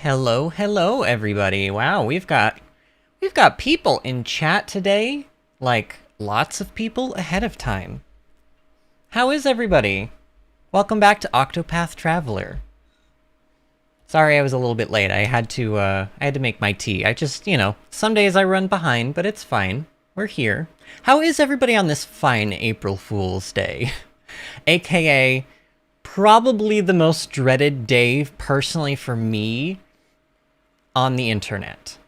Hello, hello everybody. Wow, we've got people in chat today, like lots of people ahead of time. How is everybody? Welcome back to Octopath Traveler. Sorry I was a little bit late. I had to make my tea. I just, some days I run behind, but it's fine. We're here. How is everybody on this fine April Fool's Day? AKA probably the most dreaded day personally for me on the internet.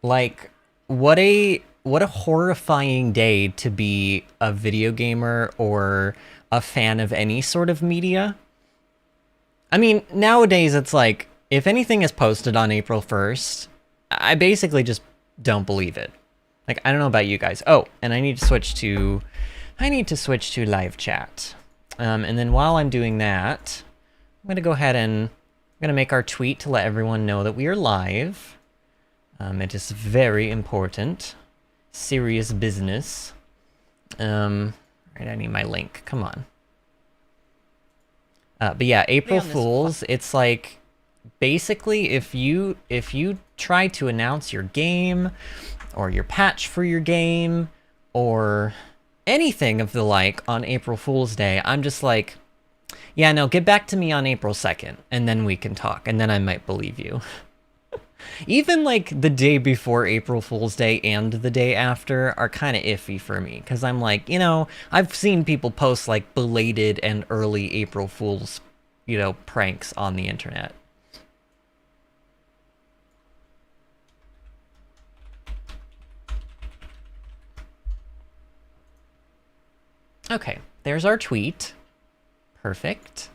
Like, what a horrifying day to be a video gamer or a fan of any sort of media. I mean, nowadays it's like, if anything is posted on April 1st, I basically just don't believe it. Like, I don't know about you guys. Oh, and I need to switch to live chat. And then while I'm doing that, I'm going to go ahead and make our tweet to let everyone know that we are live. It is very important. Serious business. Right, I need my link. Come on. But yeah, April Fools, it's like, basically, if you try to announce your game, or your patch for your game, or anything of the like on April Fool's Day, I'm just like, yeah, no, get back to me on April 2nd, and then we can talk, and then I might believe you. Even like the day before April Fool's Day and the day after are kind of iffy for me, because I'm like, I've seen people post like belated and early April Fool's, pranks on the internet. Okay, there's our tweet. Perfect.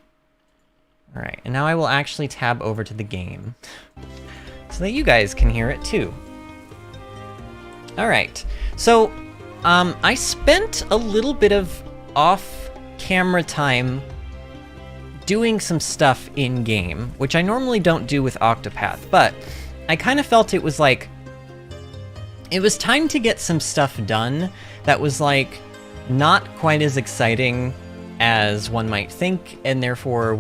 All right, and now I will actually tab over to the game so that you guys can hear it too. All right, so I spent a little bit of off-camera time doing some stuff in-game, which I normally don't do with Octopath, but I kind of felt it was like, it was time to get some stuff done that was like, not quite as exciting as one might think, and therefore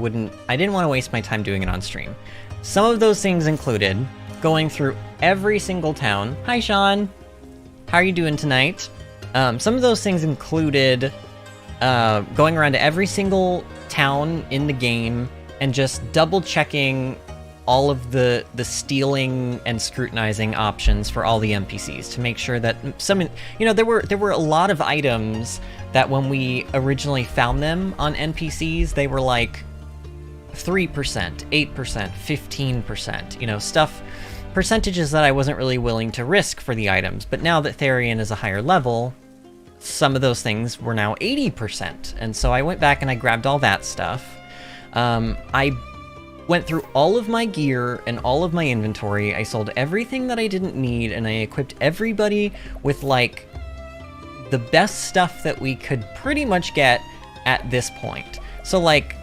I didn't want to waste my time doing it on stream. Some of those things included going through every single town. Hi, Sean. How are you doing tonight? Some of those things included going around to every single town in the game and just double-checking all of the stealing and scrutinizing options for all the NPCs to make sure that there were a lot of items that when we originally found them on NPCs, they were like 3%, 8%, 15%, stuff, percentages that I wasn't really willing to risk for the items. But now that Therion is a higher level, some of those things were now 80%. And so I went back and I grabbed all that stuff. I went through all of my gear and all of my inventory. I sold everything that I didn't need, and I equipped everybody with, like, the best stuff that we could pretty much get at this point. So, like,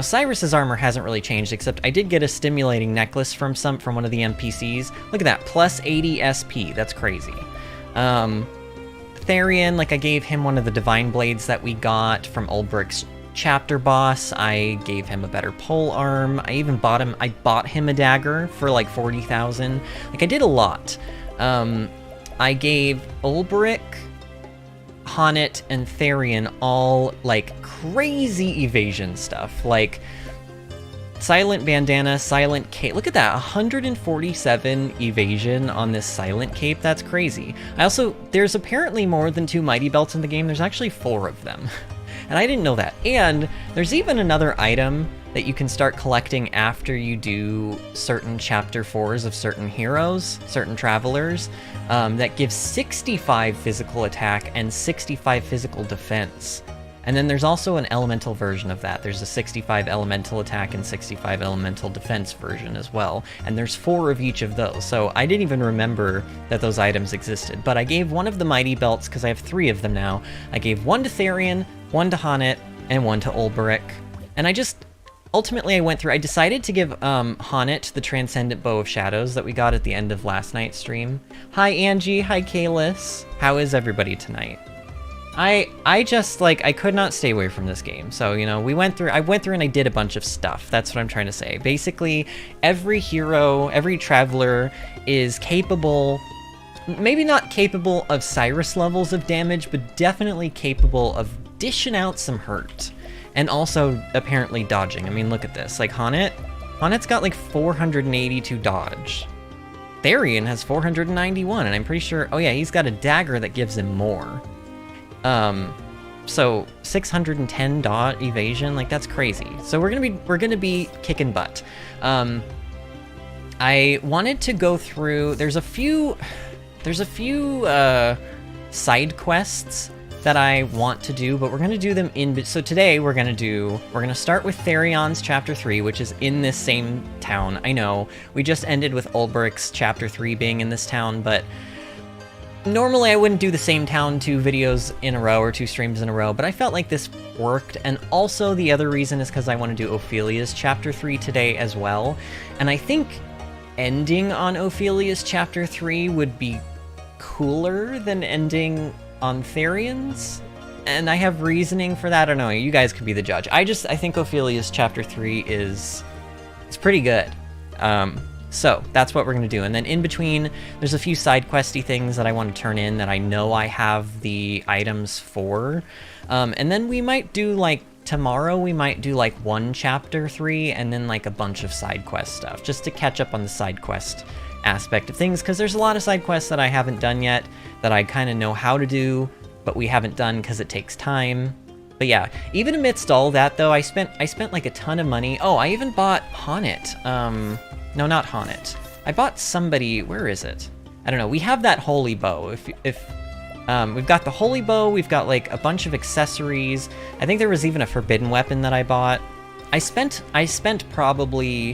Cyrus's armor hasn't really changed, except I did get a stimulating necklace from one of the NPCs. Look at that, plus 80 SP, that's crazy. Therion, like, I gave him one of the divine blades that we got from Ulbricht's chapter boss. I gave him a better pole arm. I bought him a dagger for like 40,000. Like, I did a lot. I gave Ulbrich, Honnet, and Therion all like crazy evasion stuff. Like Silent Bandana, Silent Cape. Look at that, 147 evasion on this Silent Cape. That's crazy. There's apparently more than 2 Mighty Belts in the game. There's actually 4 of them. And I didn't know that. And there's even another item that you can start collecting after you do certain chapter 4s of certain heroes, certain travelers, that gives 65 physical attack and 65 physical defense. And then there's also an elemental version of that. There's a 65 elemental attack and 65 elemental defense version as well. And there's 4 of each of those. So I didn't even remember that those items existed. But I gave one of the Mighty Belts, because I have 3 of them now. I gave one to Therion, one to Honnet, and one to Ulbrich. And ultimately I decided to give Honnet the Transcendent Bow of Shadows that we got at the end of last night's stream. Hi Angie, hi Kalis. How is everybody tonight? I just, like, I could not stay away from this game. So, you know, I went through and I did a bunch of stuff. That's what I'm trying to say. Basically, every hero, every traveler is capable, maybe not capable of Cyrus levels of damage, but definitely capable of dishing out some hurt. And also, apparently, dodging. I mean, look at this. Like, Honnet's got, like, 482 dodge. Therion has 491, and I'm pretty sure... Oh, yeah, he's got a dagger that gives him more. So 610 dot evasion, like that's crazy. So we're gonna be kicking butt. I wanted to go through. There's a few side quests that I want to do, but we're gonna do them in. So today we're gonna start with Therion's chapter 3, which is in this same town. I know we just ended with Ulbrich's chapter 3 being in this town, but normally I wouldn't do the same town 2 videos in a row or 2 streams in a row, but I felt like this worked. And also the other reason is because I want to do Ophelia's chapter 3 today as well. And I think ending on Ophelia's chapter 3 would be cooler than ending on Therion's. And I have reasoning for that. I don't know, you guys could be the judge. I think Ophelia's chapter 3 is pretty good. So that's what we're going to do. And then in between, there's a few side questy things that I want to turn in that I know I have the items for. And then we might do, like, tomorrow we might do, like, 1 chapter 3 and then, like, a bunch of side quest stuff, just to catch up on the side quest aspect of things, because there's a lot of side quests that I haven't done yet that I kind of know how to do, but we haven't done because it takes time. But yeah, even amidst all that, though, I spent like a ton of money. Oh, I even bought Honnet. No, not Honnet. I bought somebody. Where is it? I don't know. We have that holy bow. We've got the holy bow. We've got like a bunch of accessories. I think there was even a forbidden weapon that I bought. I spent probably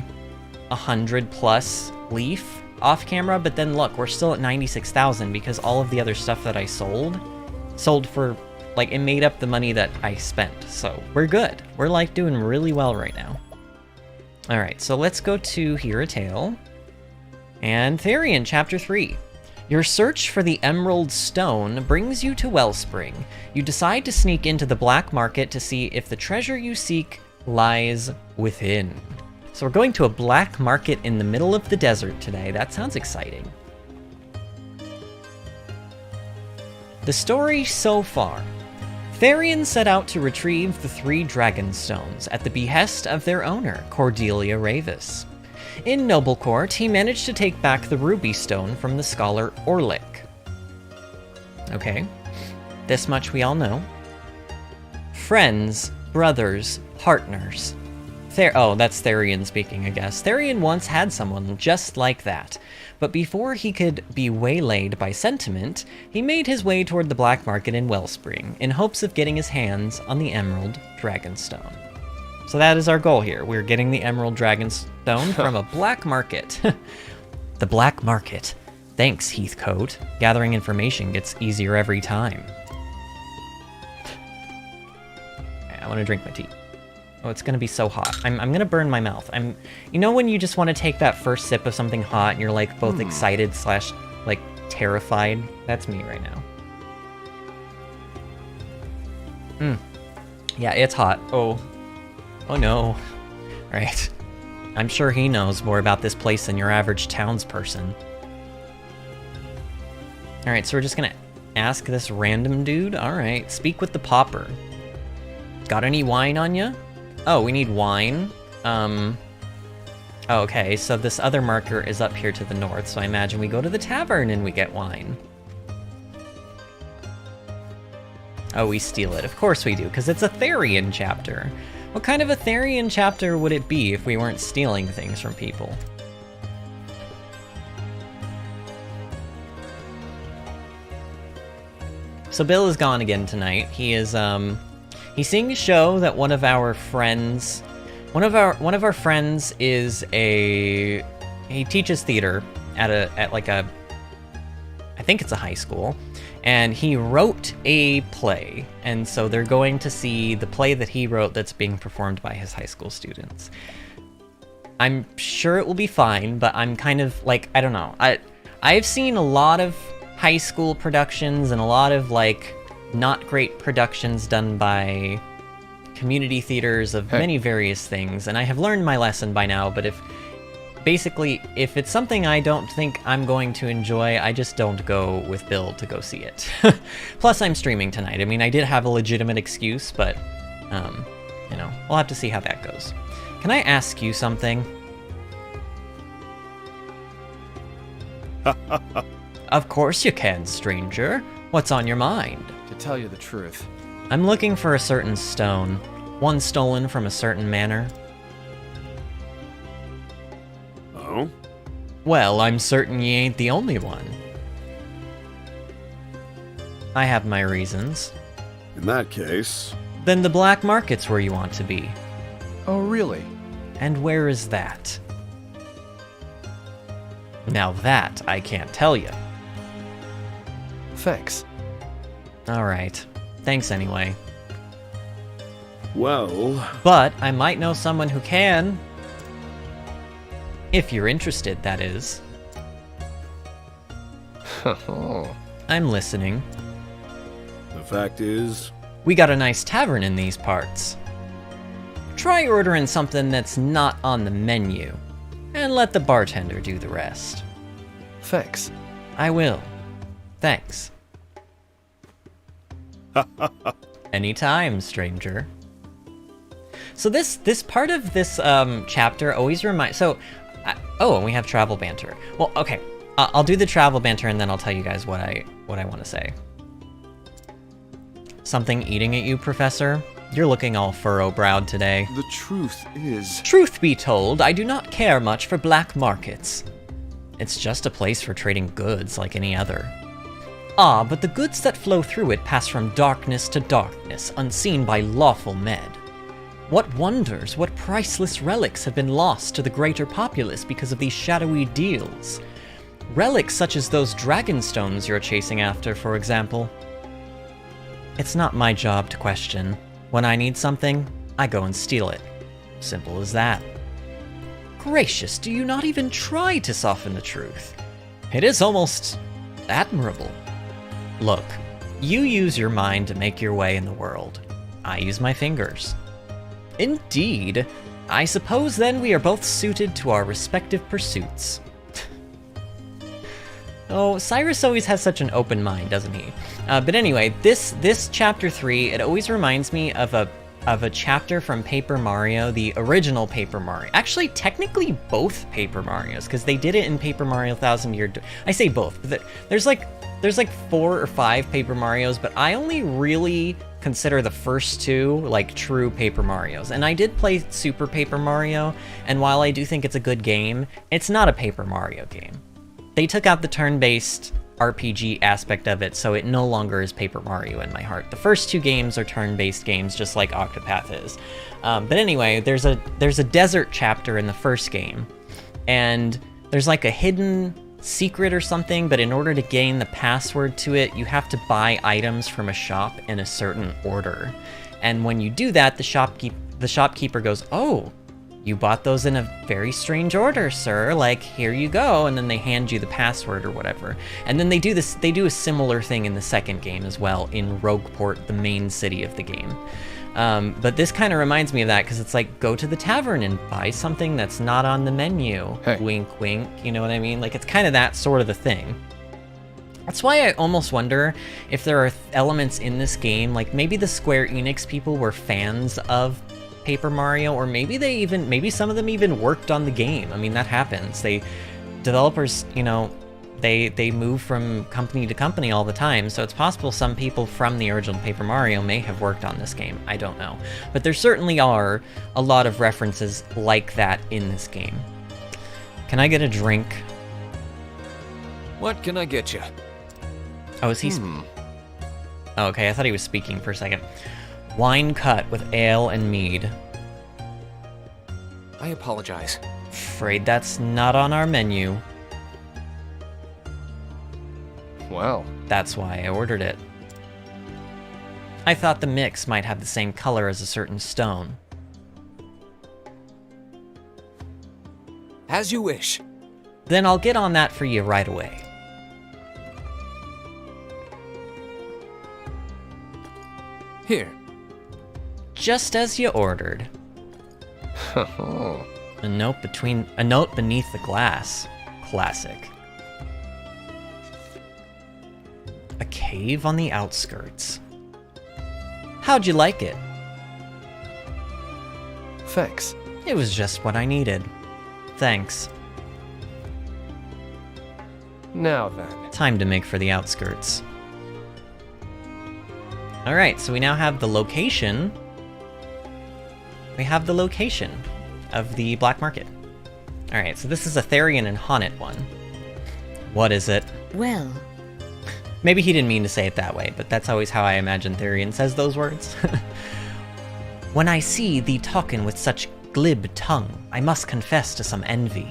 100 plus leaf off camera, but then look, we're still at 96,000 because all of the other stuff that I sold for, like, it made up the money that I spent. So we're good. We're like doing really well right now. All right, so let's go to Hear a Tale and Therion chapter 3. Your search for the Emerald Stone brings you to Wellspring. You decide to sneak into the black market to see if the treasure you seek lies within. So we're going to a black market in the middle of the desert today. That sounds exciting. The story so far. Therion set out to retrieve the 3 dragon stones at the behest of their owner, Cordelia Ravis. In Noble Court, he managed to take back the ruby stone from the scholar Orlick. Okay, this much we all know. Friends, brothers, partners. Oh, that's Therion speaking, I guess. Therion once had someone just like that, but before he could be waylaid by sentiment, he made his way toward the black market in Wellspring in hopes of getting his hands on the Emerald Dragonstone. So that is our goal here. We're getting the Emerald Dragonstone from a black market. The black market. Thanks, Heathcote. Gathering information gets easier every time. I want to drink my tea. Oh, it's gonna be so hot. I'm gonna burn my mouth. You know when you just want to take that first sip of something hot and you're like both excited / like terrified? That's me right now. Yeah, it's hot. Oh no. All right. I'm sure he knows more about this place than your average townsperson. All right, so we're just gonna ask this random dude. All right, speak with the pauper. Got any wine on ya? Oh, we need wine. Okay, so this other marker is up here to the north, so I imagine we go to the tavern and we get wine. Oh, we steal it. Of course we do, because it's a Therion chapter. What kind of a Therion chapter would it be if we weren't stealing things from people? So Bill is gone again tonight. He is, he's seeing a show that one of our friends is he teaches theater at like a, I think it's a high school, and he wrote a play, and so they're going to see the play that he wrote that's being performed by his high school students. I'm sure it will be fine, but I'm kind of like, I don't know. I've seen a lot of high school productions and a lot of like not great productions done by community theaters of many various things, and I have learned my lesson by now, but if it's something I don't think I'm going to enjoy, I just don't go with Bill to go see it. Plus, I'm streaming tonight. I mean, I did have a legitimate excuse, but, you know, we'll have to see how that goes. Can I ask you something? Of course you can, stranger. What's on your mind? To tell you the truth, I'm looking for a certain stone, one stolen from a certain manor. Oh? Well, I'm certain ye ain't the only one. I have my reasons. In that case... Then the black market's where you want to be. oh really? And where is that? Now that I can't tell you. Thanks. Alright. Thanks anyway. Well... But I might know someone who can. If you're interested, that is. I'm listening. The fact is... We got a nice tavern in these parts. Try ordering something that's not on the menu, and let the bartender do the rest. Thanks. I will. Thanks. Anytime, stranger. So this part of this chapter always reminds... So, oh, and we have travel banter. Well, okay. I'll do the travel banter and then I'll tell you guys what I want to say. Something eating at you, Professor? You're looking all furrow-browed today. The truth is... Truth be told, I do not care much for black markets. It's just a place for trading goods like any other. Ah, but the goods that flow through it pass from darkness to darkness, unseen by lawful men. What wonders, what priceless relics have been lost to the greater populace because of these shadowy deals? Relics such as those dragon stones you're chasing after, for example. It's not my job to question. When I need something, I go and steal it. Simple as that. Gracious, do you not even try to soften the truth? It is almost admirable. Look, you use your mind to make your way in the world. I use my fingers. Indeed. I suppose then we are both suited to our respective pursuits. Oh, Cyrus always has such an open mind, doesn't he? But anyway, this chapter 3, it always reminds me of a chapter from Paper Mario, the original Paper Mario. Actually, technically both Paper Marios, because they did it in Paper Mario 1000 Year... I say both, but there's like 4 or 5 Paper Marios, but I only really consider the first 2 like true Paper Marios. And I did play Super Paper Mario, and while I do think it's a good game, it's not a Paper Mario game. They took out the turn-based RPG aspect of it, so it no longer is Paper Mario in my heart. The first 2 games are turn-based games, just like Octopath is. But anyway, there's a desert chapter in the first game, and there's like a hidden secret or something, but in order to gain the password to it, you have to buy items from a shop in a certain order. And when you do that, the shopkeeper goes, "Oh, you bought those in a very strange order, sir. Like, here you go," and then they hand you the password or whatever. And then they do a similar thing in the second game as well, in Rogueport, the main city of the game. But this kind of reminds me of that, because it's like, go to the tavern and buy something that's not on the menu. Hey. Wink, wink, you know what I mean? Like, it's kind of that sort of a thing. That's why I almost wonder if there are elements in this game, like maybe the Square Enix people were fans of Paper Mario, or maybe some of them even worked on the game. I mean, that happens. Developers, you know, they move from company to company all the time, so it's possible some people from the original Paper Mario may have worked on this game. I don't know. But there certainly are a lot of references like that in this game. Can I get a drink? What can I get you? Oh, is he... Oh, okay, I thought he was speaking for a second. Wine cut with ale and mead. I apologize. Afraid that's not on our menu. Well, That's why I ordered it. I thought the mix might have the same color as a certain stone. as you wish. Then I'll get on that for you right away. Here. Just as you ordered. Oh. A note beneath the glass. Classic. A cave on the outskirts. How'd you like it? Thanks. It was just what I needed. Thanks. Now then. Time to make for the outskirts. Alright, so we now have the location. We have the location of the black market. Alright, so this is a Therion and Honnet one. What is it? Well, Maybe he didn't mean to say it that way, but that's always how I imagine Therion says those words. When I see thee talking with such glib tongue, I must confess to some envy.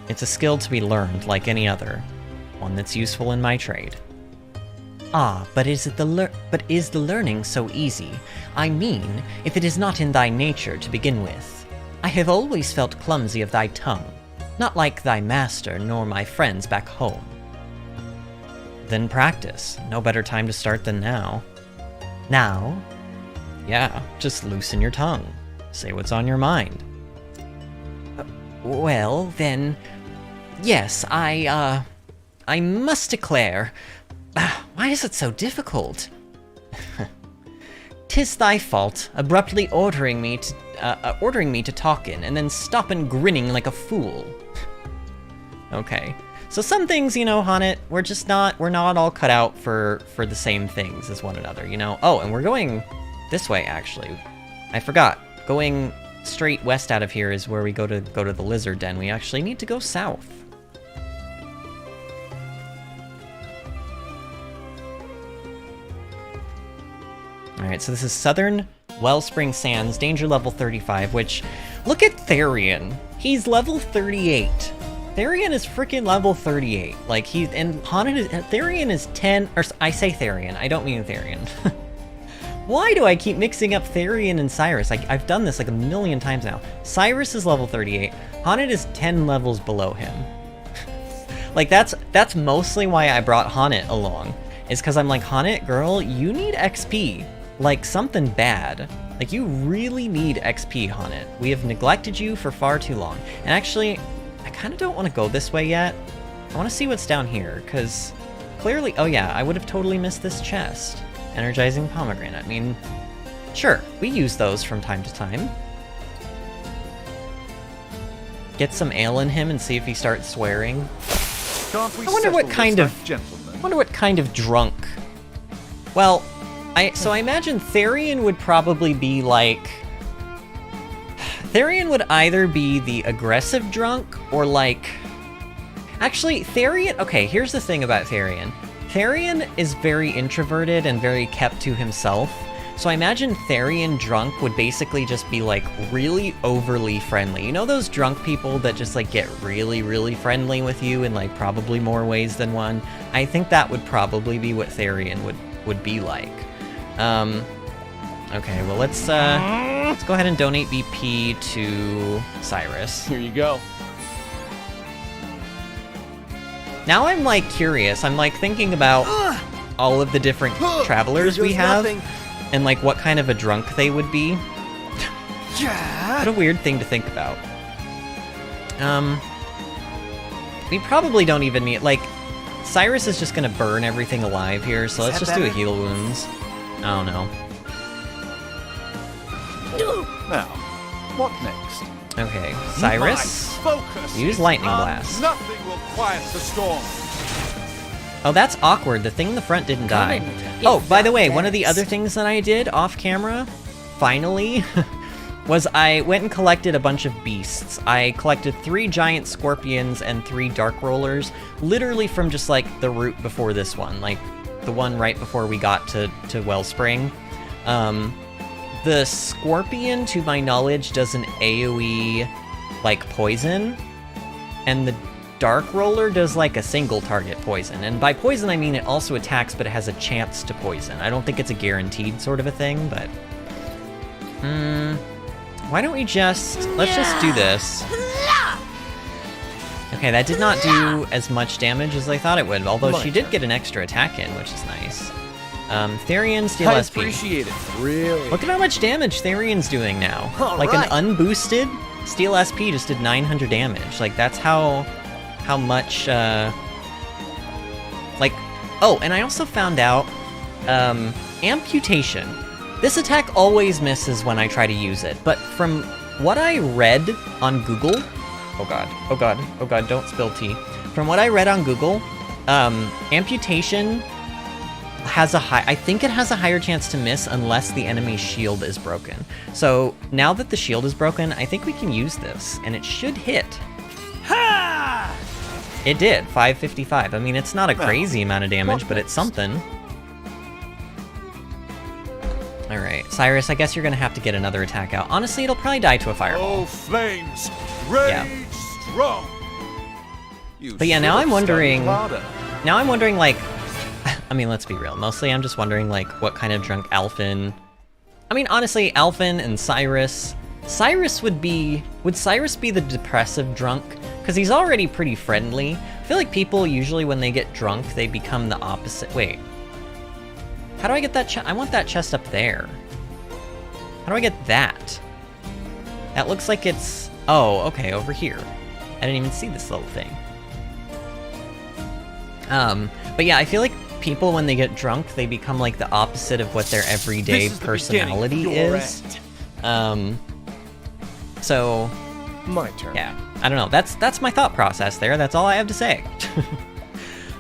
It's a skill to be learned like any other, one that's useful in my trade. Ah, but is the learning so easy? I mean, if it is not in thy nature to begin with. I have always felt clumsy of thy tongue, not like thy master nor my friends back home. Then practice. No better time to start than now. Now? Yeah, just loosen your tongue. Say what's on your mind. Well, then... Yes, I must declare... Why is it so difficult? 'Tis thy fault, abruptly ordering me to talk in, and then stoppin' grinning like a fool. Okay. So some things, you know, Honnet, we're not all cut out for the same things as one another, you know? Oh, and we're going this way, actually. I forgot. Going straight west out of here is where we go to the lizard den. We actually need to go south. Alright, so this is Southern Wellspring Sands, danger level 35, which, look at Therion. He's level 38. Therion is freaking level 38. Like, Therion is 10, or I say Therion, I don't mean Therion. Why do I keep mixing up Therion and Cyrus? I've done this like a million times now. Cyrus is level 38, Honnet is 10 levels below him. Like, that's mostly why I brought Honnet along, is because I'm like, Honnet, girl, you need XP. Like, something bad. Like, you really need XP, Honnet. We have neglected you for far too long. And actually, I kind of don't want to go this way yet. I want to see what's down here, because clearly... Oh yeah, I would have totally missed this chest. Energizing pomegranate. I mean, sure, we use those from time to time. Get some ale in him and see if he starts swearing. Can't we I wonder what kind of... gentlemen? I wonder what kind of drunk. Well, so I imagine Therion would probably be like... Therion would either be the aggressive drunk, or like... Actually, Therion... Okay, here's the thing about Therion. Therion is very introverted and very kept to himself, so I imagine Therion drunk would basically just be like really overly friendly. You know those drunk people that just like get really, really friendly with you in like probably more ways than one? I think that would probably be what Therion would be like. Okay, well let's go ahead and donate BP to Cyrus. Here you go. Now I'm like curious. I'm like thinking about all of the different travelers we have, and like what kind of a drunk they would be. What a weird thing to think about. We probably don't even need, like, Cyrus is just gonna burn everything alive here, so let's just do a heal wounds. I don't know. Now, what next? Okay, Cyrus. Focus Use is lightning on. blast. Nothing will quiet the storm. Oh, that's awkward. The thing in the front didn't die. Oh, by the way, one of the other things that I did off camera, finally, was I went and collected a bunch of beasts. I collected 3 giant scorpions and 3 dark rollers, literally from just like the route before this one, like the one right before we got to Wellspring. The scorpion, to my knowledge, does an AoE like poison, and the dark roller does like a single target poison. And by poison I mean it also attacks, but it has a chance to poison. I don't think it's a guaranteed sort of a thing, but why don't we just, let's just do this. Okay, that did not do as much damage as I thought it would, although she did get an extra attack in, which is nice. Therion, Steel I SP. appreciate it. Really? Look at how much damage Therion's doing now. All like right. an unboosted Steel SP just did 900 damage. Like that's how much like, oh, and I also found out amputation. This attack always misses when I try to use it, but from what I read on Google, oh god, don't spill tea. From what I read on Google, amputation has I think it has a higher chance to miss unless the enemy's shield is broken. So now that the shield is broken, I think we can use this, and it should hit. Ha! It did, 555. I mean, it's not a crazy amount of damage, but it's something. Alright, Cyrus, I guess you're gonna have to get another attack out. Honestly, it'll probably die to a fireball. Oh, flames, rage strong. You But yeah, now should I'm have wondering... studied harder. Now I'm wondering, like... I mean, let's be real. Mostly I'm just wondering, like, what kind of drunk Alphen... I mean, honestly, Alphen and Cyrus... Cyrus would Cyrus be the depressive drunk? Because he's already pretty friendly. I feel like people, usually when they get drunk, they become the opposite. Wait. How do I get that chest? I want that chest up there. How do I get that? That looks like it's... Oh, okay, over here. I didn't even see this little thing. But yeah, I feel like people, when they get drunk, they become like the opposite of what their everyday This is the personality beginning of your is. So... My turn. Yeah, I don't know. That's my thought process there. That's all I have to say.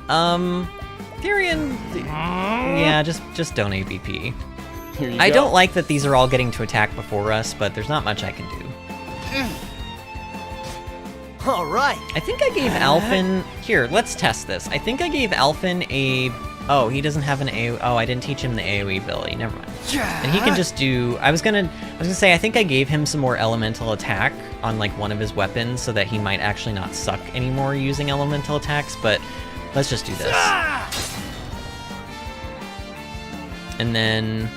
Therion, yeah, just don't ABP. Here you I go. don't like that these are all getting to attack before us, but there's not much I can do. All right. I think I gave Alphen... Here, let's test this. I think I gave Alphen a... Oh, he doesn't have an AoE... Oh, I didn't teach him the AoE ability. Never mind. And he can just do... I was gonna say, I think I gave him some more elemental attack on, like, one of his weapons so that he might actually not suck anymore using elemental attacks, but let's just do this. And then...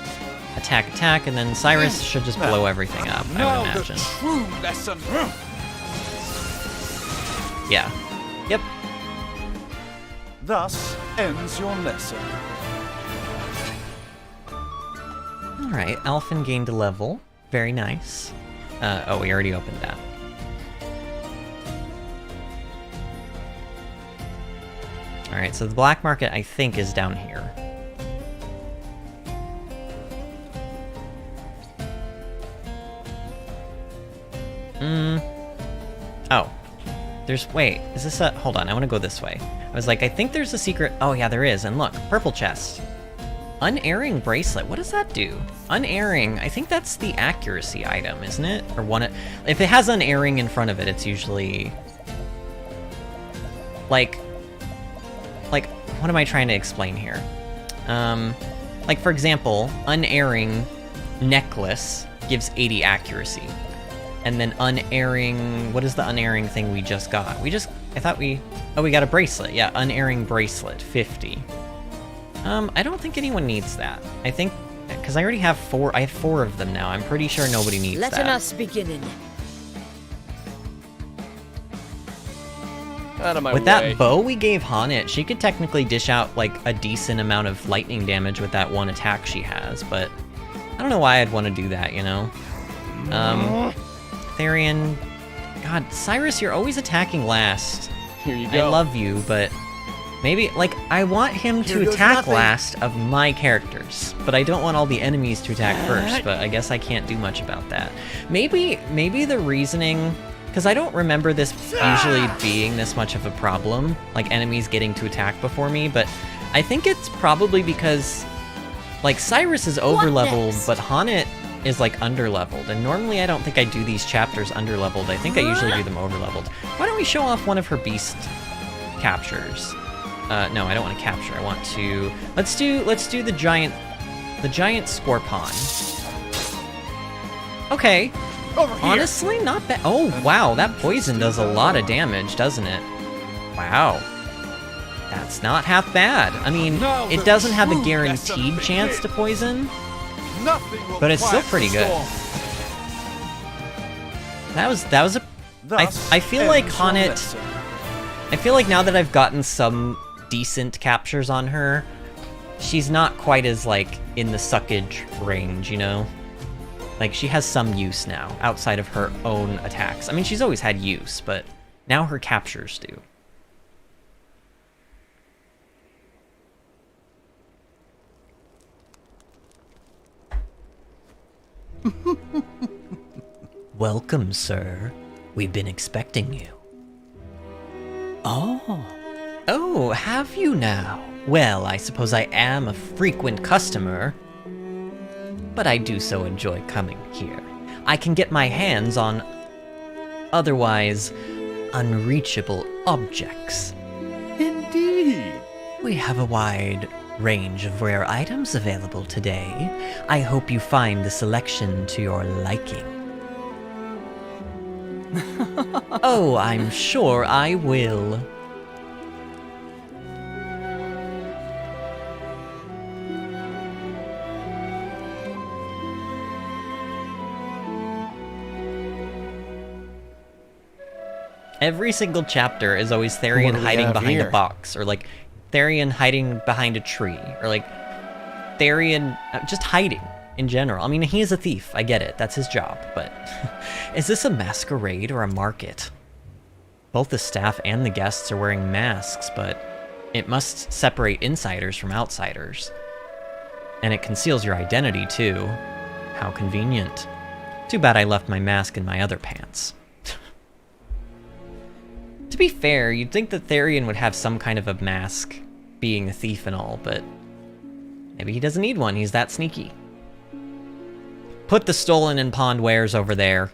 Attack, and then Cyrus should just blow everything up, I Now would the imagine. true lesson. Yeah. Yep. Thus ends your lesson. Alright, Alphen gained a level. Very nice. Oh, we already opened that. Alright, so the black market, I think, is down here. Oh. Wait, is this a... Hold on, I want to go this way. I was like, I think there's a secret... Oh, yeah, there is. And look, purple chest. Unerring bracelet. What does that do? Unerring. I think that's the accuracy item, isn't it? Or one... If it has unerring in front of it, it's usually... Like, what am I trying to explain here? Like, for example, unerring necklace gives 80 accuracy. And then unerring... What is the unerring thing we just got? I thought we... Oh, we got a bracelet. Yeah, unerring bracelet, 50. I don't think anyone needs that. I think... Because I already have 4... I have 4 of them now. I'm pretty sure nobody needs Letting that. us begin. Out of my With way. that bow we gave Haunit, she could technically dish out, like, a decent amount of lightning damage with that one attack she has, but... I don't know why I'd want to do that, you know? Therion... God, Cyrus, you're always attacking last. Here you go. I love you, but... Maybe, like, I want him Here to goes attack nothing. last of my characters, but I don't want all the enemies to attack first, but I guess I can't do much about that. Maybe the reasoning... Because I don't remember this usually being this much of a problem, like enemies getting to attack before me, but I think it's probably because, like, Cyrus is over-leveled, next? but Haunit is, like, under-leveled, and normally I don't think I do these chapters under-leveled. I think I usually do them over-leveled. Why don't we show off one of her beast captures? No, I don't want to capture. I want to... Let's do the giant Scorpion. Okay. Over here. Honestly, not bad. Oh, wow, that poison does a lot of damage, doesn't it? Wow. That's not half bad. I mean, Now it the doesn't have a true guaranteed lesson chance to begins. poison. Nothing will But it's still quiet pretty the good. storm. That was a... Thus I feel like ends your Haunit... lesson. I feel like now that I've gotten some decent captures on her, she's not quite as, like, in the suckage range, you know? Like, she has some use now, outside of her own attacks. I mean, she's always had use, but now her captures do. Welcome, sir. We've been expecting you. Oh, have you now? Well, I suppose I am a frequent customer, but I do so enjoy coming here. I can get my hands on otherwise unreachable objects. Indeed. We have a wide range of rare items available today. I hope you find the selection to your liking. Oh, I'm sure I will. Every single chapter is always Therion What do we hiding have behind here? a box, or like Therion hiding behind a tree, or like Therion just hiding in general. I mean, he is a thief, I get it, that's his job, but is this a masquerade or a market? Both the staff and the guests are wearing masks, but it must separate insiders from outsiders. And it conceals your identity too. How convenient. Too bad I left my mask in my other pants. To be fair, you'd think that Therion would have some kind of a mask, being a thief and all, but maybe he doesn't need one, he's that sneaky. Put the stolen and pawned wares over there.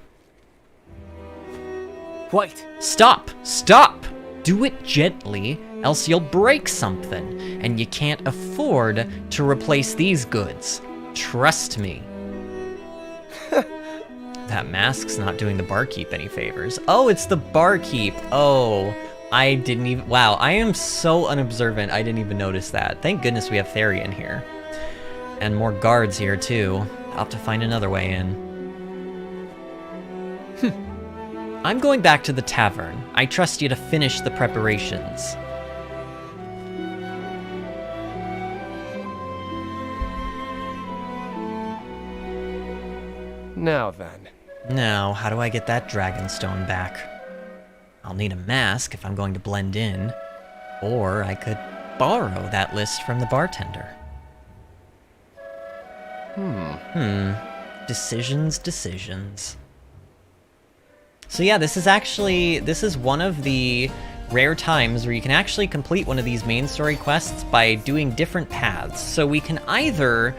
Wait. Stop! Stop! Do it gently, else you'll break something, and you can't afford to replace these goods. Trust me. That mask's not doing the barkeep any favors. Oh, it's the barkeep. Oh, I didn't even... Wow, I am so unobservant, I didn't even notice that. Thank goodness we have Therion here. And more guards here, too. I'll have to find another way in. I'm going back to the tavern. I trust you to finish the preparations. Now then. Now, how do I get that dragonstone back? I'll need a mask if I'm going to blend in, or I could borrow that list from the bartender. Decisions. So yeah, this is one of the rare times where you can actually complete one of these main story quests by doing different paths. So we can either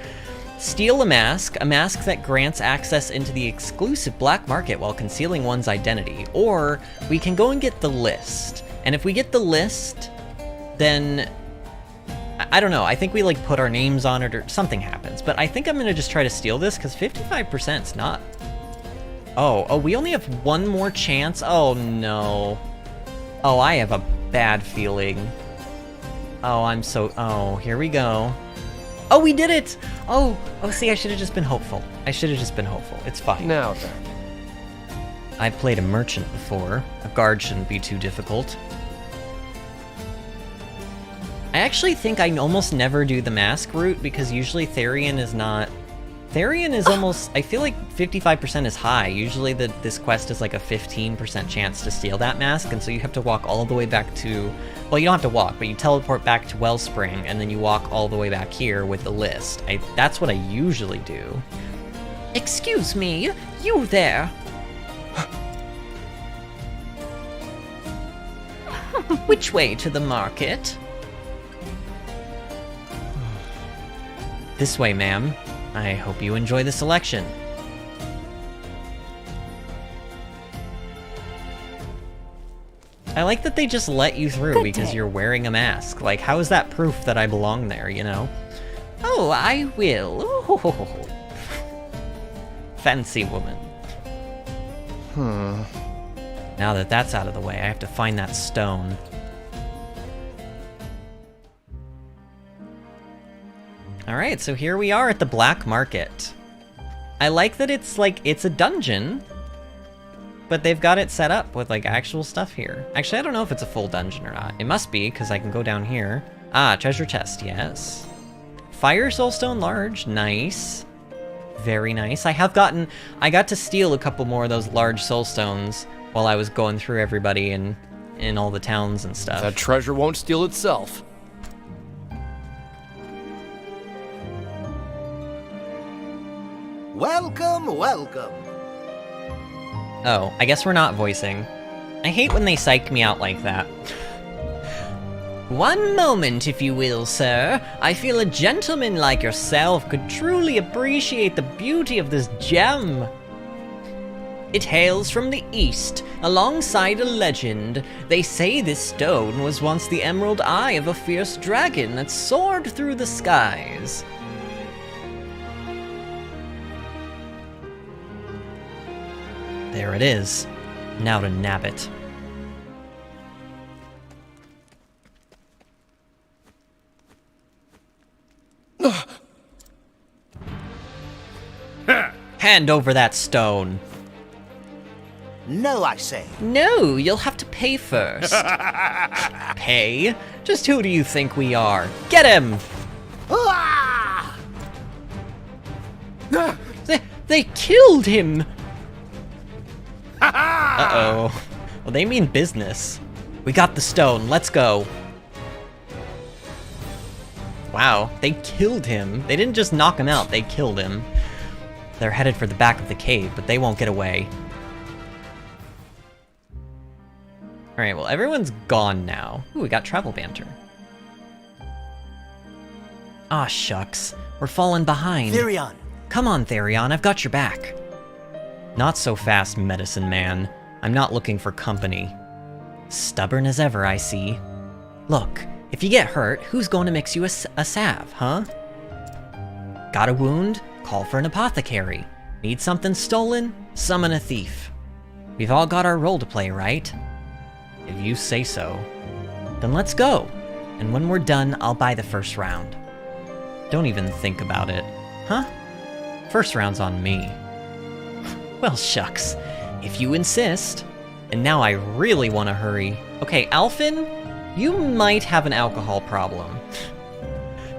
steal a mask that grants access into the exclusive black market while concealing one's identity, or we can go and get the list. And if we get the list, then I don't know, I think we like put our names on it or something happens, but I think I'm gonna just try to steal this because 55%'s not... Oh, we only have one more chance? Oh no. Oh, I have a bad feeling. Oh, here we go. Oh, we did it! Oh, see, I should have just been hopeful. It's fine. Now then. I've played a merchant before. A guard shouldn't be too difficult. I actually think I almost never do the mask route because usually Therion is not... Therion is almost... I feel like 55% is high. Usually this quest is like a 15% chance to steal that mask, and so you have to walk all the way back to... Well, you don't have to walk, but you teleport back to Wellspring, and then you walk all the way back here with the list. That's what I usually do. Excuse me, you there. Which way to the market? This way, ma'am. I hope you enjoy the selection. I like that they just let you through because you're wearing a mask. Like, how is that proof that I belong there, you know? Oh, I will. Oh. Fancy woman. Now that that's out of the way, I have to find that stone. Alright, so here we are at the black market. I like that it's a dungeon, but they've got it set up with like actual stuff here. Actually, I don't know if it's a full dungeon or not. It must be, because I can go down here. Ah, treasure chest, yes. Fire Soulstone large, nice. Very nice. I got to steal a couple more of those large soulstones while I was going through everybody and in all the towns and stuff. That treasure won't steal itself. Welcome, welcome. Oh, I guess we're not voicing. I hate when they psych me out like that. One moment, if you will, sir. I feel a gentleman like yourself could truly appreciate the beauty of this gem. It hails from the east, alongside a legend. They say this stone was once the emerald eye of a fierce dragon that soared through the skies. There it is. Now to nab it. Hand over that stone. No, I say. No, you'll have to pay first. Pay? Just who do you think we are? Get him! Ah! They killed him! Uh-oh. Well, they mean business. We got the stone, let's go. Wow, they killed him. They didn't just knock him out, they killed him. They're headed for the back of the cave, but they won't get away. Alright, well, everyone's gone now. Ooh, we got travel banter. Aw, shucks. We're falling behind. Therion. Come on, Therion, I've got your back. Not so fast, medicine man. I'm not looking for company. Stubborn as ever, I see. Look, if you get hurt, who's going to mix you a salve, huh? Got a wound? Call for an apothecary. Need something stolen? Summon a thief. We've all got our role to play, right? If you say so. Then let's go. And when we're done, I'll buy the first round. Don't even think about it. Huh? First round's on me. Well, shucks. If you insist. And now I really want to hurry. Okay, Alphen, you might have an alcohol problem.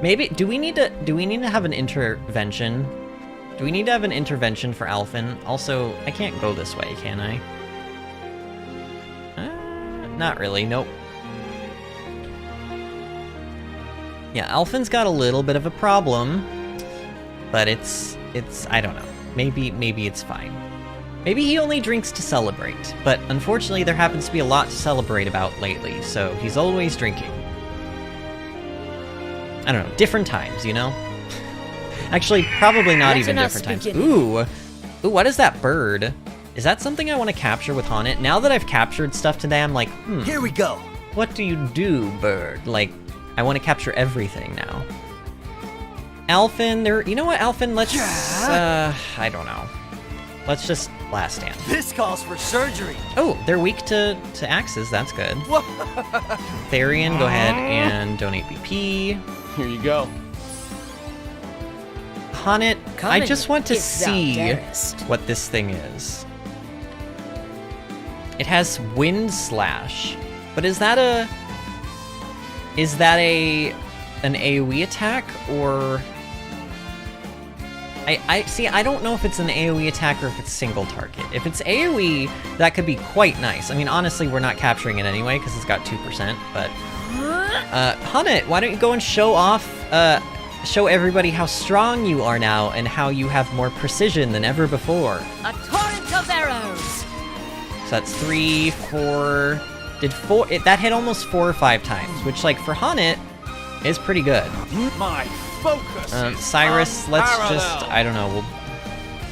Maybe, do we need to have an intervention? Do we need to have an intervention for Alphen? Also, I can't go this way, can I? Not really, nope. Yeah, Alphen's got a little bit of a problem, but it's I don't know. Maybe it's fine. Maybe he only drinks to celebrate, but unfortunately there happens to be a lot to celebrate about lately, so he's always drinking. I don't know, different times, you know? Actually, probably not even different times. Ooh, what is that bird? Is that something I want to capture with Haunted? Now that I've captured stuff today, I'm like, Here we go. What do you do, bird? Like, I want to capture everything now. Alphen, you know what, Alphen, let's, I don't know. Let's just last stand. This calls for surgery. Oh, they're weak to axes, that's good. Therion, go ahead and donate BP. Here you go. Haunted, I just want to see what this thing is. It has Wind Slash, but is that an AoE attack, or... I don't know if it's an AoE attack or if it's single target. If it's AoE, that could be quite nice. I mean, honestly, we're not capturing it anyway, because it's got 2%, but... Haunted, why don't you go and show everybody how strong you are now, and how you have more precision than ever before. A torrent of arrows! So that's 3, 4... that hit almost 4 or 5 times, which, like, for Haunted, is pretty good. My focus is Cyrus, let's unparalleled. just, I don't know, we'll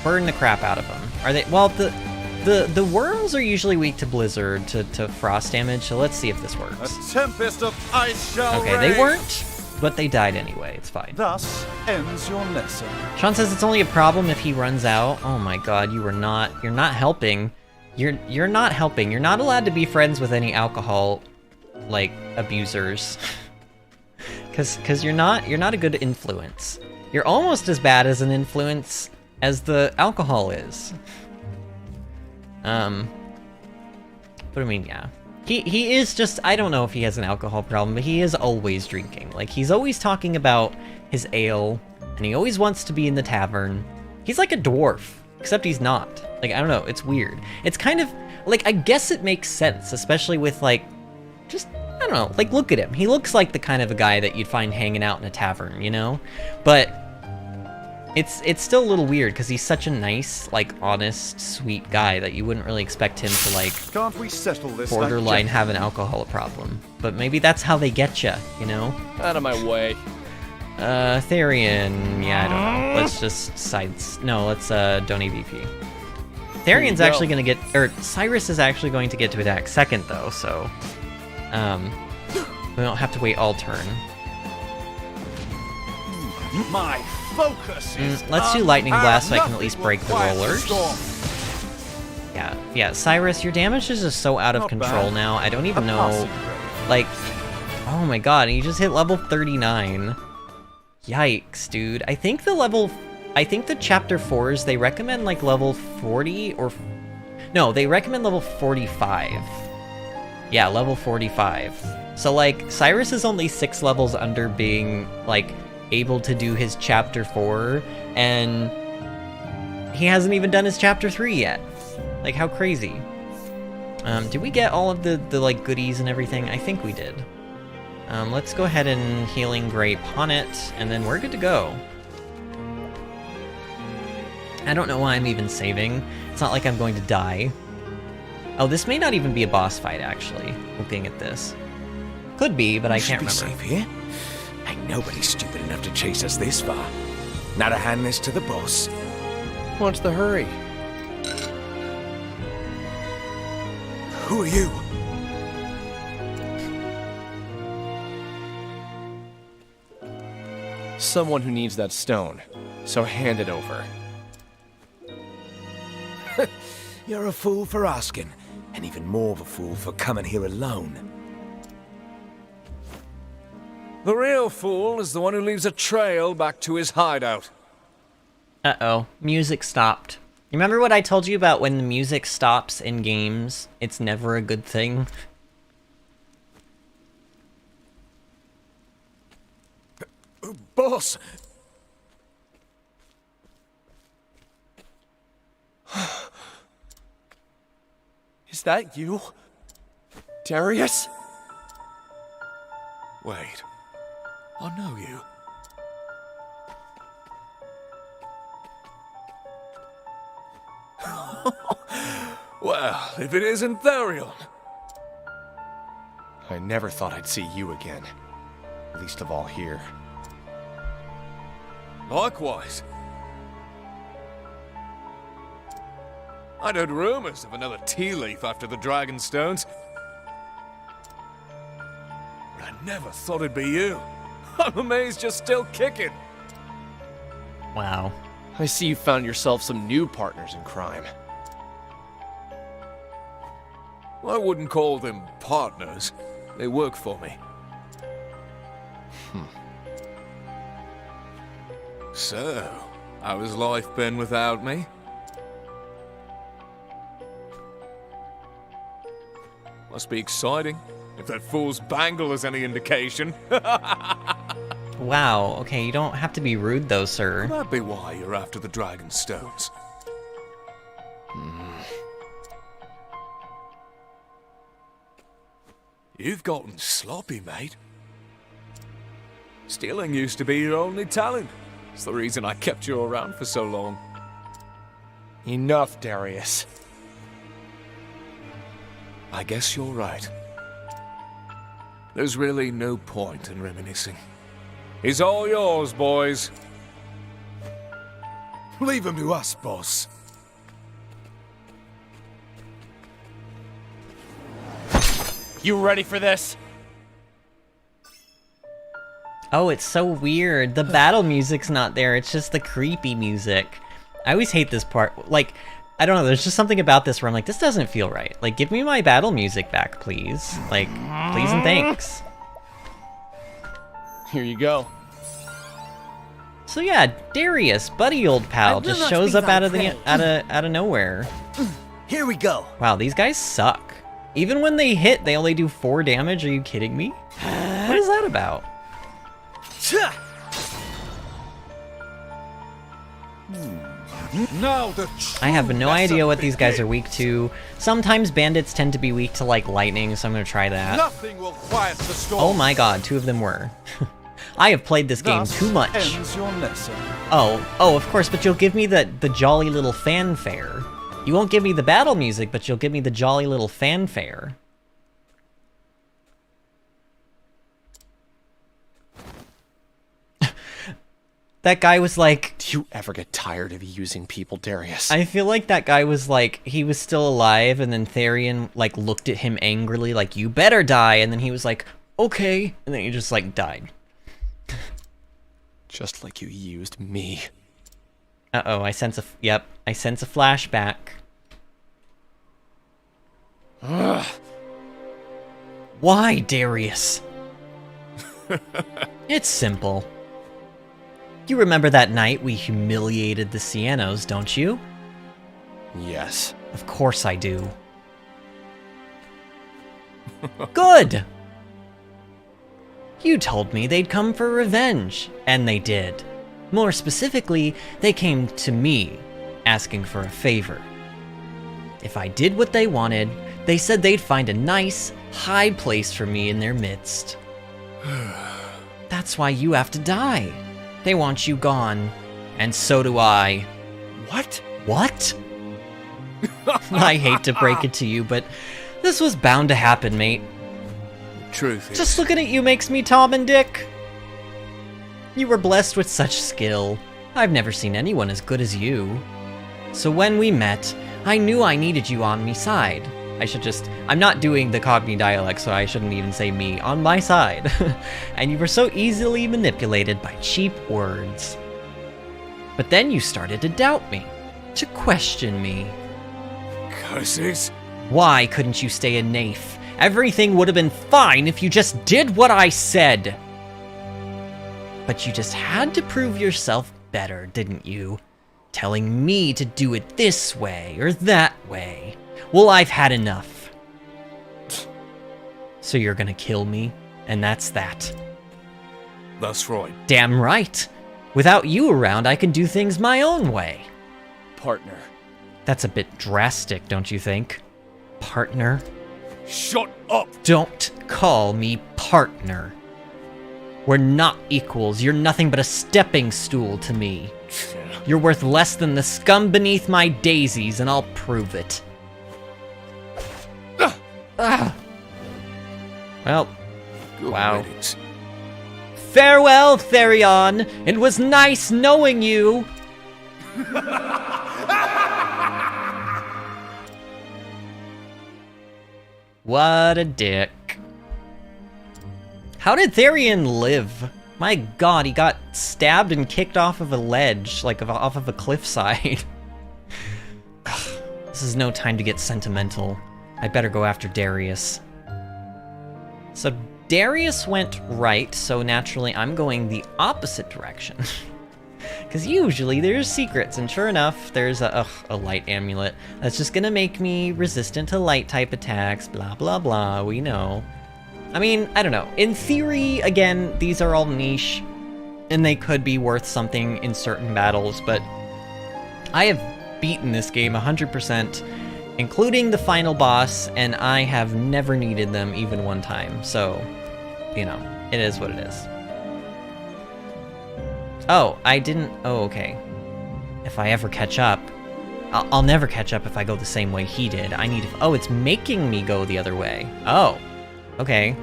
burn the crap out of them. Are they, well, the worms are usually weak to blizzard, to frost damage, so let's see if this works. A tempest of ice shall Okay, rage. they weren't, but they died anyway, it's fine. Thus ends your lesson. Sean says it's only a problem if he runs out. Oh my god, you're not helping. You're not helping. You're not allowed to be friends with any alcohol, like, abusers. Cause you're not a good influence. You're almost as bad as an influence as the alcohol is. But I mean, yeah. He is just, I don't know if he has an alcohol problem, but he is always drinking. Like, he's always talking about his ale, and he always wants to be in the tavern. He's like a dwarf, except he's not. Like, I don't know, it's weird. It's kind of, like, I guess it makes sense, especially with, like, just, I don't know, like, look at him. He looks like the kind of a guy that you'd find hanging out in a tavern, you know? But it's still a little weird, because he's such a nice, like, honest, sweet guy that you wouldn't really expect him to, like, Can't we settle this? borderline have an alcohol problem. But maybe that's how they get you know? Out of my way. Therion, yeah, I don't know. Let's just let's don't EVP. Therion's go. actually gonna get, or Cyrus is actually going to get to attack second though, so we don't have to wait all turn. My focus is Let's do Lightning Blast so I can at nothing least will break the quiet rollers. storm. Yeah, Cyrus, your damage is just so out of Not control bad. now. I don't even A know, passing grade. like, oh my god, and you just hit level 39. Yikes, dude. I think the chapter 4s, they recommend like level 40 or... No, they recommend level 45. Yeah, level 45. So like, Cyrus is only 6 levels under being like able to do his chapter 4, and he hasn't even done his chapter 3 yet. Like, how crazy. Did we get all of the like goodies and everything? I think we did. Let's go ahead and Healing Grape on it, and then we're good to go. I don't know why I'm even saving. It's not like I'm going to die. Oh, this may not even be a boss fight, actually, looking at this. Could be, but I can't remember. Safe here. Ain't nobody stupid enough to chase us this far. Not a hand this to the boss. What's the hurry? Who are you? Someone who needs that stone. So hand it over. You're a fool for asking, and even more of a fool for coming here alone. The real fool is the one who leaves a trail back to his hideout. Uh-oh, music stopped. Remember what I told you about when the music stops in games? It's never a good thing. Boss! Is that you? Darius? Wait. I know you. Well, if it isn't Therion. I never thought I'd see you again. Least of all here. Likewise. I'd heard rumors of another tea leaf after the Dragonstones. But I never thought it'd be you. I'm amazed you're still kicking. Wow. I see you found yourself some new partners in crime. I wouldn't call them partners. They work for me. So, how has life been without me? Must be exciting, if that fool's bangle is any indication. Wow, okay, you don't have to be rude though, sir. Could that be why you're after the Dragonstones? You've gotten sloppy, mate. Stealing used to be your only talent. It's the reason I kept you around for so long. Enough, Darius. I guess you're right. There's really no point in reminiscing. He's all yours, boys. Leave him to us, boss. You ready for this? Oh, it's so weird. The battle music's not there, it's just the creepy music. I always hate this part. Like, I don't know, there's just something about this where I'm like, this doesn't feel right. Like, give me my battle music back, please. Like, please and thanks. Here you go. So yeah, Darius, buddy old pal, I will just not shows be up thy out of prey. nowhere. Here we go. Wow, these guys suck. Even when they hit, they only do 4 damage? Are you kidding me? What is that about? Now the I have no idea what these guys are weak to. Sometimes bandits tend to be weak to, like, lightning, so I'm gonna try that. Nothing will quiet the storm. Oh my god, 2 of them were. I have played this game too much. Ends your lesson. Oh, of course, but you'll give me the jolly little fanfare. You won't give me the battle music, but you'll give me the jolly little fanfare. That guy was like... Do you ever get tired of using people, Darius? I feel like that guy was like, he was still alive, and then Therion, like, looked at him angrily, like, you better die, and then he was like, okay, and then he just, like, died. Just like you used me. Uh-oh, I sense a flashback. Ugh. Why, Darius? It's simple. You remember that night we humiliated the Cienos, don't you? Yes. Of course I do. Good! You told me they'd come for revenge, and they did. More specifically, they came to me, asking for a favor. If I did what they wanted, they said they'd find a nice, high place for me in their midst. That's why you have to die. They want you gone, and so do I. What? What? I hate to break it to you, but this was bound to happen, mate. Truth is, Just looking at you makes me Tom and Dick. You were blessed with such skill. I've never seen anyone as good as you. So when we met, I knew I needed you on me side. I'm not doing the Cockney dialect, so I shouldn't even say me, on my side. And you were so easily manipulated by cheap words. But then you started to doubt me, to question me. curses. Why couldn't you stay a naif? Everything would have been fine if you just did what I said. But you just had to prove yourself better, didn't you? Telling me to do it this way or that way. Well, I've had enough. So you're gonna kill me, and that's that. That's right, Damn right. Without you around, I can do things my own way. partner. That's a bit drastic, don't you think? Partner? Shut up! Don't call me partner. We're not equals. You're nothing but a stepping stool to me. You're worth less than the scum beneath my daisies, and I'll prove it. Well, Good wow. riddance. Farewell, Therion. It was nice knowing you. What a dick. How did Therion live? My god, he got stabbed and kicked off of a ledge, like off of a cliffside. This is no time to get sentimental. I better go after Darius. So Darius went right, so naturally I'm going the opposite direction. Because usually there's secrets, and sure enough, there's a light amulet that's just gonna make me resistant to light type attacks, blah blah blah, we know. I mean, I don't know. In theory, again, these are all niche, and they could be worth something in certain battles, but I have beaten this game 100%, including the final boss, and I have never needed them even one time, so, you know, it is what it is. Oh, I didn't... Oh, okay. If I ever catch up... I'll never catch up if I go the same way he did. I need to... Oh, it's making me go the other way. Oh. Okay.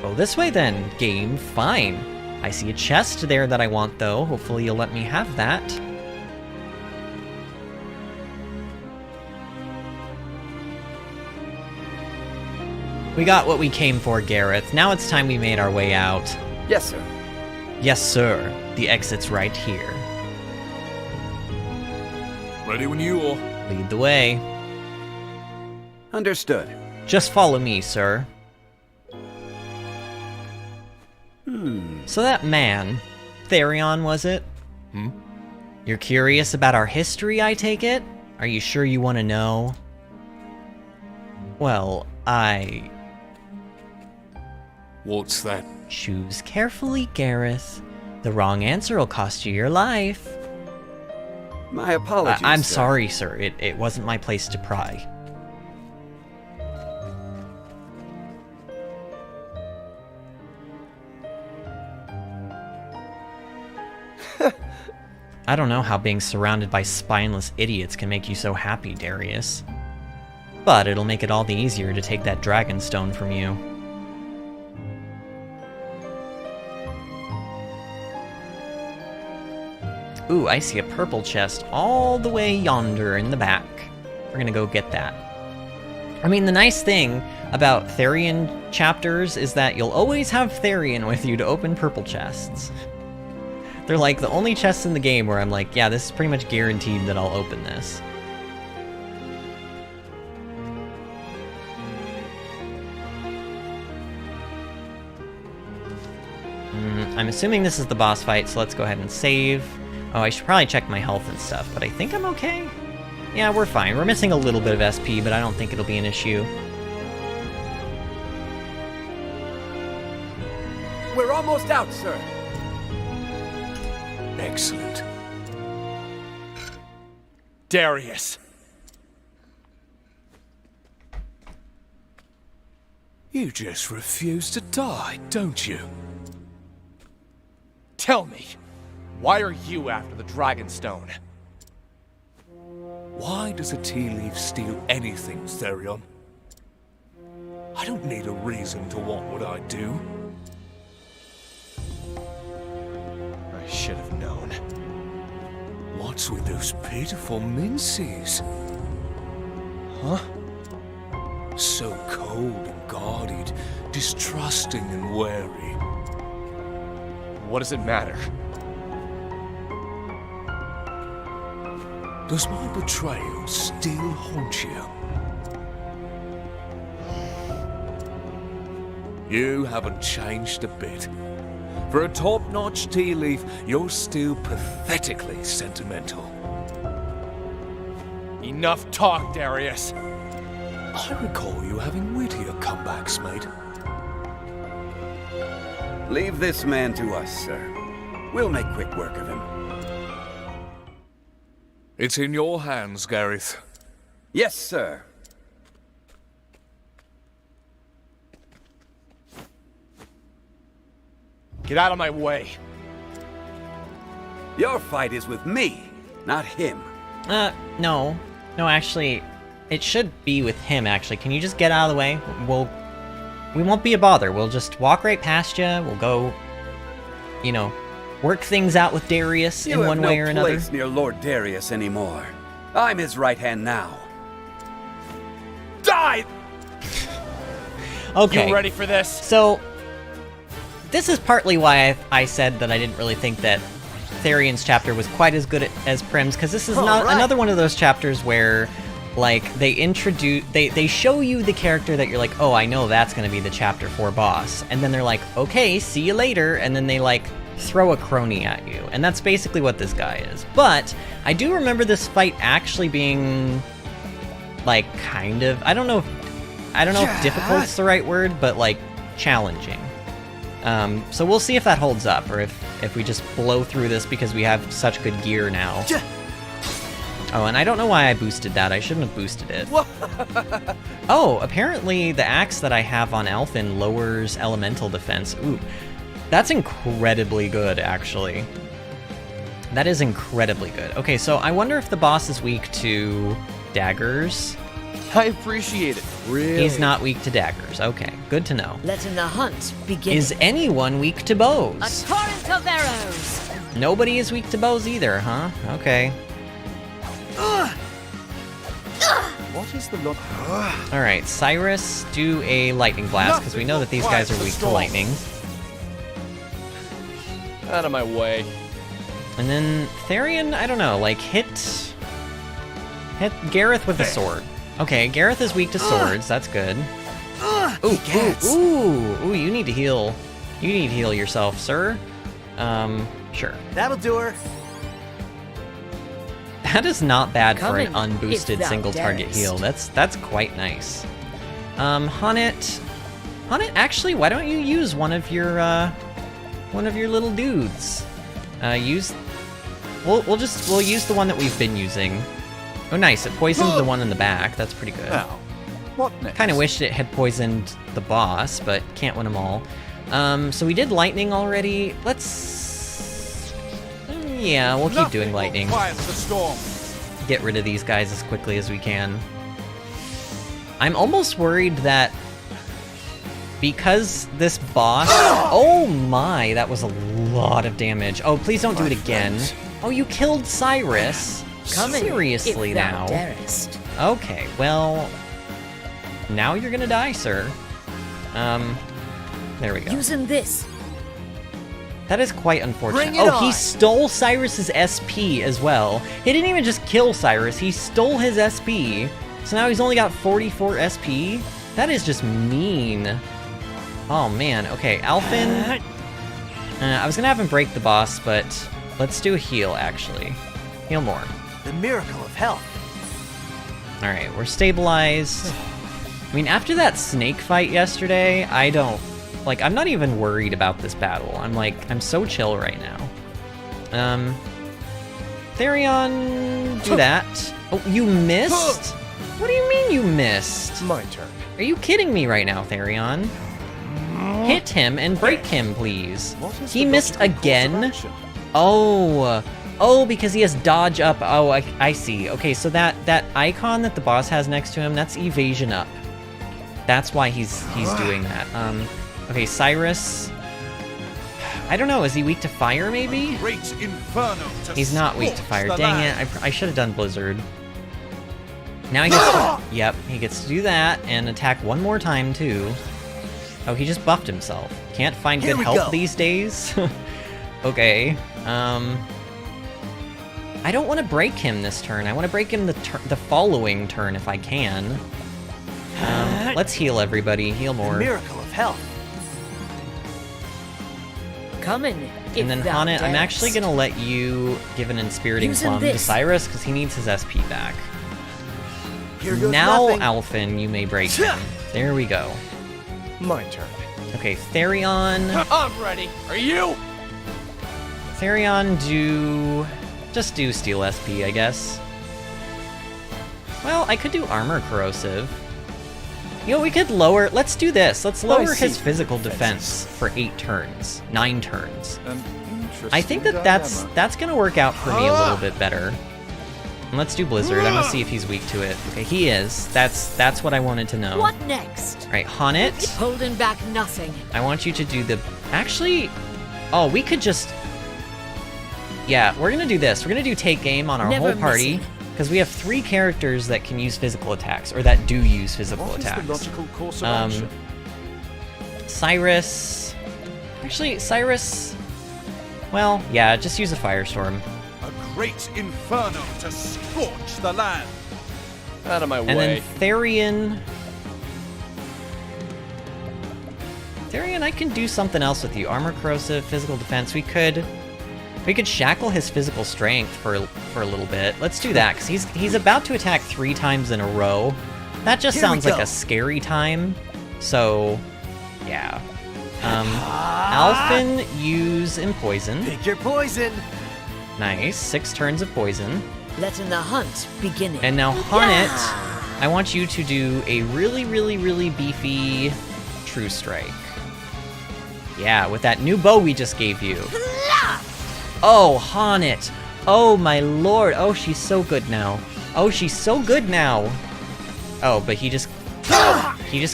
Go this way then, game. Fine. I see a chest there that I want, though. Hopefully you'll let me have that. We got what we came for, Gareth. Now it's time we made our way out. Yes, sir. Yes, sir. The exit's right here. Ready when you are. Lead the way. Understood. Just follow me, sir. So that man, Therion, was it? You're curious about our history, I take it? Are you sure you want to know? Well, What's that? Choose carefully, Gareth. The wrong answer will cost you your life. My apologies. I'm sir. sorry, sir. It wasn't my place to pry. I don't know how being surrounded by spineless idiots can make you so happy, Darius. But it'll make it all the easier to take that dragon stone from you. Ooh, I see a purple chest all the way yonder in the back. We're gonna go get that. I mean, the nice thing about Therion chapters is that you'll always have Therion with you to open purple chests. They're like the only chests in the game where I'm like, yeah, this is pretty much guaranteed that I'll open this. I'm assuming this is the boss fight, so let's go ahead and save. Oh, I should probably check my health and stuff, but I think I'm okay. Yeah, we're fine. We're missing a little bit of SP, but I don't think it'll be an issue. We're almost out, sir. Excellent. Darius! You just refuse to die, don't you? Tell me, why are you after the Dragonstone? Why does a tea leaf steal anything, Therion? I don't need a reason to want what I do. I should have known. What's with those pitiful minces? Huh? So cold and guarded, distrusting and wary. What does it matter? Does my betrayal still haunt you? You haven't changed a bit. For a top-notch tea leaf, you're still pathetically sentimental. Enough talk, Darius! I recall you having wittier comebacks, mate. Leave this man to us, sir. We'll make quick work of him. It's in your hands, Gareth. Yes, sir. Get out of my way. Your fight is with me, not him. No. No, actually, it should be with him, actually. Can you just get out of the way? We won't be a bother. We'll just walk right past you. We'll go, you know, work things out with Darius in one way or another. You have no place near Lord Darius anymore. I'm his right hand now. Die! Okay. You ready for this? So, this is partly why I said that I didn't really think that Therion's chapter was quite as good as Prim's, because this is another one of those chapters where, like, they show you the character that you're like, oh, I know that's going to be the chapter 4 boss, and then they're like, okay, see you later, and then they, like, throw a crony at you, and that's basically what this guy is. But I do remember this fight actually being, like, kind of, I don't know if difficult's the right word, but, like, challenging. So we'll see if that holds up, or if we just blow through this because we have such good gear now. Oh, and I don't know why I boosted that. I shouldn't have boosted it. Oh, apparently the axe that I have on Elfin lowers elemental defense. Ooh, that's incredibly good, actually. That is incredibly good. Okay, so I wonder if the boss is weak to daggers. I appreciate it. Really? He's not weak to daggers. Okay, good to know. Letting the hunt begin. Is anyone weak to bows? A torrent of arrows. Nobody is weak to bows either, huh? Okay. What is the look? Alright, Cyrus, do a lightning blast, because we know that these guys are weak to lightning. Out of my way. And then Therion, I don't know, like hit Gareth with a sword. Okay, Gareth is weak to swords, that's good. Ooh, you need to heal. You need to heal yourself, sir. Sure. That'll do her. That is not bad for an Coming, unboosted if thou single target darest. heal. That's quite nice. Honnet, actually, why don't you use one of your little dudes? We'll use the one that we've been using. Oh, nice, it poisoned the one in the back. That's pretty good. Now, what next? Kind of wished it had poisoned the boss, but can't win them all. So we did lightning already. Let's... yeah, we'll keep doing lightning. Quiet the storm. Get rid of these guys as quickly as we can. I'm almost worried that because this boss... oh my, that was a lot of damage. Oh, please don't do it again. Oh, you killed Cyrus? Seriously now? Okay, well... now you're gonna die, sir. There we go. Using this. That is quite unfortunate. Bring it Oh, he on. stole Cyrus's SP as well. He didn't even just kill Cyrus, he stole his SP. So now he's only got 44 SP? That is just mean. Oh man, okay, Alphen. I was gonna have him break the boss, but let's do a heal, actually. Heal more. The miracle of health. Alright, we're stabilized. I mean, after that snake fight yesterday, I don't... like, I'm not even worried about this battle. I'm so chill right now. Therion, do that. Oh, you missed? What do you mean you missed? My turn. Are you kidding me right now, Therion? Hit him and break him, please. What is He the missed logical course of again? action? Oh, because he has dodge up. Oh, I see. Okay, so that icon that the boss has next to him, that's evasion up. That's why he's doing that. Okay, Cyrus. I don't know, is he weak to fire, maybe? Great inferno to He's not weak to scorch fire. the Dang land. it, I should have done Blizzard. Now he gets to... yep, he gets to do that and attack one more time, too. Oh, he just buffed himself. Can't find Here good we health go. these days. Okay, I don't want to break him this turn. I want to break him the following turn if I can. Let's heal everybody. Heal The more. miracle of health. Coming. And then Honnet, I'm actually going to let you give an Inspiriting Using Plum to this. Cyrus because he needs his SP back. Here goes Now, nothing. Alphen, you may break him. There we go. My turn. Okay, Therion. I'm ready. Are you? Therion, just do Steel SP, I guess. Well, I could do Armor Corrosive. You know, we could lower... let's do this. Let's lower his physical defense for 8 turns. 9 turns. An interesting I think that's gonna work out for me a little bit better. And let's do Blizzard. I'm gonna see if he's weak to it. Okay, he is. That's what I wanted to know. What next? Alright, Honnet, Holding back nothing. I want you to do the... actually... oh, we could just... yeah, we're gonna do this. We're gonna do Take Aim on our Never whole party. missing. Because we have 3 characters that can use physical attacks, or that do use physical What is attacks. the logical course of action? Cyrus... actually, Cyrus... well, yeah, just use a Firestorm. A great inferno to scorch the land. Out of my And way. then Therion... Therion, I can do something else with you. Armor Corrosive, Physical Defense. We could shackle his physical strength for a little bit. Let's do that, because he's about to attack 3 times in a row. That just Here we sounds like go. a scary time. So, yeah. Alphen, use Empoison. Pick your poison. Nice. 6 turns of poison. Letting the hunt begin. And now Honnet, I want you to do a really, really, really beefy True Strike. Yeah, with that new bow we just gave you. Oh, Honnet. Oh, my lord. Oh, she's so good now. Oh, she's so good now. Oh, but he just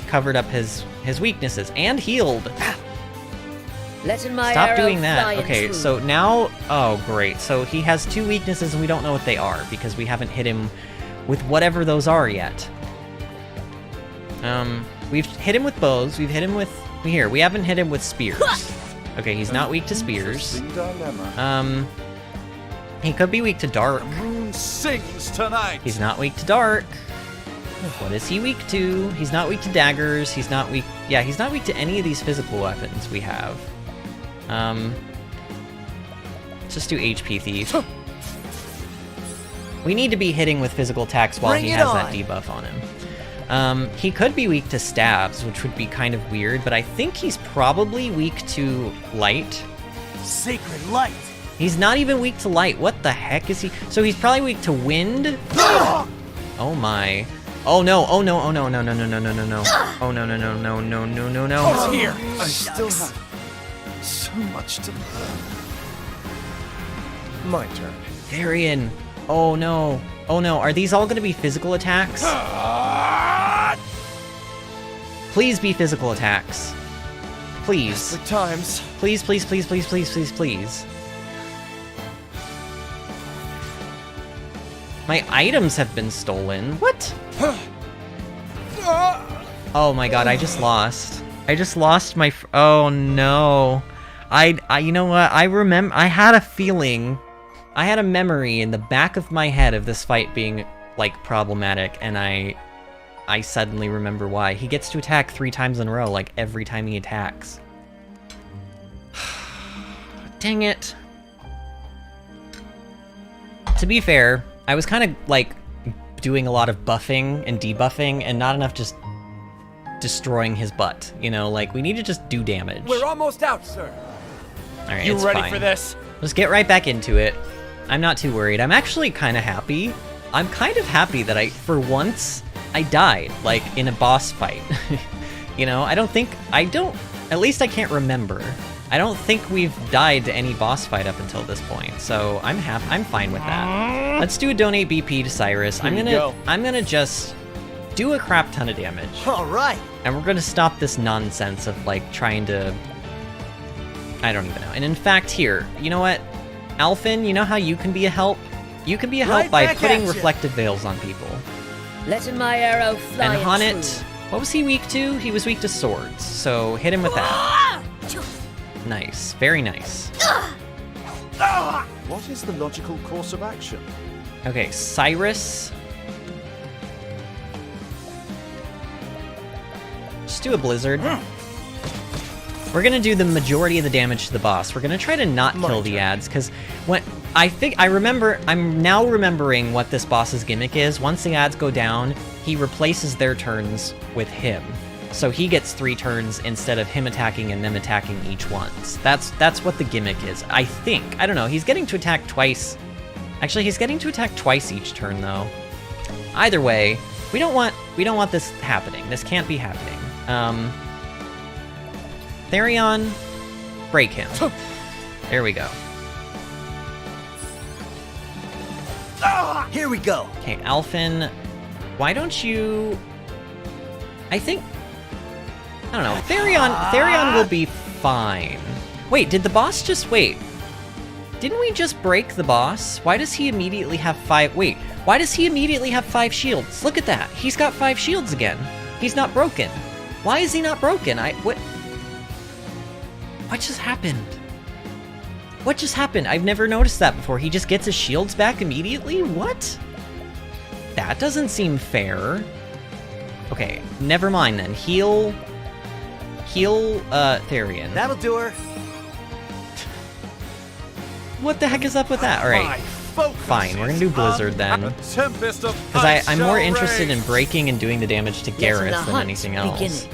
covered up his weaknesses and healed. Letting my Stop arrow doing that. flying Okay, through. so now... oh, great. So he has 2 weaknesses and we don't know what they are because we haven't hit him with whatever those are yet. We've hit him with bows. We've hit him with... here, we haven't hit him with spears. Okay, he's not weak to spears. Interesting dilemma. He could be weak to dark. Moon sings tonight. He's not weak to dark. What is he weak to? He's not weak to daggers. He's not weak... yeah, he's not weak to any of these physical weapons we have. Let's just do HP Thief. We need to be hitting with physical attacks while Bring he it has that on. debuff on him. He could be weak to stabs, which would be kind of weird, but I think he's probably weak to light. Sacred light. He's not even weak to light. What the heck is he? So he's probably weak to wind? Oh my. Oh no, oh no, oh no, no, no, no, no, no, no, no. Oh no, no, no, no, no, no, no, no. It's here. I still have so much to learn. My turn. Therion. Oh no. Oh no, are these all gonna be physical attacks? Please be physical attacks. Please. For times. Please, please, please, please, please, please, please. My items have been stolen. What? Oh my god, I just lost. I just lost my oh no. I you know what? I remember I had a feeling, I had a memory in the back of my head of this fight being like problematic, and I suddenly remember why. He gets to attack 3 times in a row, like every time he attacks. Dang it. To be fair, I was kind of like doing a lot of buffing and debuffing and not enough just destroying his butt. You know, like we need to just do damage. We're almost out, sir. Alright, You it's ready fine. for this? Let's get right back into it. I'm not too worried. I'm actually kind of happy. I'm kind of happy that for once, I died, like, in a boss fight. You know, at least I can't remember. I don't think we've died to any boss fight up until this point, so I'm fine with that. Let's do a donate BP to Cyrus. I'm gonna just do a crap ton of damage. All right. And we're gonna stop this nonsense of, like, trying to... I don't even know. And in fact, here, you know what? Alphen, you know how you can be a help? You can be a help Right by back putting at ya. reflective veils on people. Letting my arrow fly And Honnet, true. what was he weak to? He was weak to swords, so hit him with that. Nice, very nice. What is the logical course of action? Okay, Cyrus. Just do a blizzard. We're gonna do the majority of the damage to the boss. We're gonna try to not kill the ads, because when I'm now remembering what this boss's gimmick is. Once the ads go down, he replaces their turns with him. So he gets 3 turns instead of him attacking and them attacking each once. That's what the gimmick is, I think. I don't know, he's getting to attack twice. Actually, he's getting to attack twice each turn, though. Either way, we don't want this happening. This can't be happening. Therion, break him. There we go. Here we go. Okay, Alphen, why don't you... I don't know. Therion will be fine. Wait, did the boss just... Wait. Didn't we just break the boss? Why does he immediately have 5... Wait, why does he immediately have 5 shields? Look at that. He's got 5 shields again. He's not broken. Why is he not broken? What just happened? What just happened? I've never noticed that before. He just gets his shields back immediately? What? That doesn't seem fair. Okay, never mind then. Heal Therion. That'll do her. What the heck is up with that? Alright, fine, we're gonna do Blizzard then. Tempest of Because I'm more interested in breaking and doing the damage to Letting Gareth the than hunt anything else. beginning.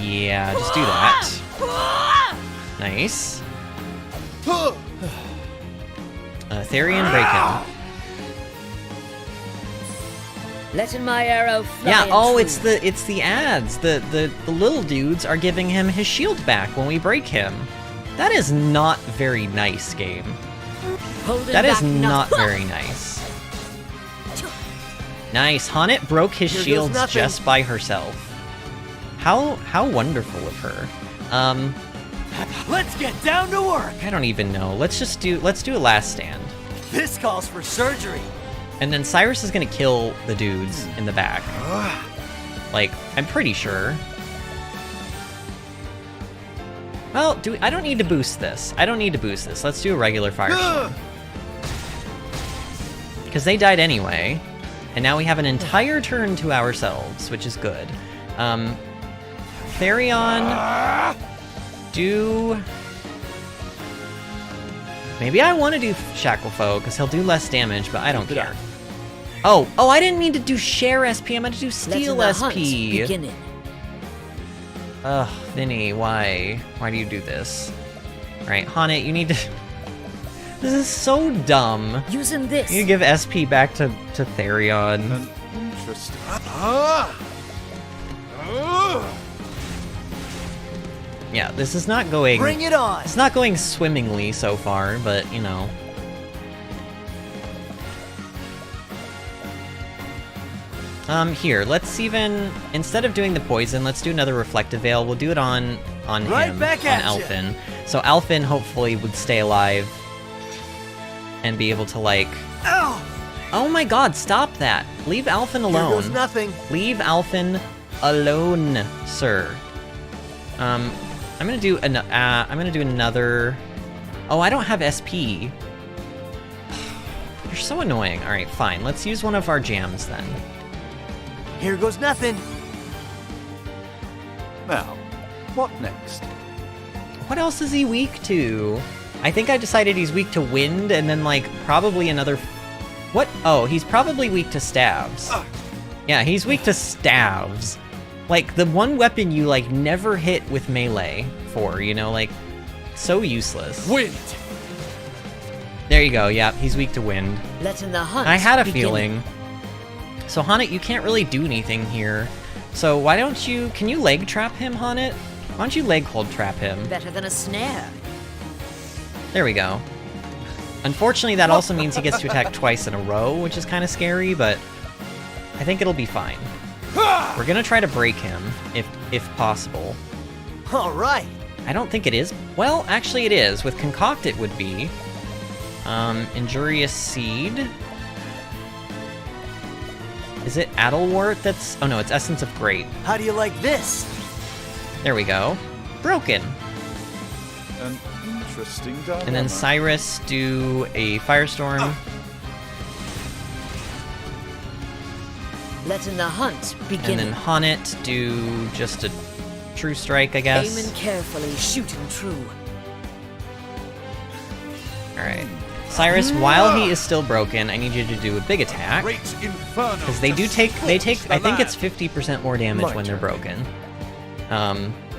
Yeah, just do that. Nice. Therion, break him. Letting my arrow fly Yeah, oh, true. it's the ads. The little dudes are giving him his shield back when we break him. That is not very nice, game. Holding That is back not nothing. very nice. Nice. Honnet broke his Here goes shields nothing. just by herself. How wonderful of her. Let's get down to work. I don't even know. Let's do a last stand. This calls for surgery. And then Cyrus is gonna kill the dudes in the back. Like, I'm pretty sure. Well, I don't need to boost this. Let's do a regular fire shield. Because they died anyway. And now we have an entire turn to ourselves, which is good. Therion, do... Maybe I want to do Shackle Foe, because he'll do less damage, but I don't care. Oh, I didn't mean to do share SP. I meant to do steal Letting the hunt SP. beginning. Ugh, Vinny, why? Why do you do this? Alright, Haunit, you need to... This is so dumb. Using this. You give SP back to Therion. Interesting. Yeah, this is not going... Bring it on! It's not going swimmingly so far, but, you know. Here, let's even... Instead of doing the poison, let's do another reflective veil. We'll do it on Right him, back on at ya. Alphen. So Alphen hopefully would stay alive and be able to, like... Ow! Oh my god, stop that! Leave Alphen Here goes alone. nothing. Leave Alphen alone, sir. I'm gonna do another... Oh, I don't have SP. You're so annoying. Alright, fine. Let's use one of our jams then. Here goes nothing. Now, what next? What else is he weak to? I think I decided he's weak to wind, and then, like, probably another... What? Oh, he's probably weak to stabs. Yeah, he's weak to stabs. Like, the one weapon you, like, never hit with melee for, you know, like, so useless. Wind! There you go, yeah, he's weak to wind. Letting the hunt I had a beginning. feeling. So, Haunit, you can't really do anything here. So, why don't you... Can you leg trap him, Haunit? Why don't you leg hold trap him? Better than a snare. There we go. Unfortunately, that also means he gets to attack twice in a row, which is kind of scary, but I think it'll be fine. We're gonna try to break him, if possible. All right. I don't think it is. Well, actually it is. With Concoct it would be. Injurious Seed. Is it Adelwort that's... Oh no, it's Essence of Grape. How do you like this? There we go. Broken. An interesting dilemma. And then Cyrus do a Firestorm. Letting the hunt And beginning. then Haunit do just a True Strike, I guess. Aiming carefully, shooting true. Alright. Cyrus, while he is still broken, I need you to do a big attack. Great Inferno. Because they take, I think it's 50% more damage when they're broken.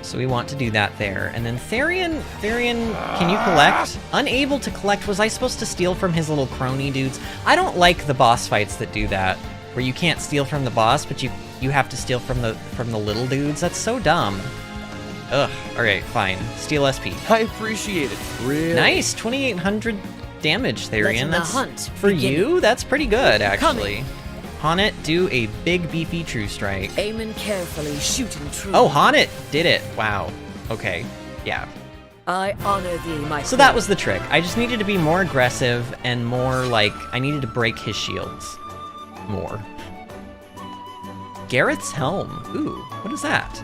So we want to do that there. And then Therion, can you collect? Unable to collect, was I supposed to steal from his little crony dudes? I don't like the boss fights that do that, where you can't steal from the boss, but you have to steal from the little dudes. That's so dumb. Ugh, alright, fine. Steal SP. I appreciate it. Really? Nice, 2,800 damage, Therion. Letting the That's hunt for begin. you. That's pretty good, actually. Coming. Haunit, do a big beefy True Strike. Aiming carefully, shooting true. Oh, Haunit did it. Wow. Okay. Yeah. I honor thee, my So that was the trick. I just needed to be more aggressive and more like I needed to break his shields more. Garrett's helm. Ooh, what is that?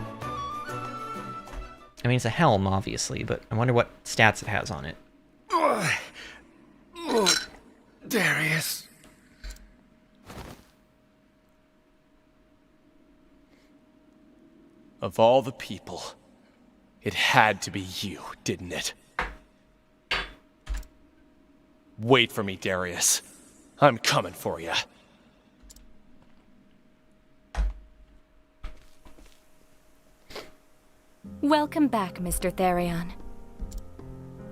I mean, it's a helm, obviously, but I wonder what stats it has on it. Darius. Of all the people, it had to be you, didn't it? Wait for me, Darius. I'm coming for you. Welcome back, Mr. Therion.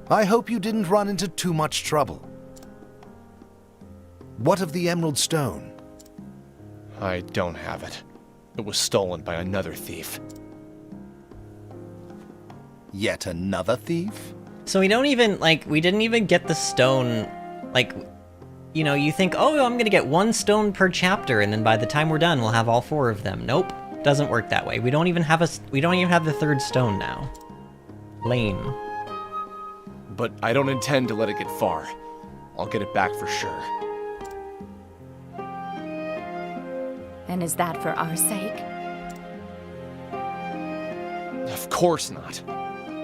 I hope you didn't run into too much trouble. What of the Emerald Stone? I don't have it. It was stolen by another thief. Yet another thief? So we don't even, like, we didn't even get the stone, like, you know, you think, oh, I'm gonna get one stone per chapter, and then by the time we're done, we'll have all 4 of them. Nope, doesn't work that way. We don't even have the 3rd stone now. Lame. But I don't intend to let it get far. I'll get it back for sure. And is that for our sake? Of course not.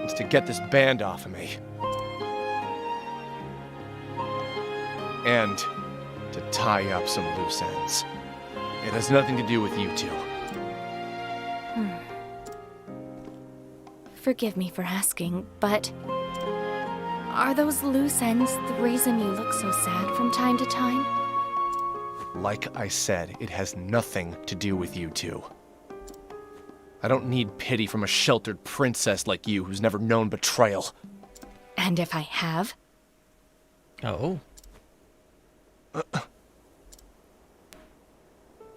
It's to get this band off of me. And to tie up some loose ends. It has nothing to do with you two. Forgive me for asking, but are those loose ends the reason you look so sad from time to time? Like I said, it has nothing to do with you two. I don't need pity from a sheltered princess like you who's never known betrayal. And if I have? Oh.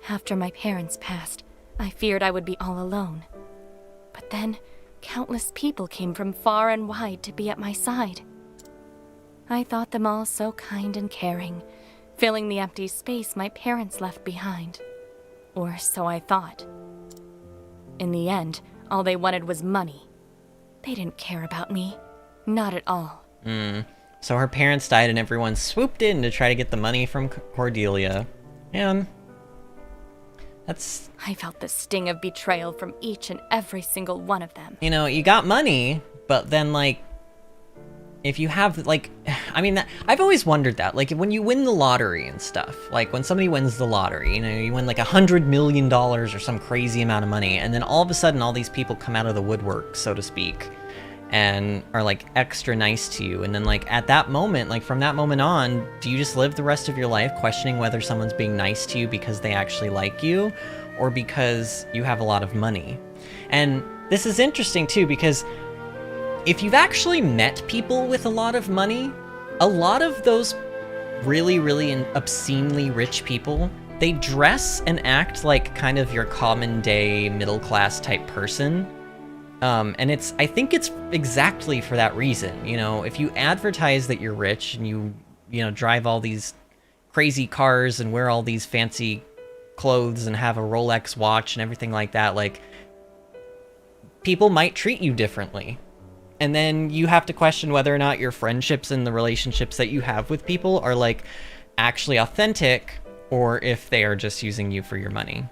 After my parents passed, I feared I would be all alone. But then, countless people came from far and wide to be at my side. I thought them all so kind and caring, filling the empty space my parents left behind. Or so I thought. In the end, all they wanted was money. They didn't care about me. Not at all. So her parents died and everyone swooped in to try to get the money from Cordelia. And that's... I felt the sting of betrayal from each and every single one of them. You know, you got money, but then, like, if you have, like, I mean, I've always wondered that, like, when you win the lottery and stuff, like, when somebody wins the lottery, you know, you win, like, $100 million or some crazy amount of money, and then all of a sudden all these people come out of the woodwork, so to speak, and are, like, extra nice to you, and then, like, at that moment, like, from that moment on, do you just live the rest of your life questioning whether someone's being nice to you because they actually like you, or because you have a lot of money? And this is interesting, too, because if you've actually met people with a lot of money, a lot of those really, really obscenely rich people, they dress and act like kind of your common day middle class type person. And I think it's exactly for that reason. You know, if you advertise that you're rich and you know, drive all these crazy cars and wear all these fancy clothes and have a Rolex watch and everything like that, like, people might treat you differently. And then you have to question whether or not your friendships and the relationships that you have with people are, like, actually authentic, or if they are just using you for your money.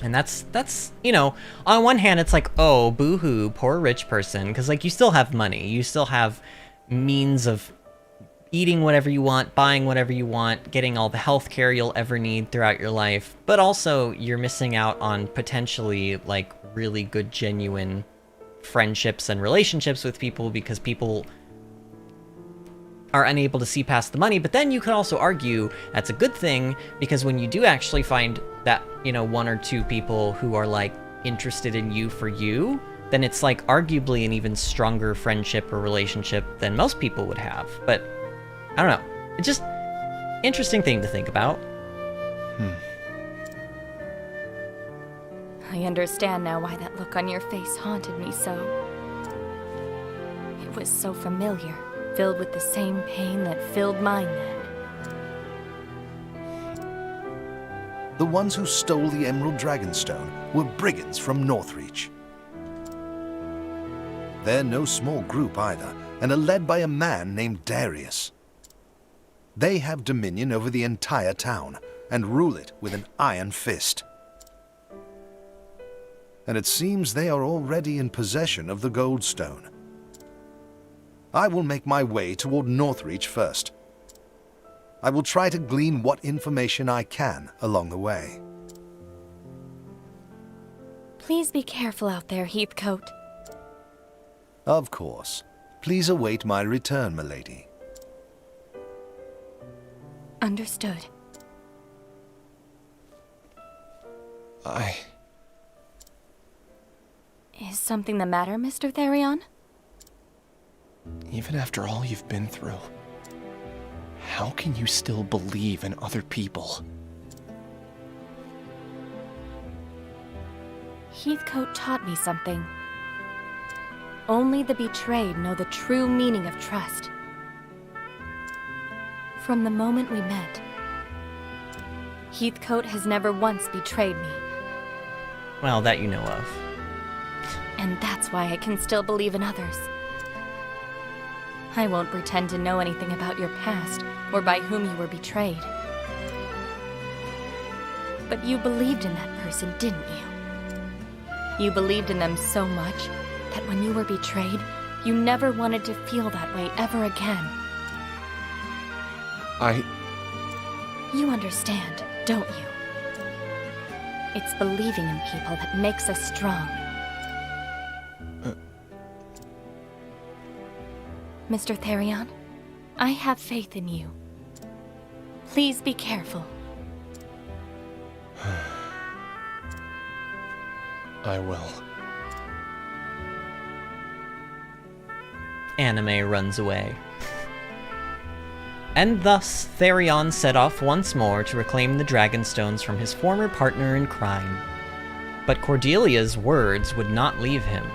And that's, you know, on one hand, it's like, oh, boo-hoo, poor rich person, because, like, you still have money. You still have means of eating whatever you want, buying whatever you want, getting all the health care you'll ever need throughout your life. But also, you're missing out on potentially, like, really good, genuine friendships and relationships with people because people are unable to see past the money. But then you could also argue that's a good thing, because when you do actually find that, you know, one or two people who are, like, interested in you for you, then it's, like, arguably an even stronger friendship or relationship than most people would have. But I don't know, it's just interesting thing to think about. I understand now why that look on your face haunted me so. It was so familiar, filled with the same pain that filled mine then. The ones who stole the Emerald Dragonstone were brigands from Northreach. They're no small group either, and are led by a man named Darius. They have dominion over the entire town, and rule it with an iron fist. And it seems they are already in possession of the Goldstone. I will make my way toward Northreach first. I will try to glean what information I can along the way. Please be careful out there, Heathcote. Of course. Please await my return, milady. Understood. Is something the matter, Mr. Therion? Even after all you've been through, how can you still believe in other people? Heathcote taught me something. Only the betrayed know the true meaning of trust. From the moment we met, Heathcote has never once betrayed me. Well, that you know of. And that's why I can still believe in others. I won't pretend to know anything about your past or by whom you were betrayed. But you believed in that person, didn't you? You believed in them so much that when you were betrayed, you never wanted to feel that way ever again. You understand, don't you? It's believing in people that makes us strong. Mr. Therion, I have faith in you. Please be careful. I will. Anime runs away. And thus, Therion set off once more to reclaim the Dragonstones from his former partner in crime. But Cordelia's words would not leave him,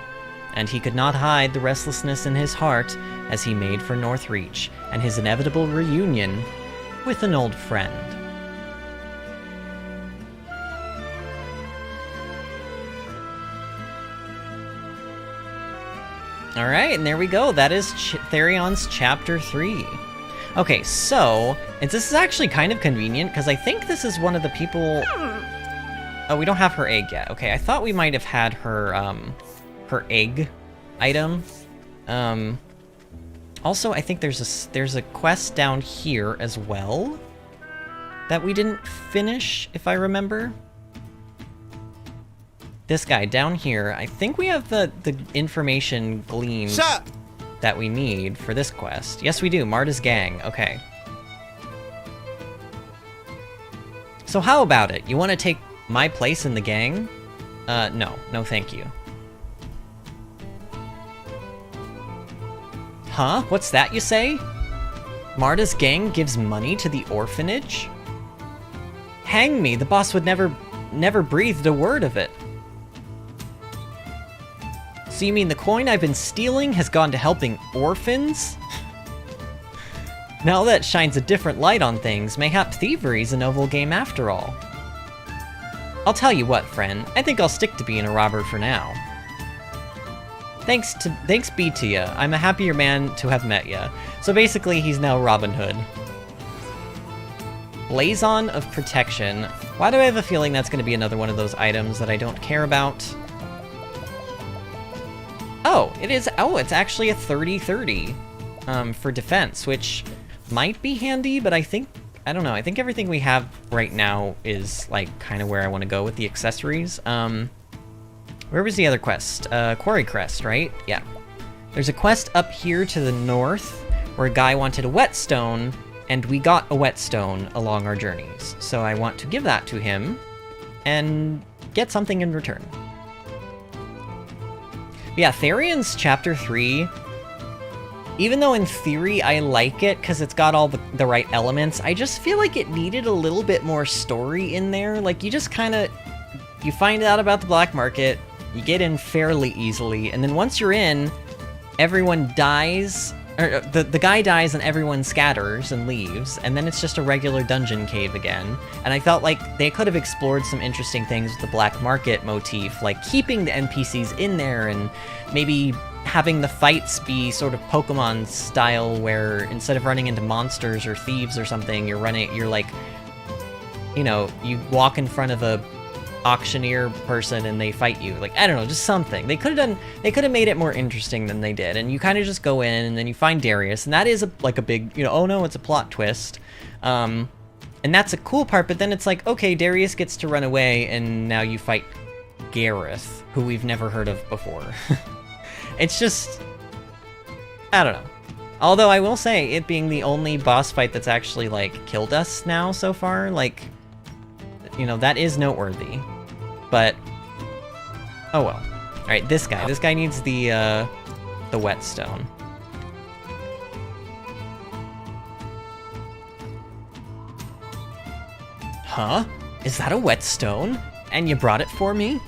and he could not hide the restlessness in his heart as he made for Northreach and his inevitable reunion with an old friend. Alright, and there we go. That is Therion's Chapter 3. Okay, so, and this is actually kind of convenient, because I think this is one of the people... Oh, we don't have her egg yet. Okay, I thought we might have had her, her egg item. Also, I think there's a quest down here as well that we didn't finish, if I remember. This guy down here, I think we have the information gleaned that we need for this quest. Yes, we do. Marta's gang. Okay. So how about it? You want to take my place in the gang? No. No, thank you. Huh? What's that you say? Marta's gang gives money to the orphanage? Hang me, the boss would never breathed a word of it. So you mean the coin I've been stealing has gone to helping orphans? Now that shines a different light on things, mayhap thievery's a noble game after all. I'll tell you what, friend, I think I'll stick to being a robber for now. Thanks be to ya. I'm a happier man to have met ya. So basically, he's now Robin Hood. Blazon of Protection. Why do I have a feeling that's going to be another one of those items that I don't care about? Oh, it is. Oh, it's actually a 30-30 for defense, which might be handy, but I don't know. I think everything we have right now is like kind of where I want to go with the accessories. Where was the other quest? Quarry Crest, right? Yeah. There's a quest up here to the north where a guy wanted a whetstone, and we got a whetstone along our journeys. So I want to give that to him and get something in return. Yeah, Therion's Chapter 3, even though in theory I like it because it's got all the right elements, I just feel like it needed a little bit more story in there. Like, you just kind of, you find out about the black market, you get in fairly easily, and then once you're in, everyone dies, or the guy dies and everyone scatters and leaves, and then it's just a regular dungeon cave again. And I felt like they could have explored some interesting things with the black market motif, like keeping the NPCs in there and maybe having the fights be sort of Pokemon style, where instead of running into monsters or thieves or something, you're like, you know, you walk in front of a auctioneer person and they fight you. Like, I don't know, just something. They could have made it more interesting than they did, and you kind of just go in and then you find Darius, and that is like a big, you know, oh no, it's a plot twist. And that's a cool part, but then it's like, okay, Darius gets to run away and now you fight Gareth, who we've never heard of before. It's just, I don't know. Although I will say, it being the only boss fight that's actually like killed us now so far, like, you know, that is noteworthy. But, oh well. Alright, this guy needs the whetstone. Huh? Is that a whetstone? And you brought it for me?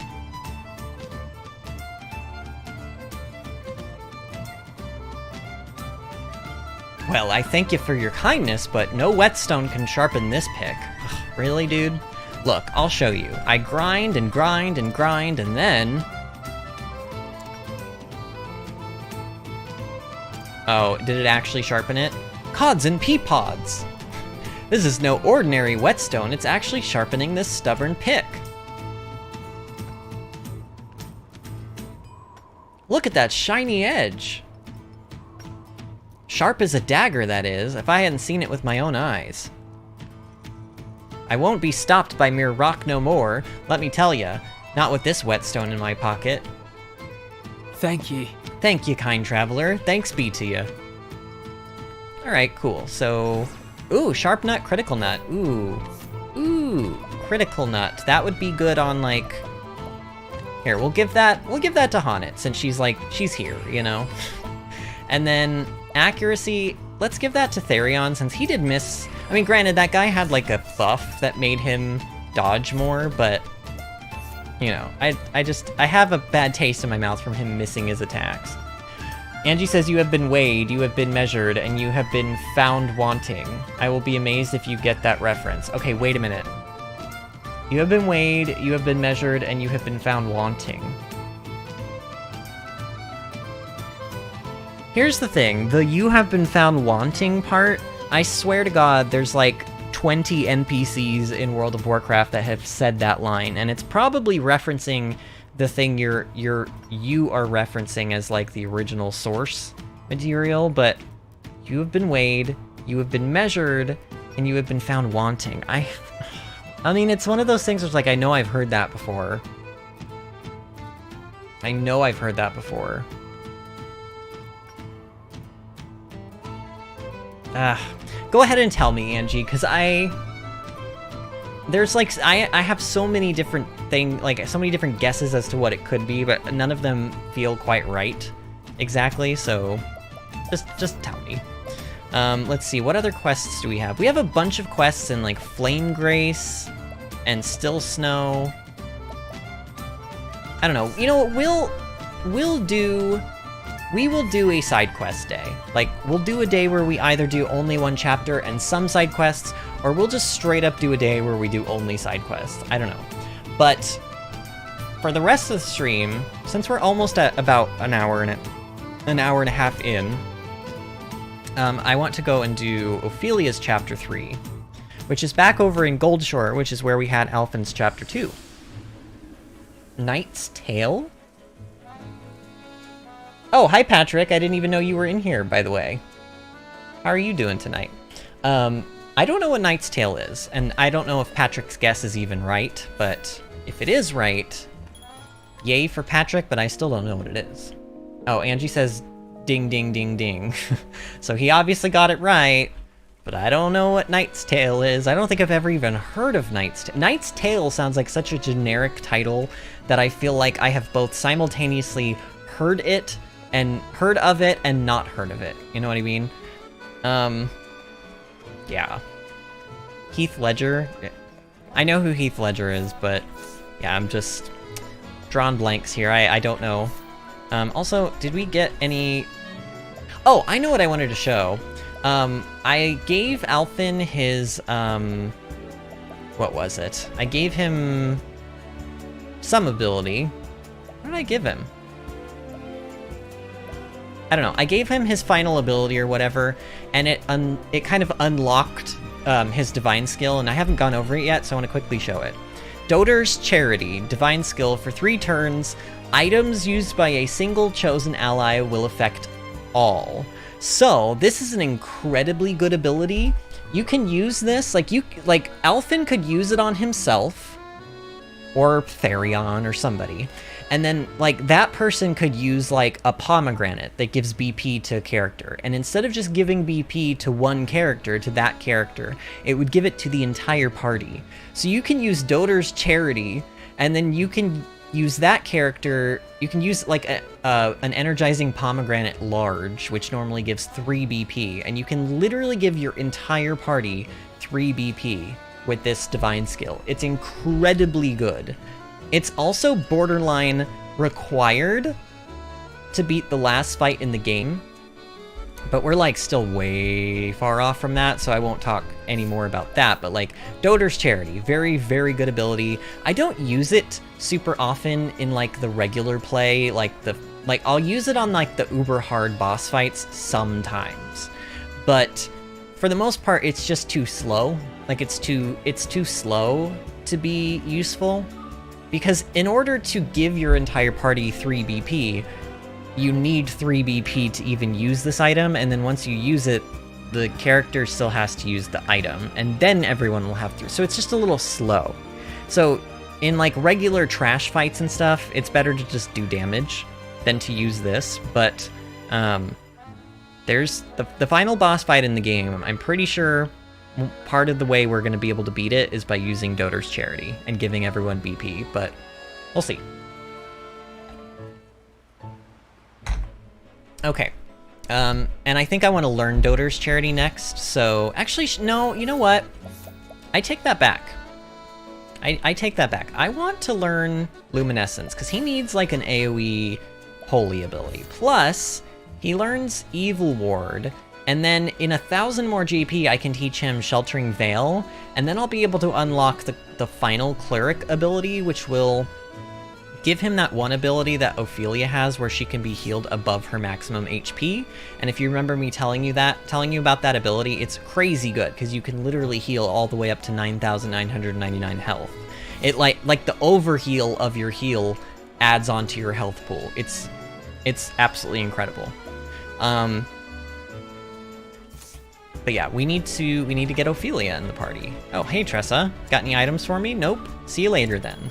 Well, I thank you for your kindness, but no whetstone can sharpen this pick. Ugh, really, dude? Look, I'll show you. I grind and grind and grind, and then... Oh, did it actually sharpen it? Cods and pea-pods! This is no ordinary whetstone, it's actually sharpening this stubborn pick. Look at that shiny edge! Sharp as a dagger, that is, if I hadn't seen it with my own eyes. I won't be stopped by mere rock no more, let me tell ya. Not with this whetstone in my pocket. Thank ye. Thank you, kind traveler. Thanks be to ya. Alright, cool. So... Ooh, sharp nut, critical nut. Ooh. Ooh, critical nut. That would be good on, like... Here, we'll give that to Honnet, since she's here, you know? And then accuracy, let's give that to Therion, since he did miss... I mean, granted, that guy had, like, a buff that made him dodge more, but... You know, I have a bad taste in my mouth from him missing his attacks. Angie says, you have been weighed, you have been measured, and you have been found wanting. I will be amazed if you get that reference. Okay, wait a minute. You have been weighed, you have been measured, and you have been found wanting. Here's the thing, the you have been found wanting part, I swear to God, there's like 20 NPCs in World of Warcraft that have said that line, and it's probably referencing the thing you are referencing as like the original source material, but you have been weighed, you have been measured, and you have been found wanting. I mean, it's one of those things where it's like, I know I've heard that before. I know I've heard that before. Go ahead and tell me, Angie, because there's like, I have so many different so many different guesses as to what it could be, but none of them feel quite right exactly, so just tell me. Let's see, what other quests do we have? We have a bunch of quests in like Flame Grace and Still Snow. I don't know, you know, we will do a side quest day. Like, we'll do a day where we either do only one chapter and some side quests, or we'll just straight up do a day where we do only side quests. I don't know. But for the rest of the stream, since we're almost at about an hour and a half in, I want to go and do Ophelia's chapter 3, which is back over in Goldshore, which is where we had Alphen's chapter 2. Knight's Tale? Oh, hi Patrick, I didn't even know you were in here, by the way. How are you doing tonight? I don't know what Knight's Tale is, and I don't know if Patrick's guess is even right, but if it is right, yay for Patrick, but I still don't know what it is. Oh, Angie says ding ding ding ding. So he obviously got it right, but I don't know what Knight's Tale is. I don't think I've ever even heard of Knight's Tale. Knight's Tale sounds like such a generic title that I feel like I have both simultaneously heard of it and not heard of it. You know what I mean? Yeah. Heath Ledger. I know who Heath Ledger is, but yeah, I'm just drawing blanks here. I don't know. Also, did we get any... Oh, I know what I wanted to show. I gave Alphen his, what was it? I gave him some ability. What did I give him? I don't know. I gave him his final ability or whatever, and it kind of unlocked his divine skill, and I haven't gone over it yet, so I want to quickly show it. Doter's Charity, divine skill for 3 turns. Items used by a single chosen ally will affect all. So this is an incredibly good ability. You can use this, like Alphen could use it on himself, or Therion or somebody. And then, like, that person could use, like, a pomegranate that gives BP to a character. And instead of just giving BP to one character, to that character, it would give it to the entire party. So you can use Doter's Charity, and then you can use that character, you can use, like, an energizing pomegranate large, which normally gives 3 BP. And you can literally give your entire party 3 BP with this divine skill. It's incredibly good. It's also borderline required to beat the last fight in the game, but we're like still way far off from that, so I won't talk any more about that. But like Doter's Charity, very, very good ability. I don't use it super often in like the regular play, like I'll use it on like the uber hard boss fights sometimes, but for the most part it's just too slow. Like it's too slow to be useful. Because in order to give your entire party 3 BP, you need 3 BP to even use this item, and then once you use it, the character still has to use the item, and then everyone will have 3. So it's just a little slow. So in like regular trash fights and stuff, it's better to just do damage than to use this, but there's the final boss fight in the game. I'm pretty sure part of the way we're going to be able to beat it is by using Doter's Charity and giving everyone BP, but we'll see. Okay. And I think I want to learn Doter's Charity next, so... Actually, no, you know what? I take that back. I take that back. I want to learn Luminescence, because he needs, like, an AoE Holy ability. Plus, he learns Evil Ward, and then in 1,000 more GP, I can teach him Sheltering Veil, and then I'll be able to unlock the final Cleric ability, which will give him that one ability that Ophelia has where she can be healed above her maximum HP. And if you remember me telling you about that ability, it's crazy good because you can literally heal all the way up to 9,999 health. It like the overheal of your heal adds onto your health pool. It's absolutely incredible. But yeah, we need to get Ophelia in the party. Oh, hey Tressa, got any items for me? Nope. See you later then.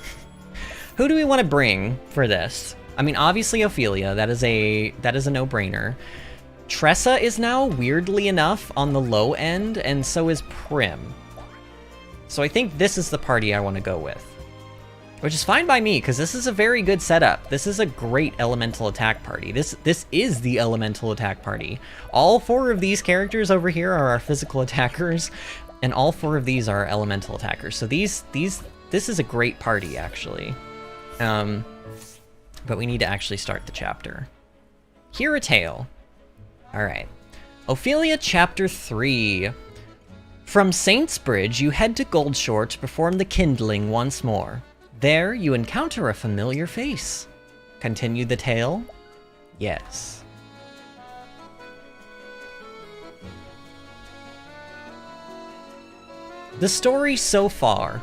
Who do we want to bring for this? I mean, obviously Ophelia, that is a no-brainer. Tressa is now, weirdly enough, on the low end, and so is Prim. So I think this is the party I want to go with. Which is fine by me, because this is a very good setup. This is a great elemental attack party. This is the elemental attack party. All 4 of these characters over here are our physical attackers, and all 4 of these are elemental attackers. So this is a great party, actually. But we need to actually start the chapter. Hear a tale. Alright. Ophelia Chapter 3. From Saints Bridge, you head to Goldshore to perform the kindling once more. There, you encounter a familiar face. Continue the tale? Yes. The story so far.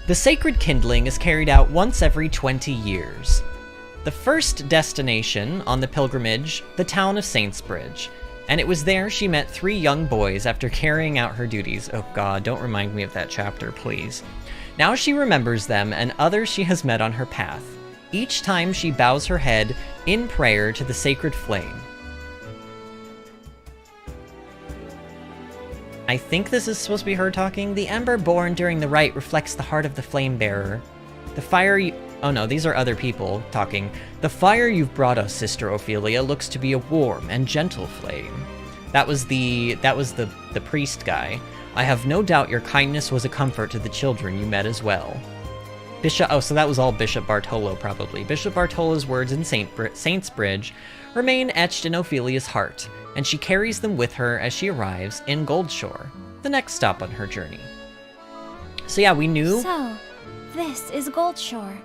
The sacred kindling is carried out once every 20 years. The first destination on the pilgrimage, the town of Saintsbridge, and it was there she met 3 young boys after carrying out her duties. Oh god, don't remind me of that chapter, please. Now she remembers them and others she has met on her path. Each time she bows her head in prayer to the sacred flame. I think this is supposed to be her talking. The ember born during the rite reflects the heart of the flame bearer. The fire oh no, these are other people talking. The fire you've brought us, Sister Ophelia, looks to be a warm and gentle flame. That was the priest guy. I have no doubt your kindness was a comfort to the children you met as well. So that was all Bishop Bartolo, probably. Bishop Bartolo's words in Saints Bridge remain etched in Ophelia's heart, and she carries them with her as she arrives in Goldshore, the next stop on her journey. So yeah, we knew... So, this is Goldshore.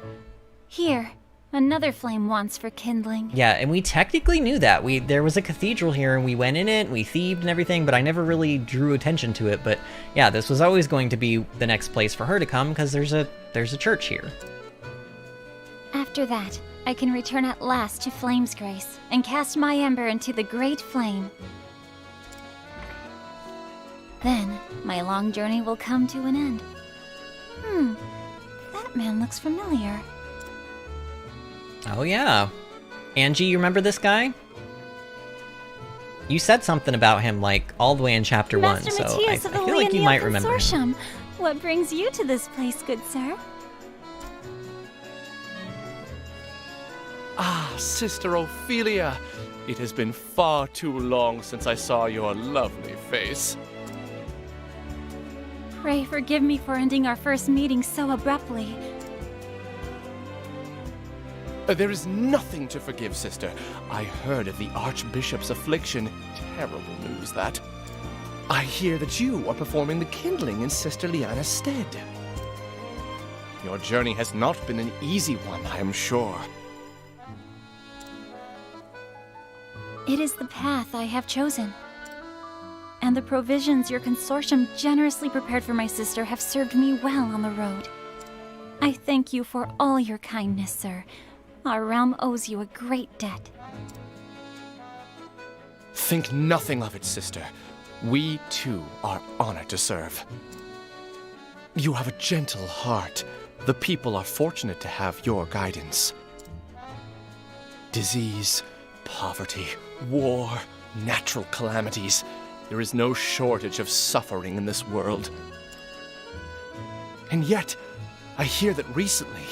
Here, another flame wants for kindling. Yeah, and we technically knew that. There was a cathedral here, and we went in it, and we thieved and everything, but I never really drew attention to it. But yeah, this was always going to be the next place for her to come, because there's a church here. After that, I can return at last to Flame's Grace, and cast my ember into the great flame. Then, my long journey will come to an end. That man looks familiar. Oh yeah. Angie, you remember this guy? You said something about him, like, all the way in Chapter 1, so I feel like you might remember him. What brings you to this place, good sir? Ah, Sister Ophelia! It has been far too long since I saw your lovely face. Pray forgive me for ending our first meeting so abruptly. There is nothing to forgive, sister. I heard of the Archbishop's affliction. Terrible news, that. I hear that you are performing the kindling in Sister Liana's stead. Your journey has not been an easy one, I am sure. It is the path I have chosen. And the provisions your consortium generously prepared for my sister have served me well on the road. I thank you for all your kindness, sir. Our realm owes you a great debt. Think nothing of it, sister. We, too, are honored to serve. You have a gentle heart. The people are fortunate to have your guidance. Disease, poverty, war, natural calamities. There is no shortage of suffering in this world. And yet, I hear that recently,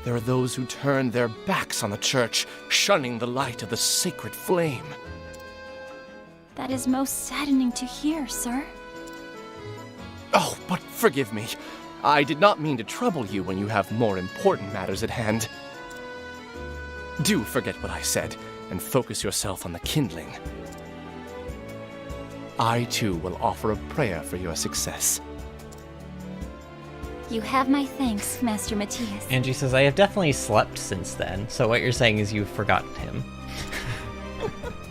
there are those who turn their backs on the church, shunning the light of the sacred flame. That is most saddening to hear, sir. Oh, but forgive me. I did not mean to trouble you when you have more important matters at hand. Do forget what I said, and focus yourself on the kindling. I, too, will offer a prayer for your success. You have my thanks, Master Matthias. Angie says, I have definitely slept since then, so what you're saying is you've forgotten him.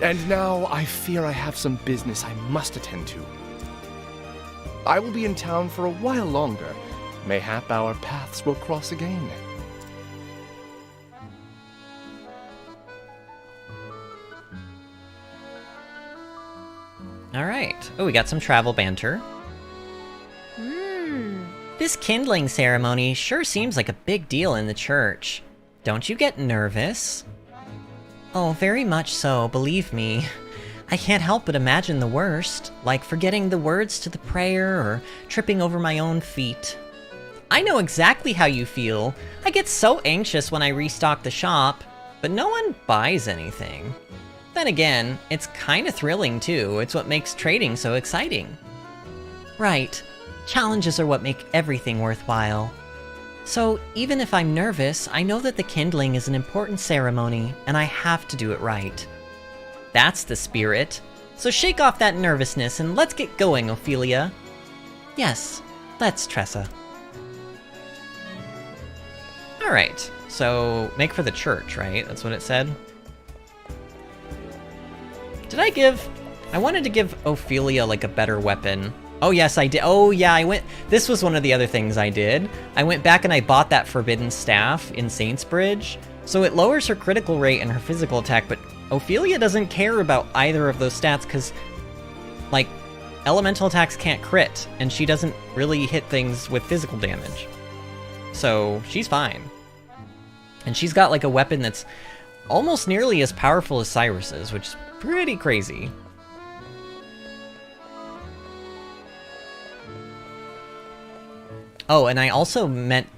And now I fear I have some business I must attend to. I will be in town for a while longer. Mayhap our paths will cross again. Alright. Oh, we got some travel banter. This kindling ceremony sure seems like a big deal in the church. Don't you get nervous? Oh, very much so, believe me. I can't help but imagine the worst, like forgetting the words to the prayer or tripping over my own feet. I know exactly how you feel. I get so anxious when I restock the shop, but no one buys anything. Then again, it's kinda thrilling too. It's what makes trading so exciting. Right. Challenges are what make everything worthwhile. So, even if I'm nervous, I know that the kindling is an important ceremony, and I have to do it right. That's the spirit. So shake off that nervousness and let's get going, Ophelia. Yes, let's, Tressa. Alright, so make for the church, right? That's what it said? Did I wanted to give Ophelia, like, a better weapon. Oh, yes, I did. Oh, yeah, this was one of the other things I did. I went back and I bought that Forbidden Staff in Saintsbridge. So it lowers her critical rate and her physical attack, but Ophelia doesn't care about either of those stats because, like, elemental attacks can't crit, and she doesn't really hit things with physical damage. So she's fine. And she's got, like, a weapon that's almost nearly as powerful as Cyrus's, which is pretty crazy. Oh, and I also meant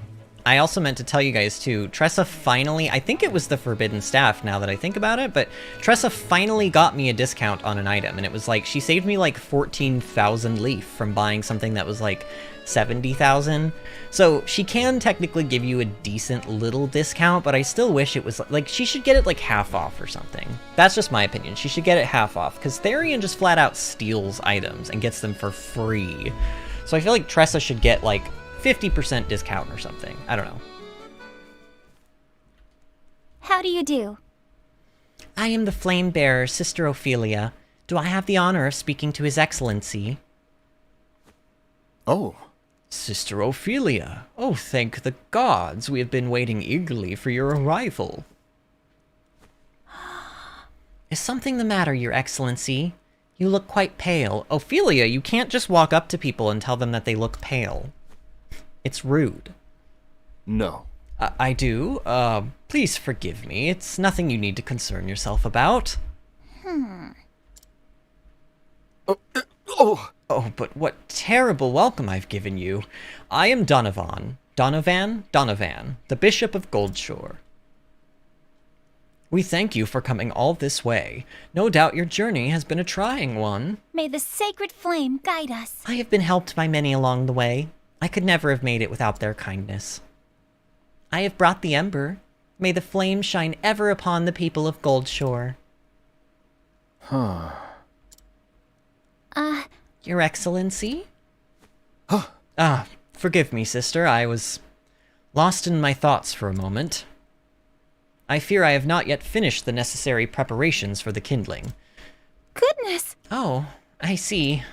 to tell you guys too, Tressa finally, I think it was the Forbidden Staff now that I think about it, but Tressa finally got me a discount on an item, and it was like, she saved me like 14,000 leaf from buying something that was like 70,000. So she can technically give you a decent little discount, but I still wish it was like, she should get it like half off or something. That's just my opinion. She should get it half off, because Therion just flat out steals items and gets them for free. So I feel like Tressa should get like 50% discount or something. I don't know. How do you do? I am the Flame Bearer, Sister Ophelia. Do I have the honor of speaking to His Excellency? Oh. Sister Ophelia. Oh, thank the gods. We have been waiting eagerly for your arrival. Is something the matter, Your Excellency? You look quite pale. Ophelia, you can't just walk up to people and tell them that they look pale. It's rude. No. I do. Please forgive me. It's nothing you need to concern yourself about. Oh, but what terrible welcome I've given you. I am Donovan, the Bishop of Goldshore. We thank you for coming all this way. No doubt your journey has been a trying one. May the sacred flame guide us. I have been helped by many along the way. I could never have made it without their kindness. I have brought the ember. May the flame shine ever upon the people of Goldshore. Your Excellency? Forgive me, sister. I was lost in my thoughts for a moment. I fear I have not yet finished the necessary preparations for the kindling. Goodness! Oh, I see.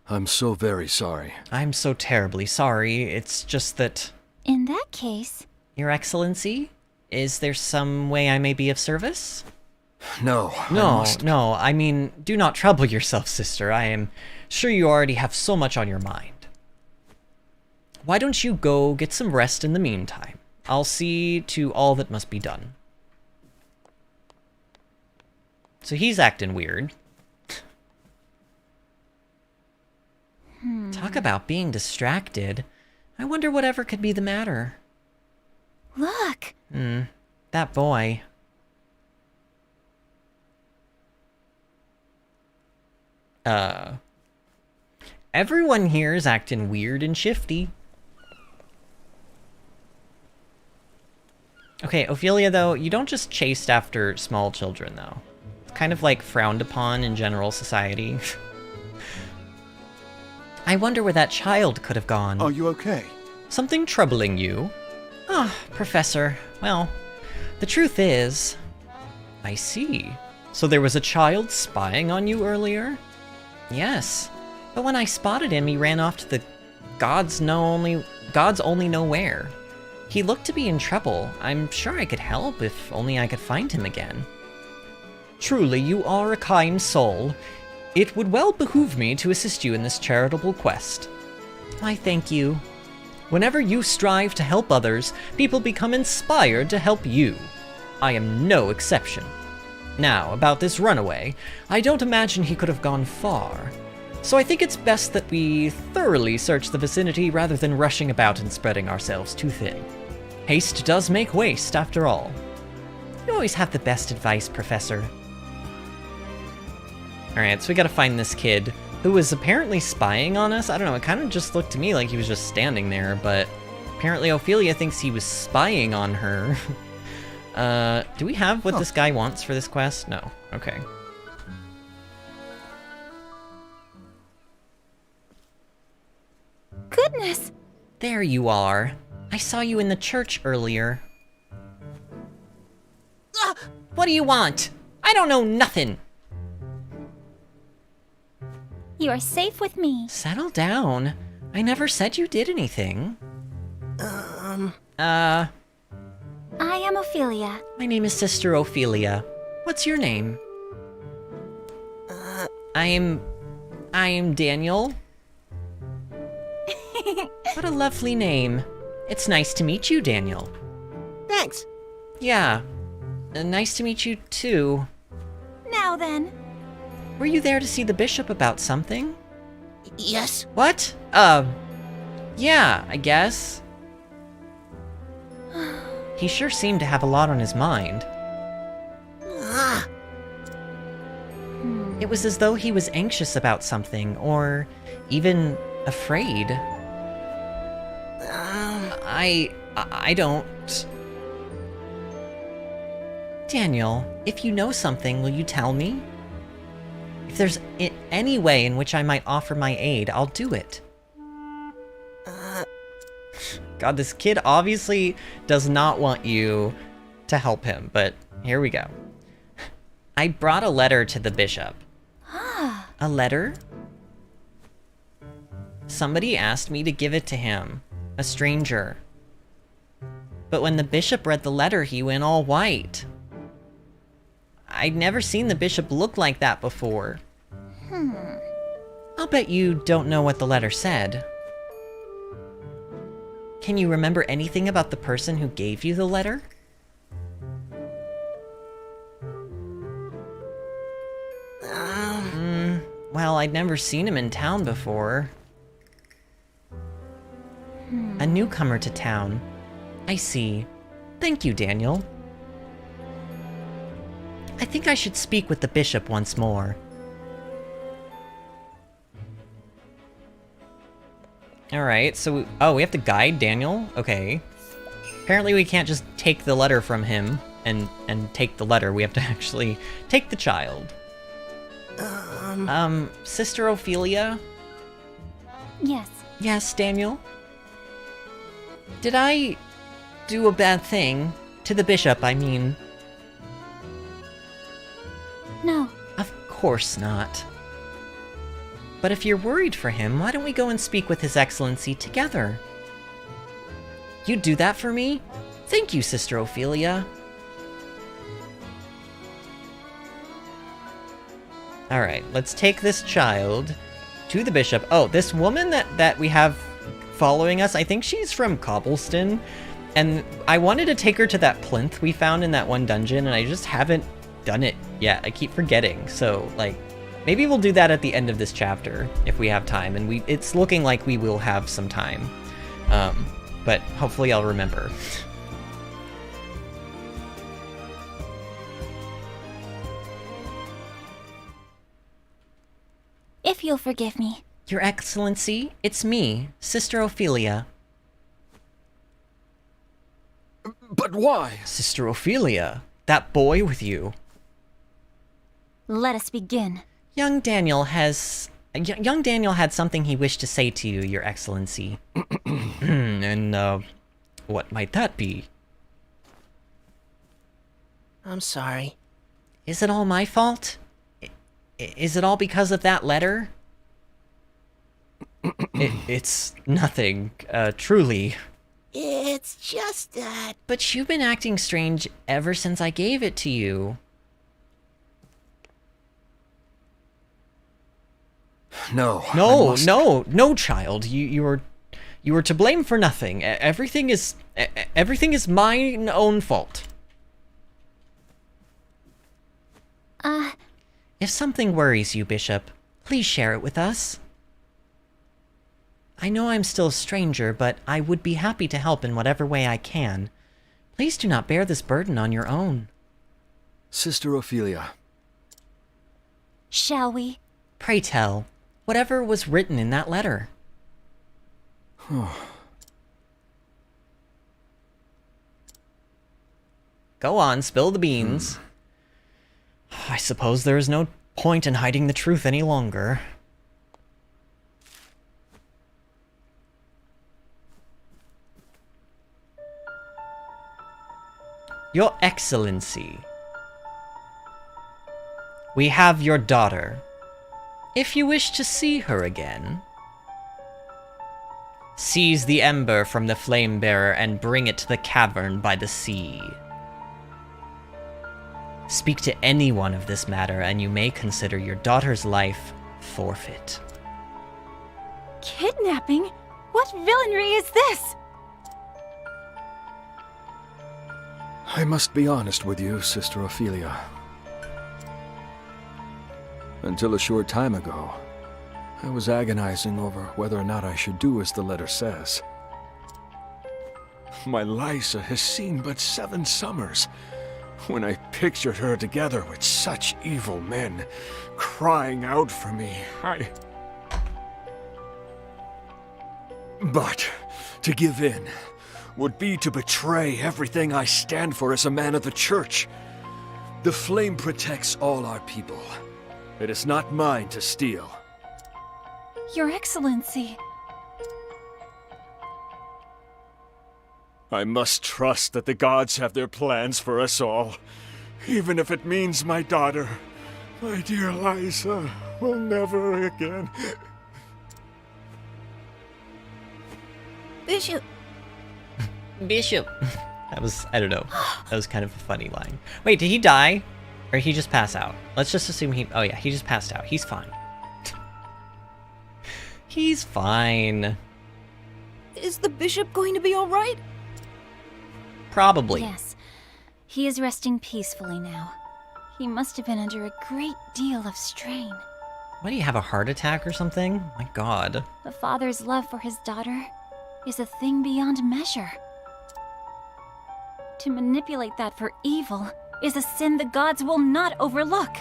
I'm so very sorry. I'm so terribly sorry. It's just that... In that case... Your Excellency? Is there some way I may be of service? No, No, I mean, do not trouble yourself, sister. I am sure you already have so much on your mind. Why don't you go get some rest in the meantime? I'll see to all that must be done. So he's acting weird. Talk about being distracted. I wonder whatever could be the matter. Look! That boy. Everyone here is acting weird and shifty. Okay, Ophelia, though, you don't just chase after small children, though. It's kind of, like, frowned upon in general society. I wonder where that child could have gone. Are you okay? Something troubling you? Ah, Professor. Well, the truth is... I see. So there was a child spying on you earlier? Yes. But when I spotted him, he ran off to the gods only know where. He looked to be in trouble. I'm sure I could help if only I could find him again. Truly, you are a kind soul. It would well behoove me to assist you in this charitable quest. Why, thank you. Whenever you strive to help others, people become inspired to help you. I am no exception. Now, about this runaway, I don't imagine he could have gone far. So I think it's best that we thoroughly search the vicinity rather than rushing about and spreading ourselves too thin. Haste does make waste, after all. You always have the best advice, Professor. Alright, so we gotta find this kid, who was apparently spying on us. I don't know, it kind of just looked to me like he was just standing there, but apparently Ophelia thinks he was spying on her. Do we have what this guy wants for this quest? No. Okay. Goodness! There you are. I saw you in the church earlier. What do you want? I don't know nothing. You are safe with me. Settle down. I never said you did anything. I am Ophelia. My name is Sister Ophelia. What's your name? I am Daniel. What a lovely name. It's nice to meet you, Daniel. Thanks. Yeah. Nice to meet you, too. Now then. Were you there to see the bishop about something? Yes. What? Yeah, I guess. He sure seemed to have a lot on his mind. It was as though he was anxious about something, or even afraid. I don't... Daniel, if you know something, will you tell me? If there's any way in which I might offer my aid, I'll do it. God, this kid obviously does not want you to help him, but here we go. I brought a letter to the bishop. A letter? Somebody asked me to give it to him. A stranger. But when the bishop read the letter, he went all white. I'd never seen the bishop look like that before. I'll bet you don't know what the letter said. Can you remember anything about the person who gave you the letter? Well, I'd never seen him in town before. A newcomer to town. I see. Thank you, Daniel. I think I should speak with the bishop once more. Alright, so... we have to guide Daniel? Okay. Apparently we can't just take the letter from him and take the letter. We have to actually take the child. Sister Ophelia? Yes. Yes, Daniel? Did I do a bad thing? To the bishop, I mean. No. Of course not. But if you're worried for him, why don't we go and speak with His Excellency together? You'd do that for me? Thank you, Sister Ophelia. Alright, let's take this child to the bishop. Oh, this woman that we have following us, I think she's from Cobblestone. And I wanted to take her to that plinth we found in that one dungeon, and I just haven't done it yet. I keep forgetting. So, like, maybe we'll do that at the end of this chapter if we have time. And it's looking like we will have some time. But hopefully I'll remember. if you'll forgive me. Your Excellency, it's me, Sister Ophelia. But why? Sister Ophelia, that boy with you. Let us begin. Young Daniel had something he wished to say to you, Your Excellency. And, what might that be? I'm sorry. Is it all my fault? Is it all because of that letter? It's nothing, truly. It's just that... But you've been acting strange ever since I gave it to you. No. No, child. You were to blame for nothing. Everything is mine own fault. If something worries you, Bishop, please share it with us. I know I'm still a stranger, but I would be happy to help in whatever way I can. Please do not bear this burden on your own. Sister Ophelia. Shall we? Pray tell, whatever was written in that letter. Go on, spill the beans. I suppose there is no point in hiding the truth any longer. Your Excellency, we have your daughter. If you wish to see her again, seize the ember from the flame bearer and bring it to the cavern by the sea. Speak to anyone of this matter, and you may consider your daughter's life forfeit. Kidnapping? What villainy is this? I must be honest with you, Sister Ophelia. Until a short time ago, I was agonizing over whether or not I should do as the letter says. My Lysa has seen but 7 summers. When I pictured her together with such evil men, crying out for me, But to give in would be to betray everything I stand for as a man of the Church. The flame protects all our people. It is not mine to steal. Your Excellency. I must trust that the gods have their plans for us all, even if it means my daughter, my dear Lysa, will never again. Bishop. Bishop. That was, I don't know. That was kind of a funny line. Wait, did he die? Or did he just pass out? Let's just assume oh yeah, he just passed out. He's fine. He's fine. Is the bishop going to be alright? Probably. Yes. He is resting peacefully now. He must have been under a great deal of strain. What, do you have a heart attack or something? My god. The father's love for his daughter is a thing beyond measure. To manipulate that for evil is a sin the gods will not overlook.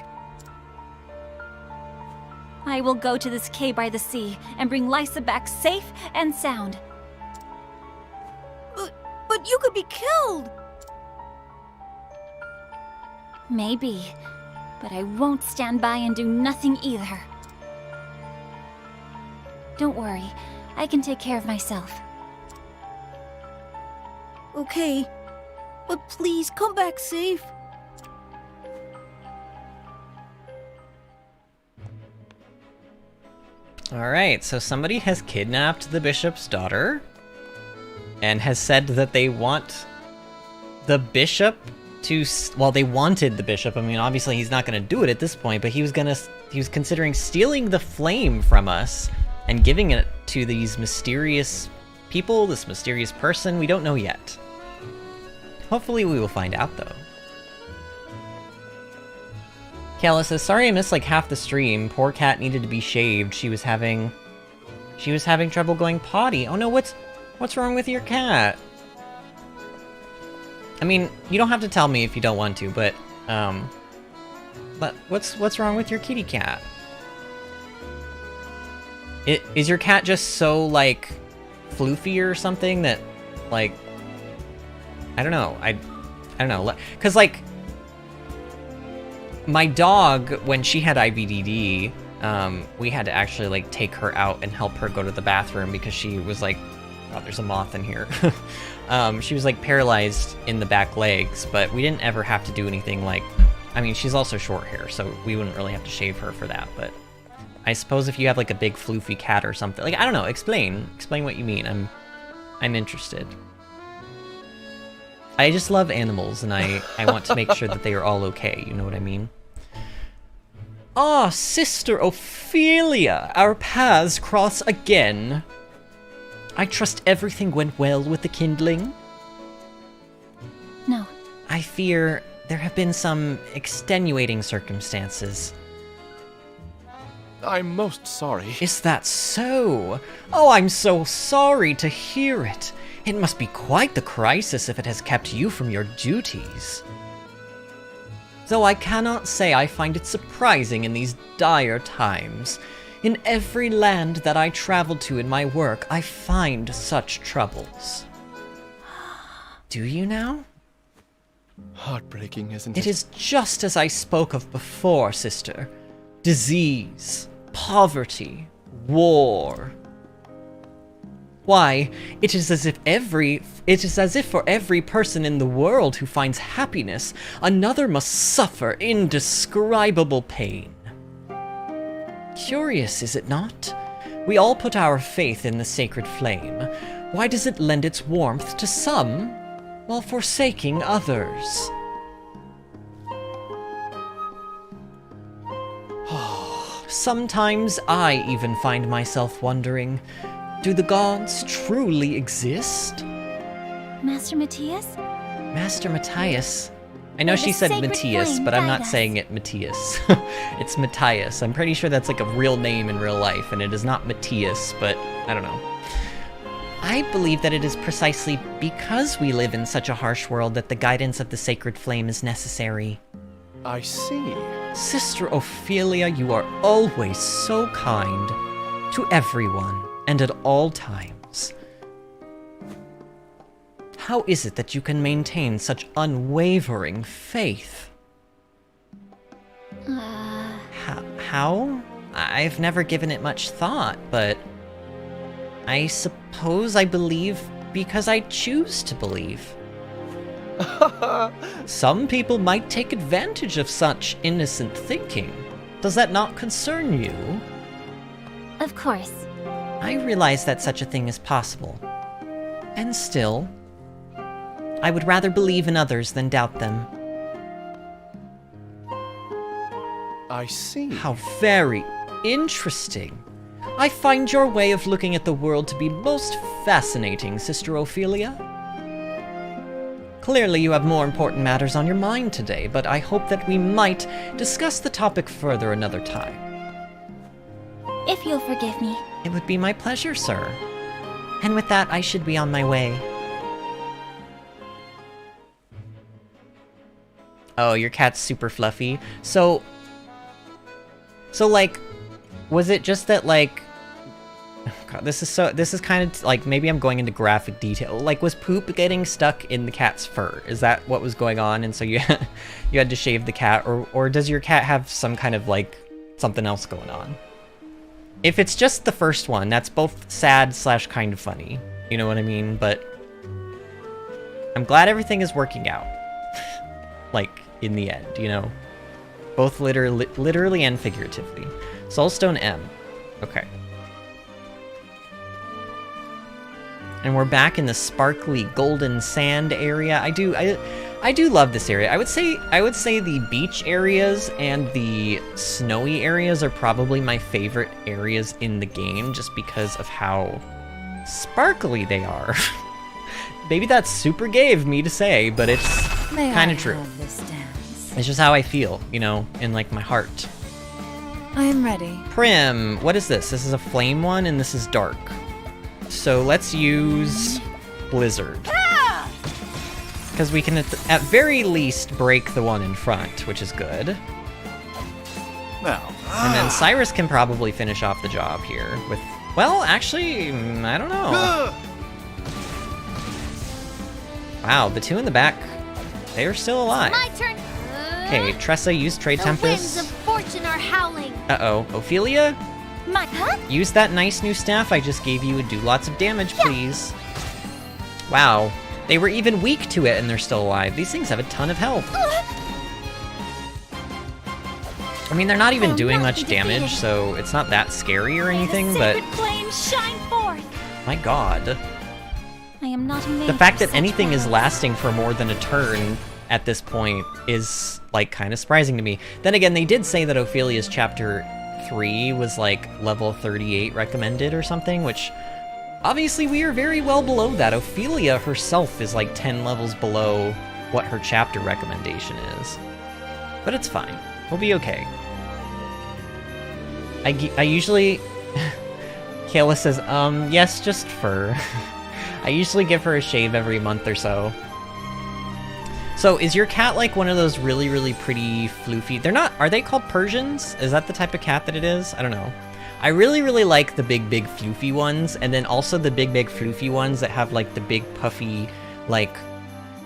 I will go to this cave by the sea and bring Lysa back safe and sound. But you could be killed! Maybe, but I won't stand by and do nothing either. Don't worry, I can take care of myself. Okay, but please come back safe. Alright, so somebody has kidnapped the bishop's daughter and has said that they want the bishop to, well, they wanted the bishop. I mean, obviously he's not going to do it at this point, but he was considering stealing the flame from us and giving it to these mysterious people, this mysterious person. We don't know yet. Hopefully we will find out, though. Kayla says, sorry I missed like half the stream. Poor cat needed to be shaved. She was having trouble going potty. Oh no, what's wrong with your cat? I mean, you don't have to tell me if you don't want to, but what's wrong with your kitty cat? Is your cat just so, like, floofy or something that, like, I don't know. I don't know. Because, like, my dog, when she had IBDD, we had to actually, like, take her out and help her go to the bathroom because she was, like, oh, there's a moth in here. She was, like, paralyzed in the back legs, but we didn't ever have to do anything like, I mean, she's also short hair, so we wouldn't really have to shave her for that, but I suppose if you have, like, a big floofy cat or something, like, I don't know, explain what you mean. I'm interested. I just love animals, and I want to make sure that they are all okay, you know what I mean? Ah, Sister Ophelia, our paths cross again. I trust everything went well with the kindling? No. I fear there have been some extenuating circumstances. I'm most sorry. Is that so? Oh, I'm so sorry to hear it. It must be quite the crisis if it has kept you from your duties. Though I cannot say I find it surprising in these dire times. In every land that I travel to in my work, I find such troubles. Do you now? Heartbreaking, isn't it? It is just as I spoke of before, sister. Disease, poverty, war. Why, it is as if for every person in the world who finds happiness, another must suffer indescribable pain. Curious, is it not? We all put our faith in the sacred flame. Why does it lend its warmth to some, while forsaking others? Sometimes I even find myself wondering, do the gods truly exist? Master Matthias? Master Matthias? I know May she the said sacred Matthias, flame but I'm guide not us. saying it Matthias. It's Matthias. I'm pretty sure that's like a real name in real life, and it is not Matthias, but I don't know. I believe that it is precisely because we live in such a harsh world that the guidance of the sacred flame is necessary. I see. Sister Ophelia, you are always so kind to everyone and at all times. How is it that you can maintain such unwavering faith? How? I've never given it much thought, but I suppose I believe because I choose to believe. Some people might take advantage of such innocent thinking. Does that not concern you? Of course. I realize that such a thing is possible. And still, I would rather believe in others than doubt them. I see. How very interesting. I find your way of looking at the world to be most fascinating, Sister Ophelia. Clearly you have more important matters on your mind today, but I hope that we might discuss the topic further another time. If you'll forgive me. It would be my pleasure, sir. And with that, I should be on my way. Oh, your cat's super fluffy. So like, was it just that, like, God, this is kind of like, maybe I'm going into graphic detail. Like, was poop getting stuck in the cat's fur? Is that what was going on? And so you you had to shave the cat, or does your cat have some kind of, like, something else going on? If it's just the first one, that's both sad / kind of funny. You know what I mean? But I'm glad everything is working out. Like, in the end, you know? Both literally and figuratively. Soulstone M. Okay. And we're back in the sparkly golden sand area. I do love this area. I would say the beach areas and the snowy areas are probably my favorite areas in the game, just because of how sparkly they are. Maybe that's super gay of me to say, but it's kind of true. It's just how I feel, you know, in, like, my heart. I am ready. Prim, what is this? This is a flame one, and this is dark. So let's use Blizzard. Because we can, at very least, break the one in front, which is good. Now. And then Cyrus can probably finish off the job here with Well, actually, I don't know. Wow, the two in the back, they are still alive. My turn. Okay, Tressa, use Trade The winds Tempest. of fortune are howling. Uh-oh, Ophelia? My Use that nice new staff I just gave you and do lots of damage, please. Wow, they were even weak to it and they're still alive. These things have a ton of health. I mean, they're not even doing much damage, so it's not that scary or anything, but... Flames shine forth. My god. I am not made The fact for that such anything is battles. lasting for more than a turn at this point is, like, kind of surprising to me. Then again, they did say that Ophelia's Chapter 3 was, like, level 38 recommended or something, which... Obviously, we are very well below that. Ophelia herself is, like, 10 levels below what her chapter recommendation is. But it's fine. We'll be okay. I usually... Kayla says, yes, just fur. I usually give her a shave every month or so. So, is your cat like one of those really, really pretty, floofy... They're not... Are they called Persians? Is that the type of cat that it is? I don't know. I really, really like the big, floofy ones, and then also the big, floofy ones that have, like, the big, puffy, like...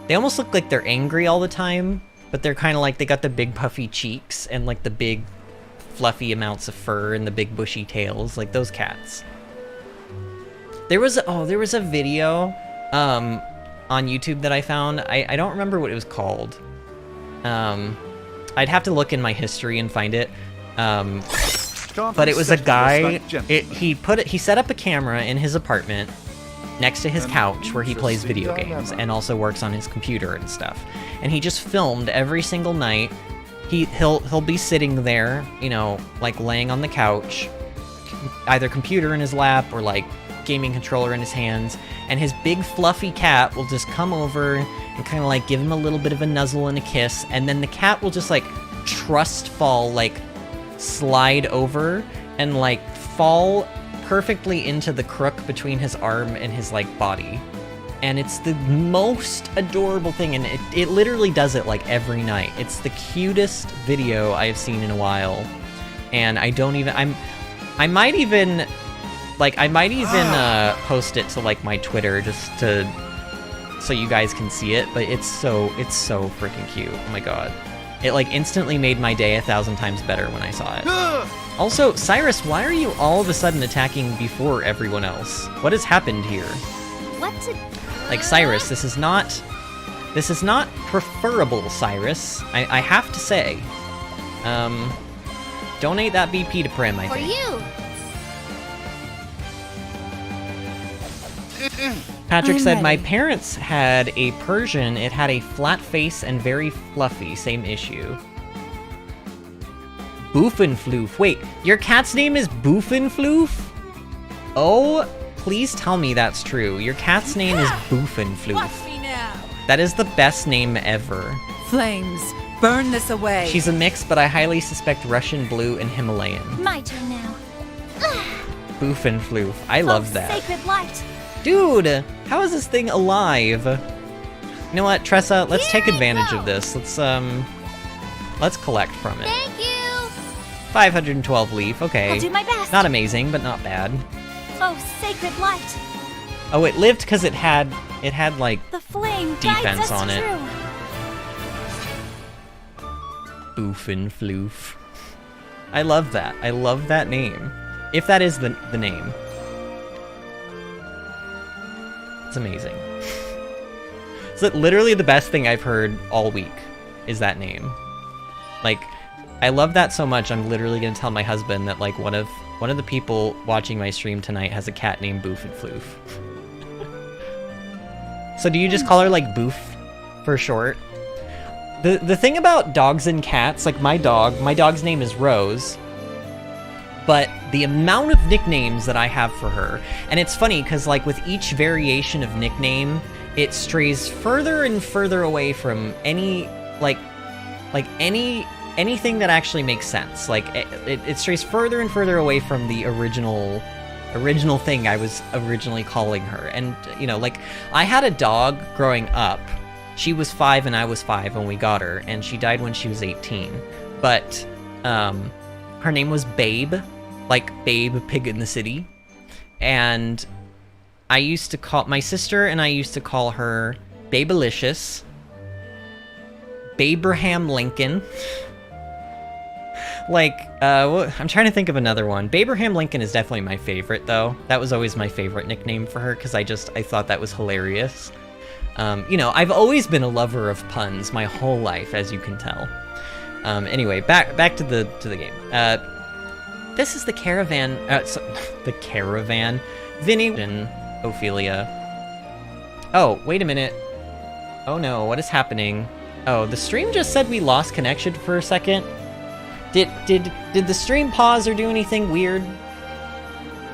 They almost look like they're angry all the time, but they're kind of like, they got the big, puffy cheeks, and, like, the big, fluffy amounts of fur, and the big, bushy tails, like those cats. There was a video, on YouTube that I found. I don't remember what it was called. I'd have to look in my history and find it. But it was a guy, he set up a camera in his apartment next to his couch where he plays video games and also works on his computer and stuff. And he just filmed every single night. He'll be sitting there, you know, like laying on the couch, either computer in his lap or like gaming controller in his hands, and his big fluffy cat will just come over and kind of like give him a little bit of a nuzzle and a kiss, and then the cat will just like trust fall, like slide over and like fall perfectly into the crook between his arm and his like body. And it's the most adorable thing, and it literally does it like every night. It's the cutest video I've seen in a while, and I might even post it to like my Twitter just so you guys can see it. But it's so freaking cute. Oh my god, it like instantly made my day 1,000 times better when I saw it. Also, Cyrus, why are you all of a sudden attacking before everyone else? What has happened here? What's it? Like, Cyrus, this is not preferable, Cyrus. I have to say. Donate that BP to Prim, I think. For you. Patrick said, my parents had a Persian. It had a flat face and very fluffy. Same issue. Boofenfloof. Wait, your cat's name is Boofenfloof? Oh, please tell me that's true. Your cat's name is Boofenfloof. Watch me now. That is the best name ever. Flames, burn this away. She's a mix, but I highly suspect Russian blue and Himalayan. My turn now. Boofenfloof. I love that. Sacred light. Dude, how is this thing alive? You know what, Tressa? Let's take advantage of this. Let's collect from it. Thank you. 512 leaf. Okay. I'll do my best. Not amazing, but not bad. Oh, sacred light. Oh, it lived because it had like The flame defense guides us on it. through. Boofenfloof. I love that. I love that name. If that is the name. It's amazing. It's literally the best thing I've heard all week is that name. Like, I love that so much, I'm literally gonna tell my husband that like one of the people watching my stream tonight has a cat named Boofenfloof. So do you just call her like Boof for short? The thing about dogs and cats, like my dog's name is Rose, but the amount of nicknames that I have for her, and it's funny because like with each variation of nickname, it strays further and further away from any anything that actually makes sense. Like it strays further and further away from the original thing I was originally calling her. And you know, like I had a dog growing up. She was 5 and I was 5 when we got her, and she died when she was 18. But her name was Babe, like Babe Pig in the City. And I used to call... My sister and I used to call her Babelicious, Babraham Lincoln. Like, I'm trying to think of another one. Babraham Lincoln is definitely my favorite, though. That was always my favorite nickname for her, because I thought that was hilarious. You know, I've always been a lover of puns my whole life, as you can tell. Anyway, back to the game. This is the caravan, the caravan. Vinny and Ophelia. Oh, wait a minute. Oh no, what is happening? Oh, the stream just said we lost connection for a second. Did the stream pause or do anything weird?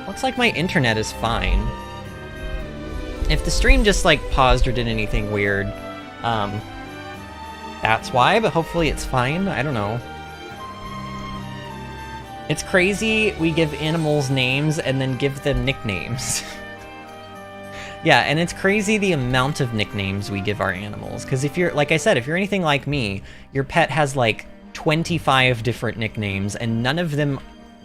Looks like my internet is fine. If the stream just like paused or did anything weird, that's why, but hopefully it's fine. I don't know. It's crazy we give animals names and then give them nicknames. Yeah, and it's crazy the amount of nicknames we give our animals. Because if you're, like I said, if you're anything like me, your pet has like 25 different nicknames and none of them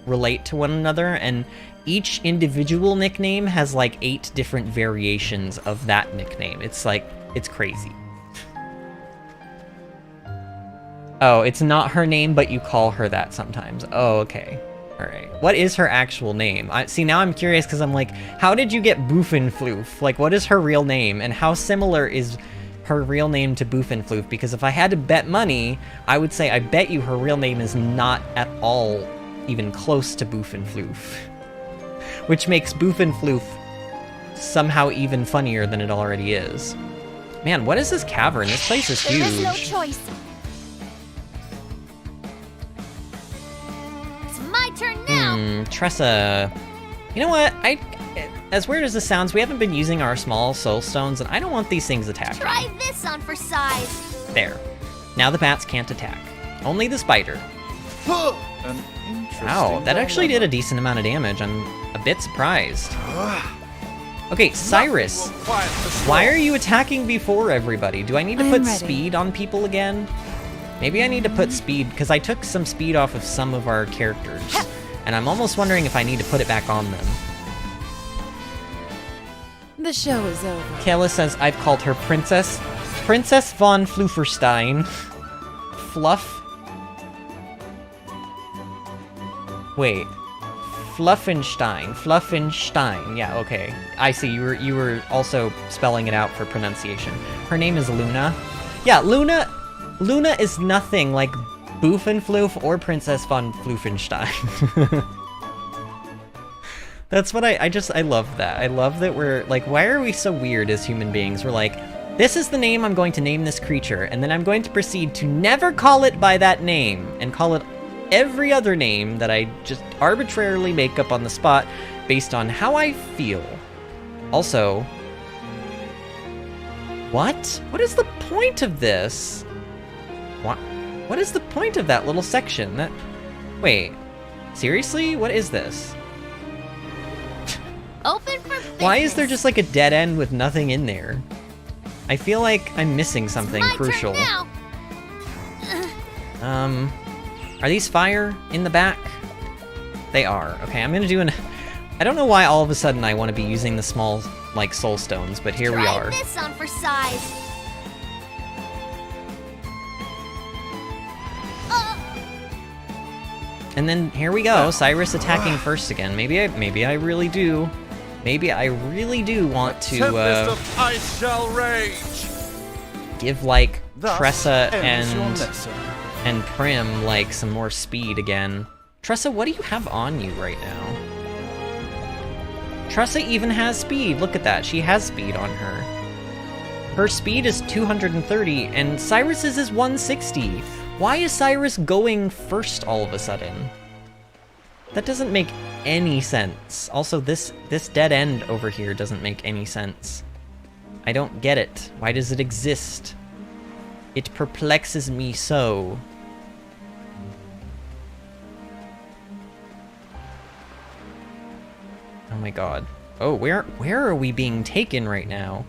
relate to one another, and each individual nickname has like 8 different variations of that nickname. It's like, it's crazy. Oh, it's not her name, but you call her that sometimes. Oh, okay. All right. What is her actual name? See, now I'm curious because I'm like, how did you get Boofenfloof? Like, what is her real name? And how similar is her real name to Boofenfloof? Because if I had to bet money, I would say I bet you her real name is not at all even close to Boofenfloof. Which makes Boofenfloof somehow even funnier than it already is. Man, what is this cavern? This place is huge. There is no choice. My turn now! Tressa. You know what? As weird as this sounds, we haven't been using our small soul stones, and I don't want these things attacking. Try this on for size. There. Now the bats can't attack. Only the spider. Wow, that actually did a decent amount of damage. I'm a bit surprised. Okay, Cyrus. Why are you attacking before everybody? Do I need to put speed on people again? Maybe I need to put speed, because I took some speed off of some of our characters. And I'm almost wondering if I need to put it back on them. The show is over. Kayla says I've called her Princess. Princess von Flufferstein. Fluff. Wait. Fluffenstein. Yeah, okay. I see, you were also spelling it out for pronunciation. Her name is Luna. Yeah, Luna is nothing like Boofenfloof or Princess von Flufenstein. That's what I love that. I love that we're, like, why are we so weird as human beings? We're like, this is the name I'm going to name this creature, and then I'm going to proceed to never call it by that name, and call it every other name that I just arbitrarily make up on the spot based on how I feel. Also, what? What is the point of this? What is the point of that little section? Wait, seriously? What is this? Open for business. Why is there just like a dead end with nothing in there? I feel like I'm missing something crucial. Turn now. Are these fire in the back? They are. Okay, I'm gonna do I don't know why all of a sudden I want to be using the small, like, soul stones, but here we are. Try this on for size. And then here we go, Cyrus attacking first again. Maybe I really do. Maybe I really do want to I shall rage. give like Tressa and Prim like some more speed again. Tressa, what do you have on you right now? Tressa even has speed. Look at that. She has speed on her. Her speed is 230 and Cyrus's is 160. Why is Cyrus going first all of a sudden? That doesn't make any sense. Also, this dead end over here doesn't make any sense. I don't get it. Why does it exist? It perplexes me so. Oh my god. Oh, where are we being taken right now?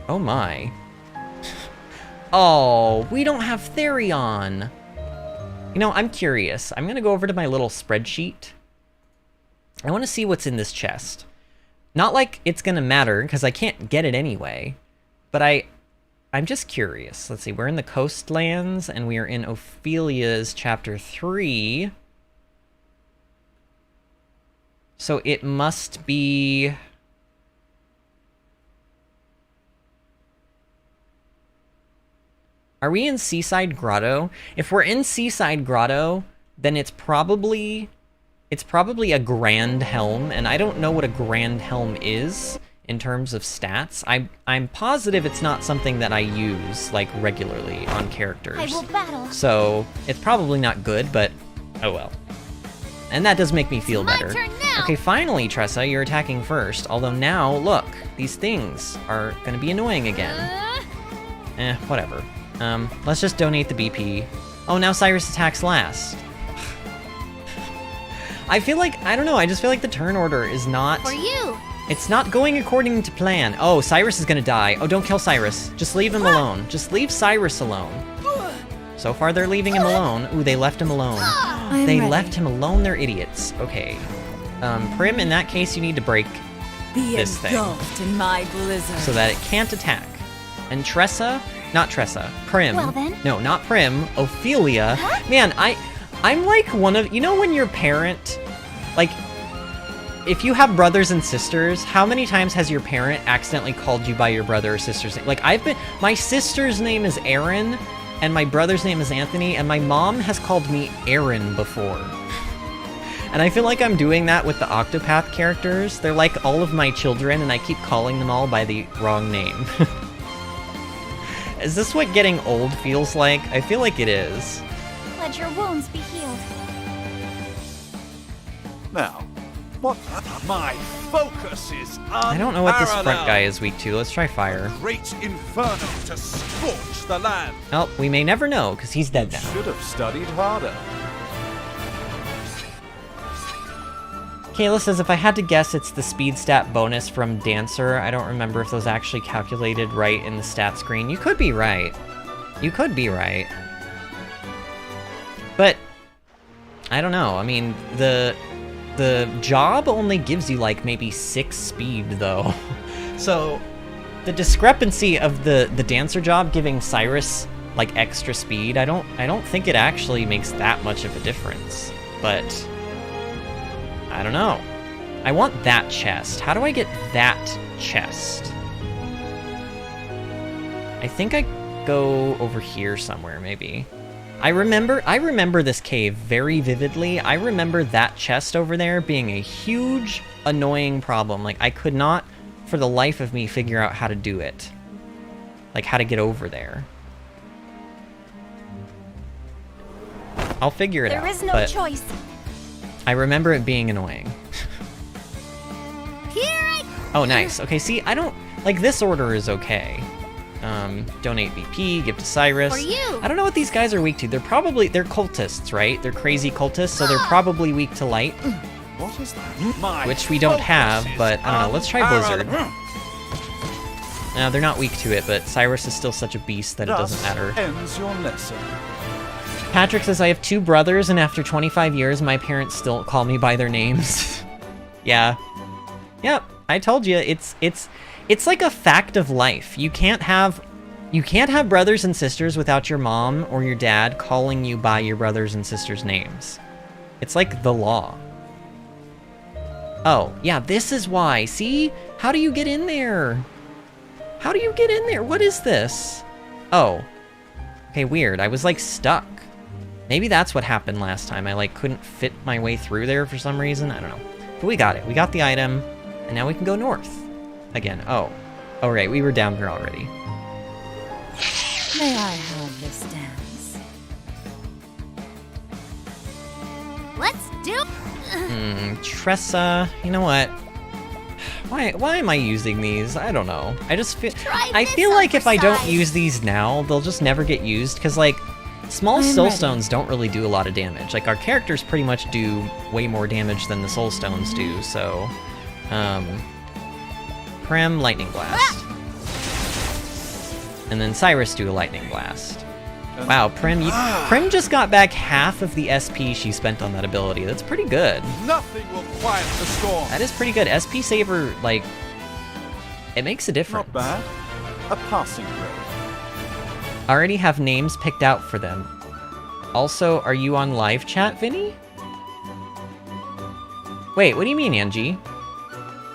Oh my. Oh, we don't have Therion. You know, I'm curious. I'm gonna go over to my little spreadsheet. I want to see what's in this chest. Not like it's gonna matter, because I can't get it anyway. But I'm just curious. Let's see, we're in the Coastlands, and we are in Ophelia's Chapter 3. So it must be... Are we in Seaside Grotto? If we're in Seaside Grotto, then it's probably a Grand Helm, and I don't know what a Grand Helm is in terms of stats. I'm positive it's not something that I use, like, regularly on characters. I will battle. So, it's probably not good, but oh well. And that does make me feel better. Turn now. Okay, finally, Tressa, you're attacking first. Although now, look, these things are gonna be annoying again. Whatever. Let's just donate the BP. Oh, now Cyrus attacks last. I feel like, I don't know, I just feel like the turn order is not... For you! It's not going according to plan. Oh, Cyrus is gonna die. Oh, don't kill Cyrus. Just leave him alone. Just leave Cyrus alone. So far, they're leaving him alone. Ooh, they left him alone. They left him alone, they're idiots. Okay. Prim, in that case, you need to break this thing. In my blizzard. So that it can't attack. And Tressa... Not Tressa. Prim. Well then. No, not Prim. Ophelia. Huh? Man, I'm like one of... You know when your parent... Like, if you have brothers and sisters, how many times has your parent accidentally called you by your brother or sister's name? Like, my sister's name is Aaron, and my brother's name is Anthony, and my mom has called me Aaron before. And I feel like I'm doing that with the Octopath characters. They're like all of my children, and I keep calling them all by the wrong name. Is this what getting old feels like? I feel like it is. Let your wounds be healed. Now, what? My focus is I don't know what this front guy is weak to. Let's try fire. Great inferno to scorch the land. Oh, we may never know, because he's dead now. Should have studied harder. Kayla says, if I had to guess, it's the speed stat bonus from Dancer. I don't remember if those actually calculated right in the stat screen. You could be right. You could be right. But, I don't know. I mean, the job only gives you, like, maybe 6 speed, though. So, the discrepancy of the Dancer job giving Cyrus, like, extra speed, I don't think it actually makes that much of a difference. But... I don't know. I want that chest. How do I get that chest? I think I go over here somewhere, maybe. I remember this cave very vividly. I remember that chest over there being a huge, annoying problem. Like, I could not, for the life of me, figure out how to do it. Like, how to get over there. I'll figure it out. There is no choice. I remember it being annoying. Oh, nice. Okay, see, I don't... Like, this order is okay. Donate BP, give to Cyrus. For you. I don't know what these guys are weak to. They're cultists, right? They're crazy cultists, so they're probably weak to light. What is that? Which we don't have, but I don't know. Let's try Blizzard. No, they're not weak to it, but Cyrus is still such a beast that it doesn't matter. Ends your lesson. Patrick says, I have 2 brothers, and after 25 years, my parents still call me by their names. Yeah. Yep, I told you, it's like a fact of life. You can't have brothers and sisters without your mom or your dad calling you by your brothers and sisters' names. It's like the law. Oh, yeah, this is why. See? How do you get in there? How do you get in there? What is this? Oh. Okay, weird. I was, like, stuck. Maybe that's what happened last time. I, like, couldn't fit my way through there for some reason. I don't know. But we got it. We got the item. And now we can go north. Again. Oh. Oh, right. We were down here already. May I have this dance? Let's do... Tressa. You know what? Why am I using these? I don't know. I just feel... I feel like if I don't use these now, they'll just never get used. Because, like... Small soulstones don't really do a lot of damage. Like, our characters pretty much do way more damage than the soulstones do, so... Prim, Lightning Blast. And then Cyrus do a Lightning Blast. Wow, Prim just got back half of the SP she spent on that ability. That's pretty good. Nothing will quiet the storm. That is pretty good. SP Saver, like, it makes a difference. Not bad. A passing grade. Already have names picked out for them. Also, are you on live chat, Vinny? Wait, what do you mean, Angie?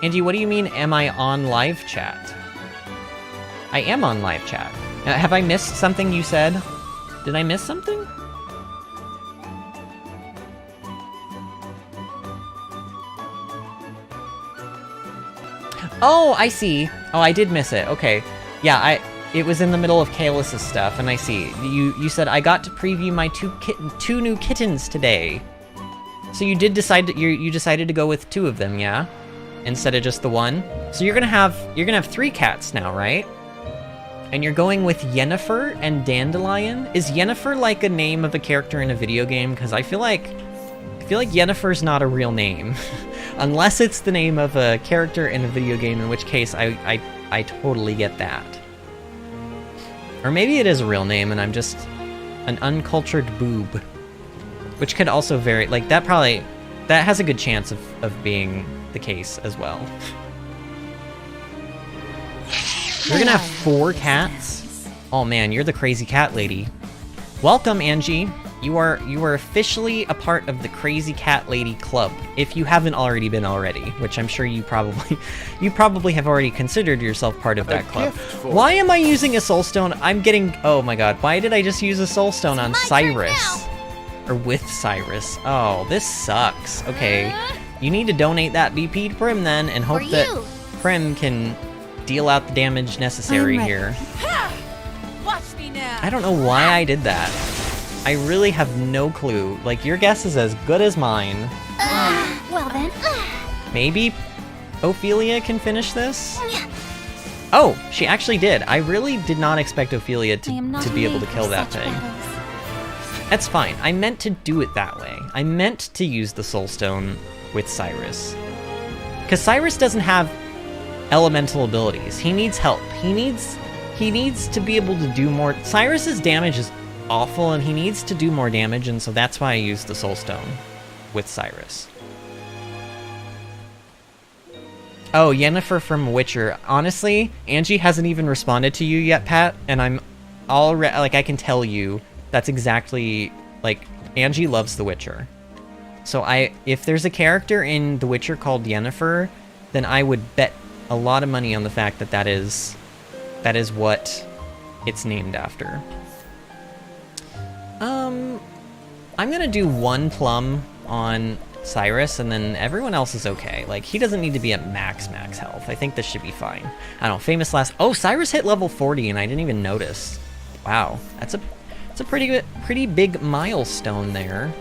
Angie, what do you mean, am I on live chat? I am on live chat. Have I missed something you said? Did I miss something? Oh, I see. Oh, I did miss it. Okay. Yeah, it was in the middle of Kaelus's stuff, and I see. You said I got to preview my two new kittens today. So you did decide that you decided to go with 2 of them, yeah? Instead of just the 1? So you're gonna have 3 cats now, right? And you're going with Yennefer and Dandelion? Is Yennefer like a name of a character in a video game? Because I feel like Yennefer's not a real name. Unless it's the name of a character in a video game, in which case I totally get that. Or maybe it is a real name and I'm just an uncultured boob. Which could also vary, like that has a good chance of being the case as well. You're gonna have 4 cats? Oh man, you're the crazy cat lady. Welcome, Angie. You are officially a part of the Crazy Cat Lady Club, if you haven't already been already, which I'm sure you probably have already considered yourself part of that club. Why am I using a soulstone? Oh my god, why did I just use a soulstone on Cyrus? Or with Cyrus? Oh, this sucks. Okay, you need to donate that BP to Prim then, and hope that Prim can deal out the damage necessary here. Watch me now. I don't know why I did that. I really have no clue. Like, your guess is as good as mine. Well then. Maybe Ophelia can finish this? Oh, she actually did. I really did not expect Ophelia to be able to kill that thing. That's fine. I meant to do it that way. I meant to use the Soulstone with Cyrus. Because Cyrus doesn't have elemental abilities. He needs help. He needs to be able to do more. Cyrus's damage is awful and he needs to do more damage, and so that's why I used the Soulstone with Cyrus. Oh, Yennefer from Witcher. Honestly, Angie hasn't even responded to you yet, Pat, and I'm already, like, I can tell you that's exactly, like, Angie loves The Witcher. So if there's a character in The Witcher called Yennefer, then I would bet a lot of money on the fact that that is what it's named after. I'm gonna do 1 plum on Cyrus, and then everyone else is okay. Like, he doesn't need to be at max health. I think this should be fine. I don't know, famous last... Oh, Cyrus hit level 40, and I didn't even notice. Wow, that's a pretty big milestone there.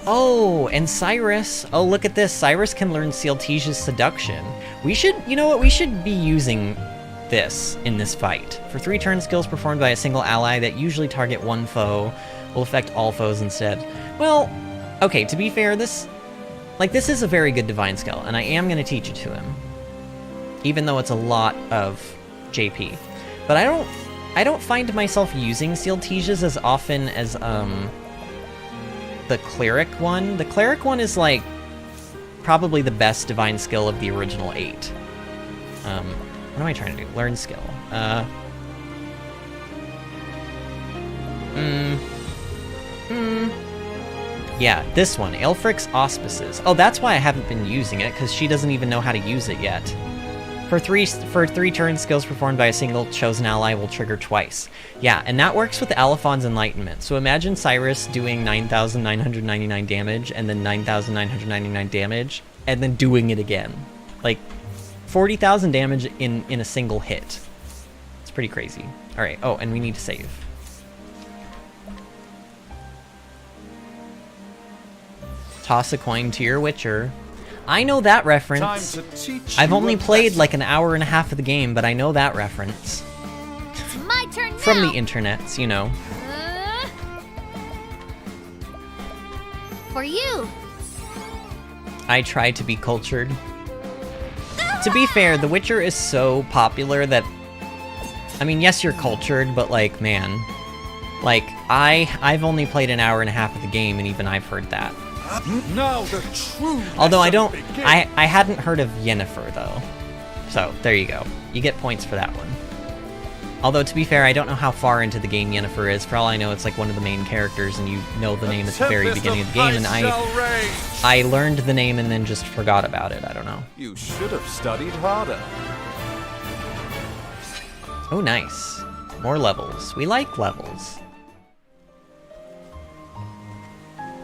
Oh, and Cyrus... Oh, look at this. Cyrus can learn Sealtesia's Seduction. We should... You know what? We should be using this in this fight. For 3 turn skills performed by a single ally that usually target 1 foe, will affect all foes instead. Well, okay, to be fair, this is a very good divine skill, and I am going to teach it to him. Even though it's a lot of JP. But I don't find myself using Sealtesia's as often as, the Cleric one. The Cleric one is, like, probably the best divine skill of the original 8. What am I trying to do? Learn skill. Yeah, this one, Aelfric's Auspices. Oh, that's why I haven't been using it, because she doesn't even know how to use it yet. For 3 turn skills performed by a single chosen ally will trigger twice. Yeah, and that works with Alifon's Enlightenment. So imagine Cyrus doing 9,999 damage, and then 9,999 damage, and then doing it again. Like, 40,000 damage in a single hit. It's pretty crazy. Alright, oh, and we need to save. Toss a coin to your Witcher. I know that reference. I've only played like an hour and a half of the game, but I know that reference. It's my turn now. From the internets, you know. For you. I try to be cultured. To be fair, The Witcher is so popular that... I mean, yes, you're cultured, but like, man... Like, I've only played an hour and a half of the game, and even I've heard that. Now the true Although I lesson don't, begins. I hadn't heard of Yennefer, though. So, there you go. You get points for that one. Although, to be fair, I don't know how far into the game Yennefer is. For all I know, it's like one of the main characters, and you know the name at the very beginning of the game, and I learned the name and then just forgot about it. I don't know. You should have studied harder. Oh, nice. More levels. We like levels.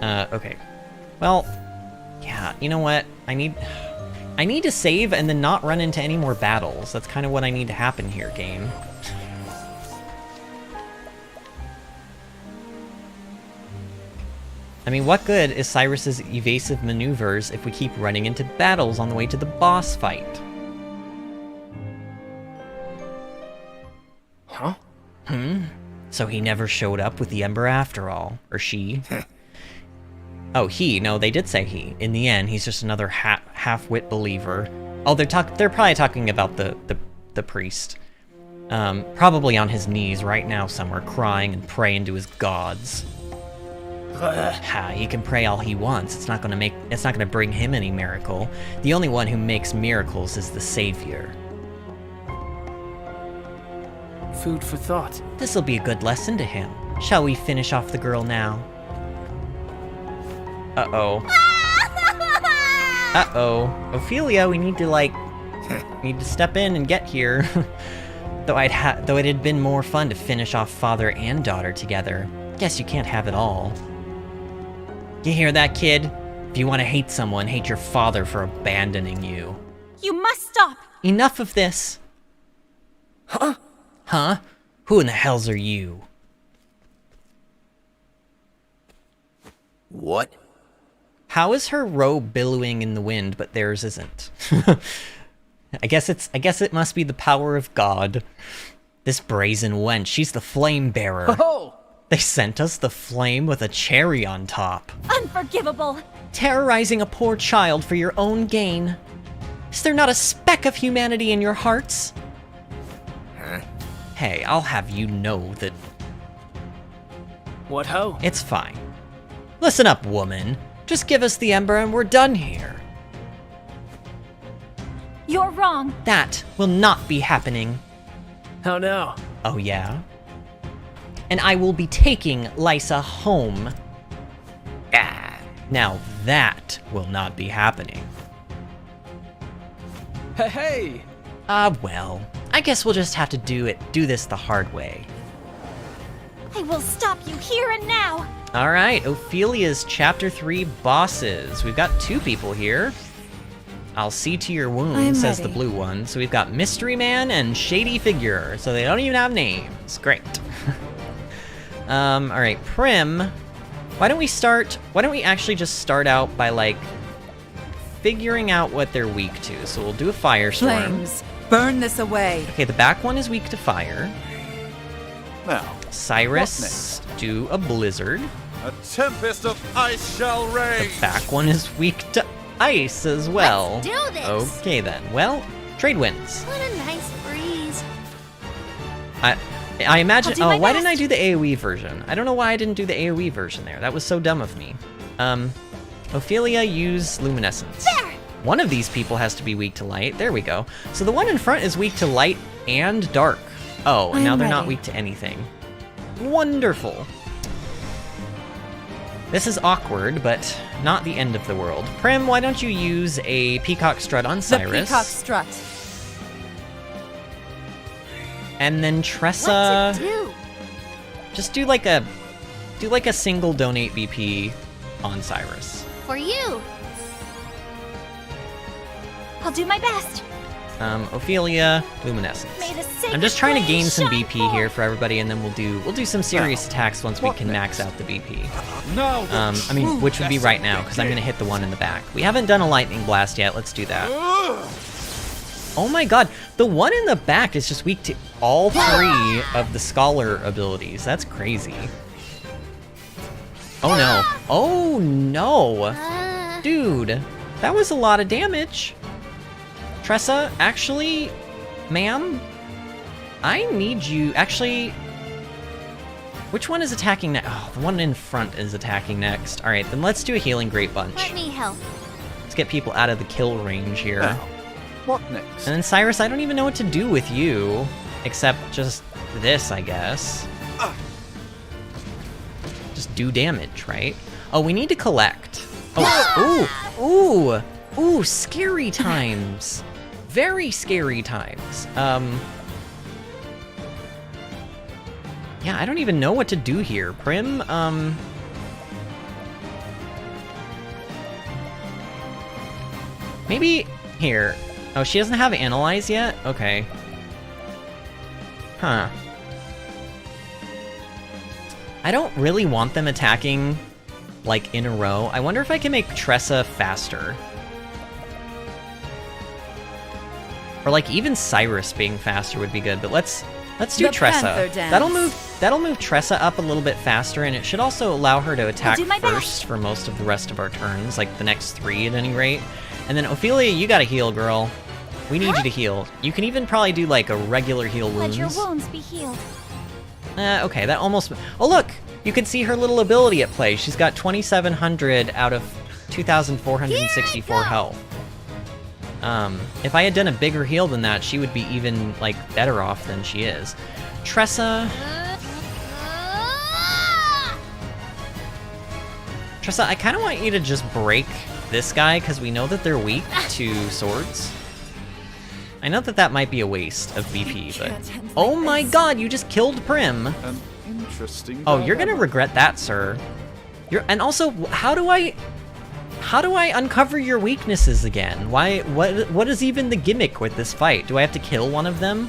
Okay. Well, yeah, you know what? I need to save and then not run into any more battles. That's kind of what I need to happen here, game. I mean, what good is Cyrus's evasive maneuvers if we keep running into battles on the way to the boss fight? Huh? So he never showed up with the Ember after all. Or she. Oh, he. No, they did say he. In the end, he's just another half-wit believer. Oh, they're probably talking about the priest. Probably on his knees right now somewhere, crying and praying to his gods. He can pray all he wants. It's not gonna bring him any miracle. The only one who makes miracles is the Savior. Food for thought. This'll be a good lesson to him. Shall we finish off the girl now? Uh-oh. Uh-oh. Ophelia, we need to step in and get here. Though it had been more fun to finish off father and daughter together. Guess you can't have it all. You hear that, kid? If you want to hate someone, hate your father for abandoning you. You must stop! Enough of this! Huh? Huh? Who in the hells are you? What? How is her robe billowing in the wind, but theirs isn't? I guess it must be the power of God. This brazen wench, she's the flame bearer. Oh! They sent us the flame with a cherry on top. Unforgivable! Terrorizing a poor child for your own gain. Is there not a speck of humanity in your hearts? Huh? Hey, I'll have you know that... What ho? It's fine. Listen up, woman. Just give us the Ember and we're done here. You're wrong! That will not be happening. How now? Oh yeah? And I will be taking Lysa home. Now that will not be happening. Hey! Well, I guess we'll just have to do this the hard way. I will stop you here and now! Alright, Ophelia's Chapter 3 bosses. We've got 2 people here. I'll see to your wound, says the blue one. So we've got Mystery Man and Shady Figure. So they don't even have names. Great. Alright, Prim. Why don't we actually just start out by, like, figuring out what they're weak to. So we'll do a Firestorm. Flames, burn this away. Okay, the back one is weak to fire. Now, Cyrus, do a Blizzard. a tempest of ice shall rage. The back one is weak to ice as well. Let's do this! Okay then. Well, trade wins. What a nice breeze. I imagine. I'll do Oh, my why best. didn't I do the AoE version? I don't know why I didn't do the AoE version there. That was so dumb of me. Ophelia, use luminescence. There! One of these people has to be weak to light. There we go. So the one in front is weak to light and dark. Oh, and now they're not weak to anything. Wonderful. This is awkward, but not the end of the world. Prim, why don't you use a Peacock Strut on Cyrus? The peacock strut. And then Tressa, What to do? just do like a single donate BP on Cyrus. For you. I'll do my best. Ophelia, luminescence. May the sacred I'm just trying to gain flame some shine BP here forth. for everybody, and then we'll do some serious attacks once we can max out the BP. Now the I mean, true which would be lesson right now, because I'm gonna hit the one in the back. We haven't done a lightning blast yet. Let's do that. Oh my god, the one in the back is just weak to all 3 of the scholar abilities. That's crazy. Oh no. Oh no. Dude, that was a lot of damage. Tressa, actually, ma'am, I need you. Actually, Which one is attacking next? Oh, the one in front is attacking next. All right, then let's do a healing great bunch. Let me help. Let's get people out of the kill range here. Now, what next? And then Cyrus, I don't even know what to do with you, except just this, I guess. Just do damage, right? Oh, we need to collect. Oh, ooh, scary times. Very scary times. Yeah, I don't even know what to do here. Prim, maybe here. Oh, she doesn't have Analyze yet? Okay. Huh. I don't really want them attacking, like, in a row. I wonder if I can make Tressa faster. Or, like, even Cyrus being faster would be good, but let's do The Tressa. Panther Dance. That'll move Tressa up a little bit faster, and it should also allow her to attack do my best. first for most of the rest of our turns, like the next 3 at any rate. And then Ophelia, you gotta heal, girl. We need you to heal. You can even probably do like a regular heal Let wounds. your wounds be healed. Okay, that almost... Oh look! You can see her little ability at play. She's got 2,700 out of 2,464 health. If I had done a bigger heal than that, she would be even, like, better off than she is. Tressa... Tressa, I kind of want you to just break this guy, because we know that they're weak to swords. I know that that might be a waste of BP, but... Oh my god, you just killed Prim! An interesting Oh, you're gonna dilemma. regret that, sir. And also, how do I uncover your weaknesses again? What is even the gimmick with this fight? Do I have to kill one of them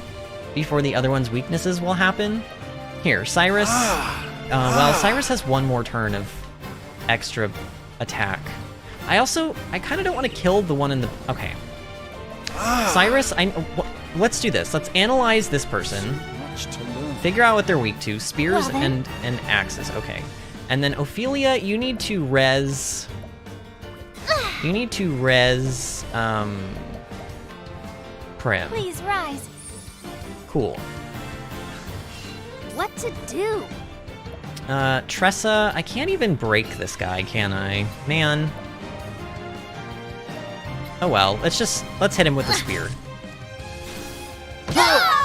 before the other one's weaknesses will happen? Here, Cyrus. Well, Cyrus has one more turn of extra attack. I kind of don't want to kill the one in the... Okay. Cyrus, let's do this. Let's analyze this person. Much to learn. Figure out what they're weak to. Spears Well, then. and axes. Okay. And then Ophelia, you need to res... You need to res... Prim. Please rise. Cool. What to do? Tressa, I can't even break this guy, can I? Man. Oh well, let's hit him with the spear.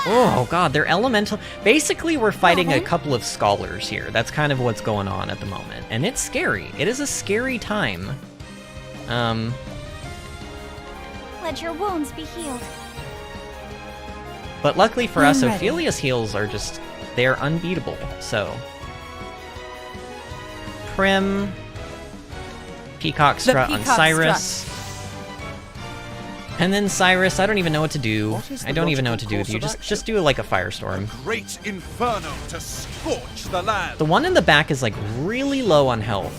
Oh god, they're elemental. Basically, we're fighting a couple of scholars here. That's kind of what's going on at the moment. And it's scary. It is a scary time. Let your wounds be healed. But luckily for us, I'm ready. Ophelia's heals are just... They're unbeatable, so... Prim... Peacock Strut on Peacock Cyrus. And then Cyrus, I don't even know what to do. What is the I don't even know what to logical do with you. course of Just do like a firestorm. Great inferno to scorch the land. The one in the back is like really low on health.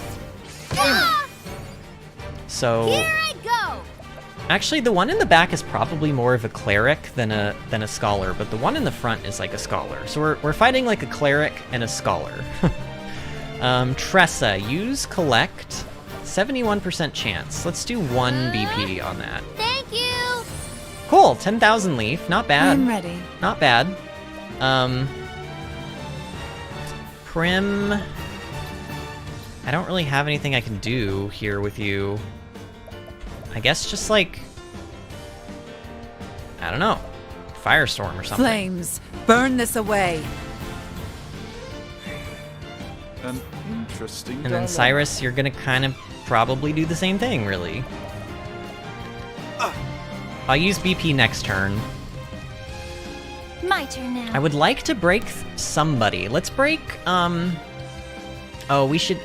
So Here I go. actually the one in the back is probably more of a cleric than a scholar, but the one in the front is like a scholar. So we're fighting like a cleric and a scholar. Tressa, use collect. 71% chance. Let's do 1 BP on that. Thank you. Cool, 10,000 leaf. Not bad. I'm ready. Not bad. Prim... I don't really have anything I can do here with you. I guess just like... I don't know. Firestorm or something. Flames, burn this away. An interesting And then dilemma. Cyrus, you're gonna kind of probably do the same thing, really. I'll use BP next turn. My turn now. I would like to break somebody. Let's break, Oh, we should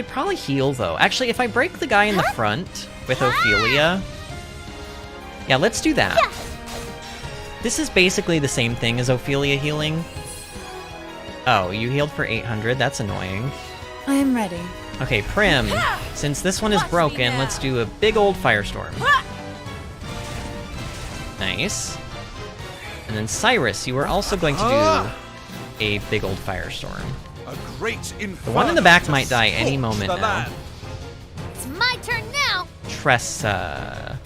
probably heal, though. Actually, if I break the guy in the front with Ophelia... Yeah, let's do that. Yeah. This is basically the same thing as Ophelia healing. Oh, you healed for 800. That's annoying. I am ready. Okay, Prim, since this one is broken, let's do a big old firestorm. Nice. And then Cyrus, you are also going to do a big old firestorm. A great The one in the back might die any moment now. land. It's my turn now. Tressa.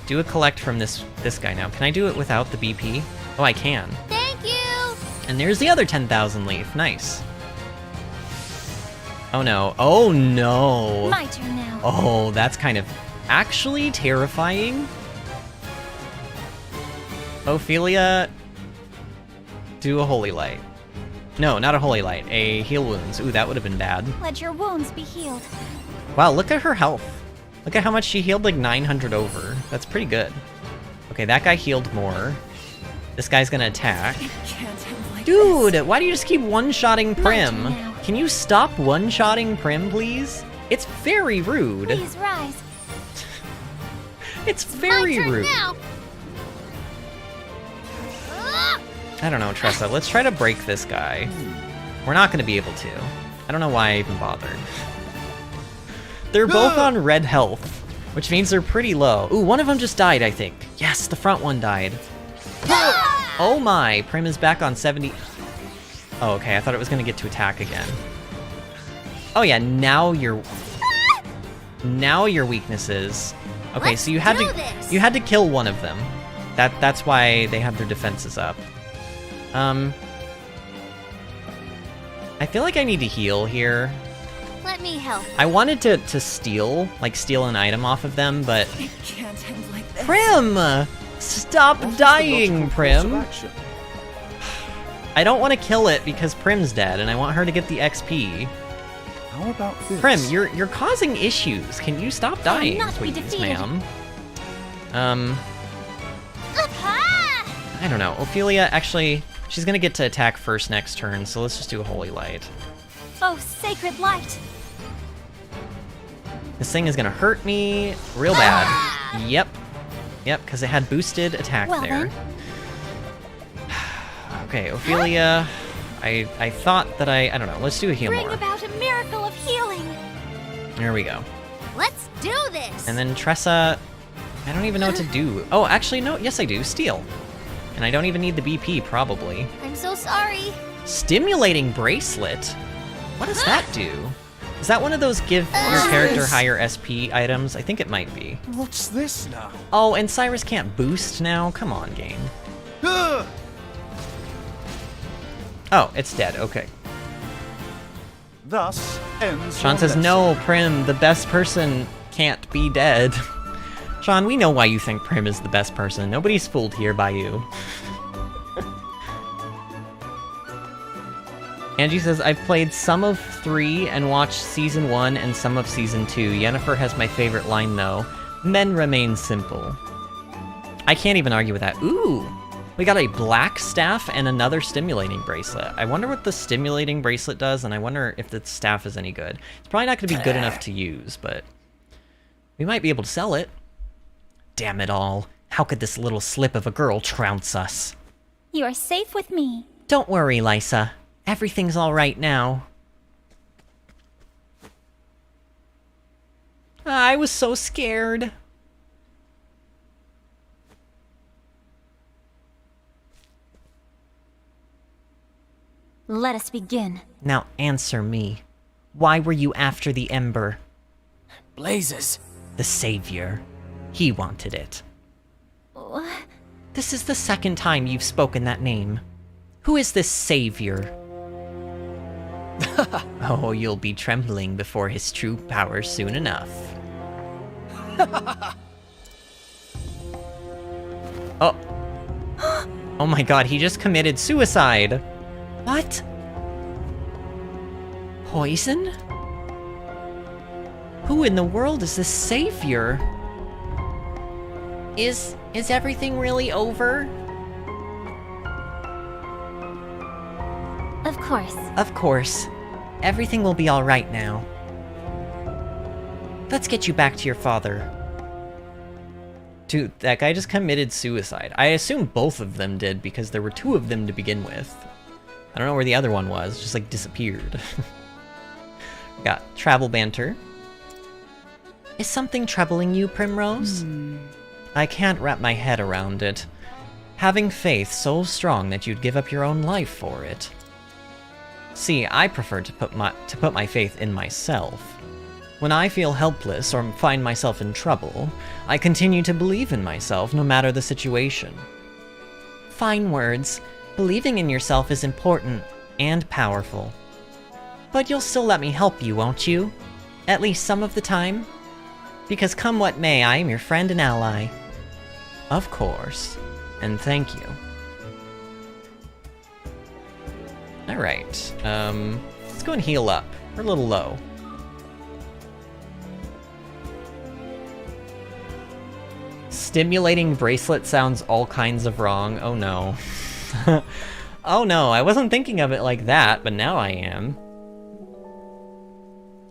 Do a collect from this guy now. Can I do it without the BP? Oh, I can. Thank you. And there's the other 10,000 leaf. Nice. Oh no. Oh no. My turn now. Oh, that's kind of actually terrifying. Ophelia, do a holy light. No, not a holy light. A heal wounds. Ooh, that would have been bad. Let your wounds be healed. Wow, look at her health. Look at how much she healed, like 900 over. That's pretty good. Okay, that guy healed more. This guy's gonna attack. Dude, why do you just keep one-shotting Prim? Can you stop one-shotting Prim, please? It's very rude. Please rise. It's very rude. I don't know, Tressa. Let's try to break this guy. We're not gonna be able to. I don't know why I even bothered. They're both on red health, which means they're pretty low. Ooh, one of them just died, I think. Yes, the front one died. Oh my, Prim is back on 70. Oh, okay, I thought it was gonna get to attack again. Oh yeah, now your weaknesses. Okay, so you had to kill one of them. That's why they have their defenses up. I feel like I need to heal here. Let me help. I wanted to steal an item off of them, but It can't end like this. Prim! Stop dying, Prim! I don't want to kill it because Prim's dead, and I want her to get the XP. How about this? Prim, you're causing issues. Can you stop dying, please, ma'am? I don't know. Ophelia, actually, she's gonna get to attack first next turn, so let's just do a Holy Light. Oh, sacred light. This thing is gonna hurt me real bad. Yep, because it had boosted attack there. Okay, Ophelia, I thought that I don't know, let's do a heal Bring more. about a miracle of healing. There we go. Let's do this. And then Tressa, I don't even know what to do. Oh, actually, no, yes I do, steal. And I don't even need the BP, probably. I'm so sorry. Stimulating bracelet? What does that do? Is that one of those give your character higher SP items? I think it might be. What's this now? Oh, and Cyrus can't boost now? Come on, game. Oh, it's dead, okay. Thus ends Sean your says, lesson. no, Prim, the best person can't be dead. Sean, we know why you think Prim is the best person. Nobody's fooled here by you. Angie says, I've played some of 3 and watched Season 1 and some of Season 2. Yennefer has my favorite line, though. Men remain simple. I can't even argue with that. Ooh! We got a black staff and another stimulating bracelet. I wonder what the stimulating bracelet does, and I wonder if the staff is any good. It's probably not going to be good enough to use, but we might be able to sell it. Damn it all. How could this little slip of a girl trounce us? You are safe with me. Don't worry, Lysa. Everything's all right now. I was so scared. Let us begin. Now answer me. Why were you after the Ember? Blazes. The Savior. He wanted it. What? This is the second time you've spoken that name. Who is this Savior? Oh, you'll be trembling before his true power soon enough. Oh. Oh my god, he just committed suicide. What? Poison? Who in the world is this Savior? Is everything really over? Of course. Of course. Everything will be alright now. Let's get you back to your father. Dude, that guy just committed suicide. I assume both of them did because there were 2 of them to begin with. I don't know where the other one was, just like disappeared. Got travel banter. Is something troubling you, Primrose? I can't wrap my head around it. Having faith so strong that you'd give up your own life for it. See, I prefer to put my faith in myself. When I feel helpless or find myself in trouble, I continue to believe in myself no matter the situation. Fine words, Believing in yourself is important and powerful. But you'll still let me help you, won't you? At least some of the time? Because come what may, I am your friend and ally. Of course. And thank you. Alright, let's go and heal up. We're a little low. Stimulating bracelet sounds all kinds of wrong. Oh no. Oh no, I wasn't thinking of it like that, but now I am.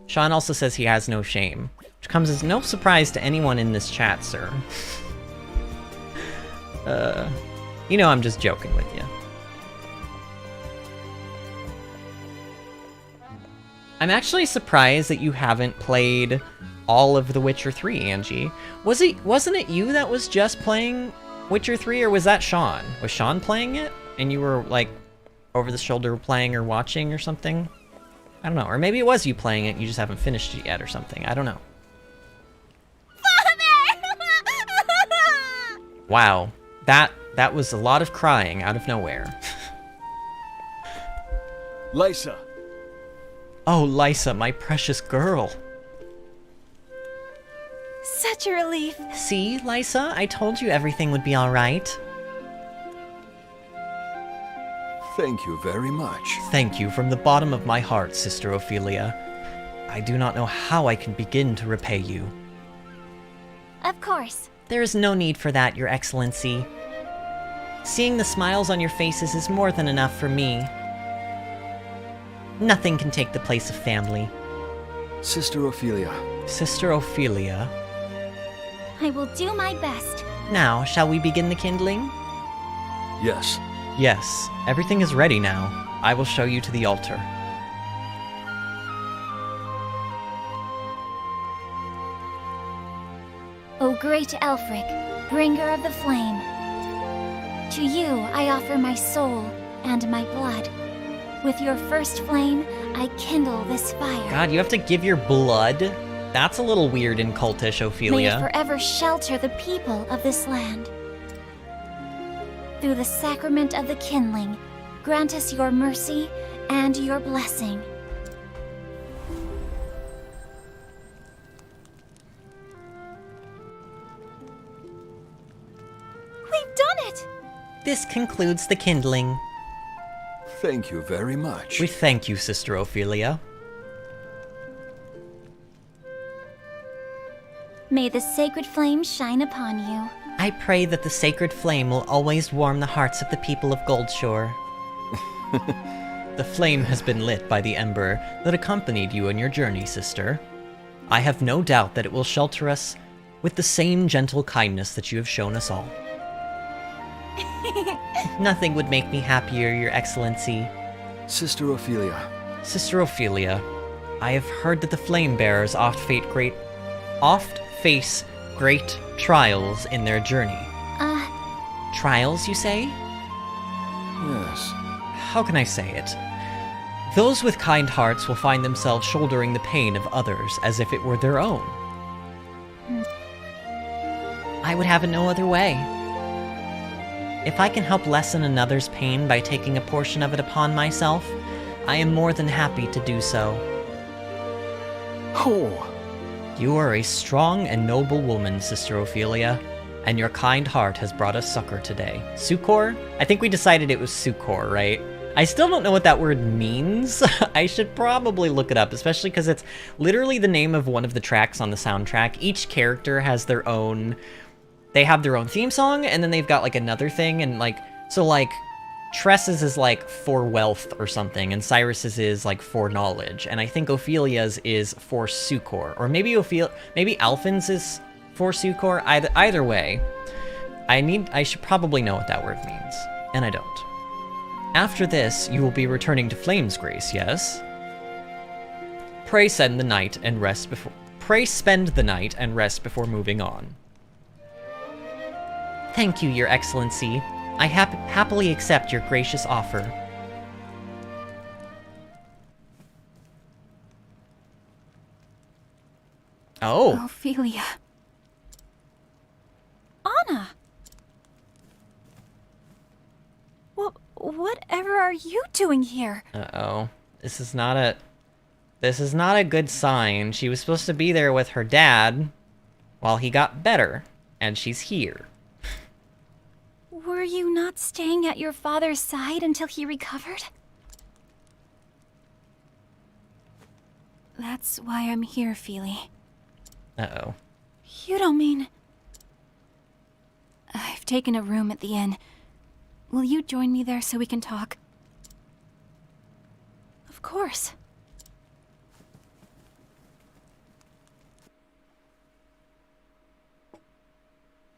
Sean also says he has no shame, which comes as no surprise to anyone in this chat, sir. You know I'm just joking with you. I'm actually surprised that you haven't played all of The Witcher 3, Angie. Wasn't it you that was just playing Witcher 3, or was that Sean? Was Sean playing it, and you were, like, over the shoulder playing or watching or something? I don't know. Or maybe it was you playing it, and you just haven't finished it yet or something. I don't know. Father! Wow. That was a lot of crying out of nowhere. Lysa! Oh, Lysa, my precious girl. Such a relief. See, Lysa? I told you everything would be alright. Thank you very much. Thank you from the bottom of my heart, Sister Ophelia. I do not know how I can begin to repay you. Of course. There is no need for that, Your Excellency. Seeing the smiles on your faces is more than enough for me. Nothing can take the place of family. Sister Ophelia. Sister Ophelia. I will do my best. Now, shall we begin the kindling? Yes. Yes, everything is ready now. I will show you to the altar. O great Elfric, bringer of the flame, to you I offer my soul and my blood. With your first flame, I kindle this fire. God, you have to give your blood? That's a little weird and cultish, Ophelia. May it forever shelter the people of this land. Through the sacrament of the kindling, grant us your mercy and your blessing. We've done it! This concludes the kindling. Thank you very much. We thank you, Sister Ophelia. May the sacred flame shine upon you. I pray that the sacred flame will always warm the hearts of the people of Goldshore. The flame has been lit by the ember that accompanied you on your journey, sister. I have no doubt that it will shelter us with the same gentle kindness that you have shown us all. Nothing would make me happier, Your Excellency. Sister Ophelia. Sister Ophelia, I have heard that the flame bearers oft face great trials in their journey. Trials, you say? Yes. How can I say it? Those with kind hearts will find themselves shouldering the pain of others as if it were their own. I would have it no other way. If I can help lessen another's pain by taking a portion of it upon myself, I am more than happy to do so. Oh. You are a strong and noble woman, Sister Ophelia, and your kind heart has brought us succor today. Succor? I think we decided it was succor, right? I still don't know what that word means. I should probably look it up, especially because it's literally the name of one of the tracks on the soundtrack. Each character has their own... They have their own theme song, and then they've got, like, another thing, and, like... So, like, Tress's is, like, for wealth or something, and Cyrus's is, like, for knowledge, and I think Ophelia's is for succor. Or maybe Alphin's is for succor. Either way, I should probably know what that word means, and I don't. After this, you will be returning to Flamesgrace, yes? Pray spend the night and rest before moving on. Thank you, Your Excellency. I happily accept your gracious offer. Oh. Ophelia. Anna. What you doing here? Uh-oh. This is not a good sign. She was supposed to be there with her dad while he got better, and she's here. Were you not staying at your father's side until he recovered? That's why I'm here, Feely. Uh-oh. You don't mean... I've taken a room at the inn. Will you join me there so we can talk? Of course.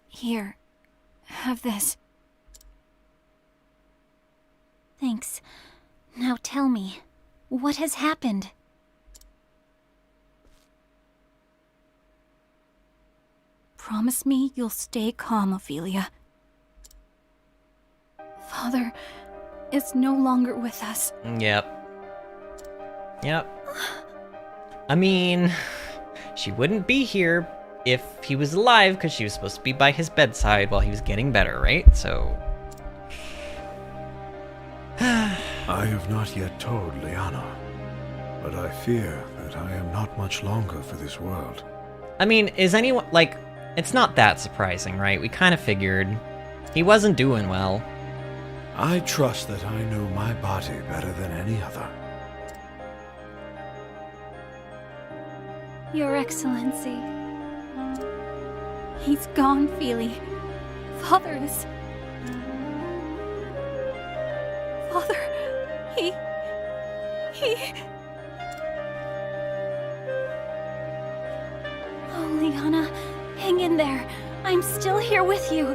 Here. Have this. Thanks. Now tell me, what has happened? Promise me you'll stay calm, Ophelia. Father is no longer with us. Yep. I mean, she wouldn't be here if he was alive, because she was supposed to be by his bedside while he was getting better, right? So... I have not yet told Liana, but I fear that I am not much longer for this world. I mean, is anyone, like, it's not that surprising, right? We kind of figured he wasn't doing well. I trust that I know my body better than any other. Your Excellency. He's gone, Feely. Father is... Father... He... Oh, Liana, hang in there. I'm still here with you.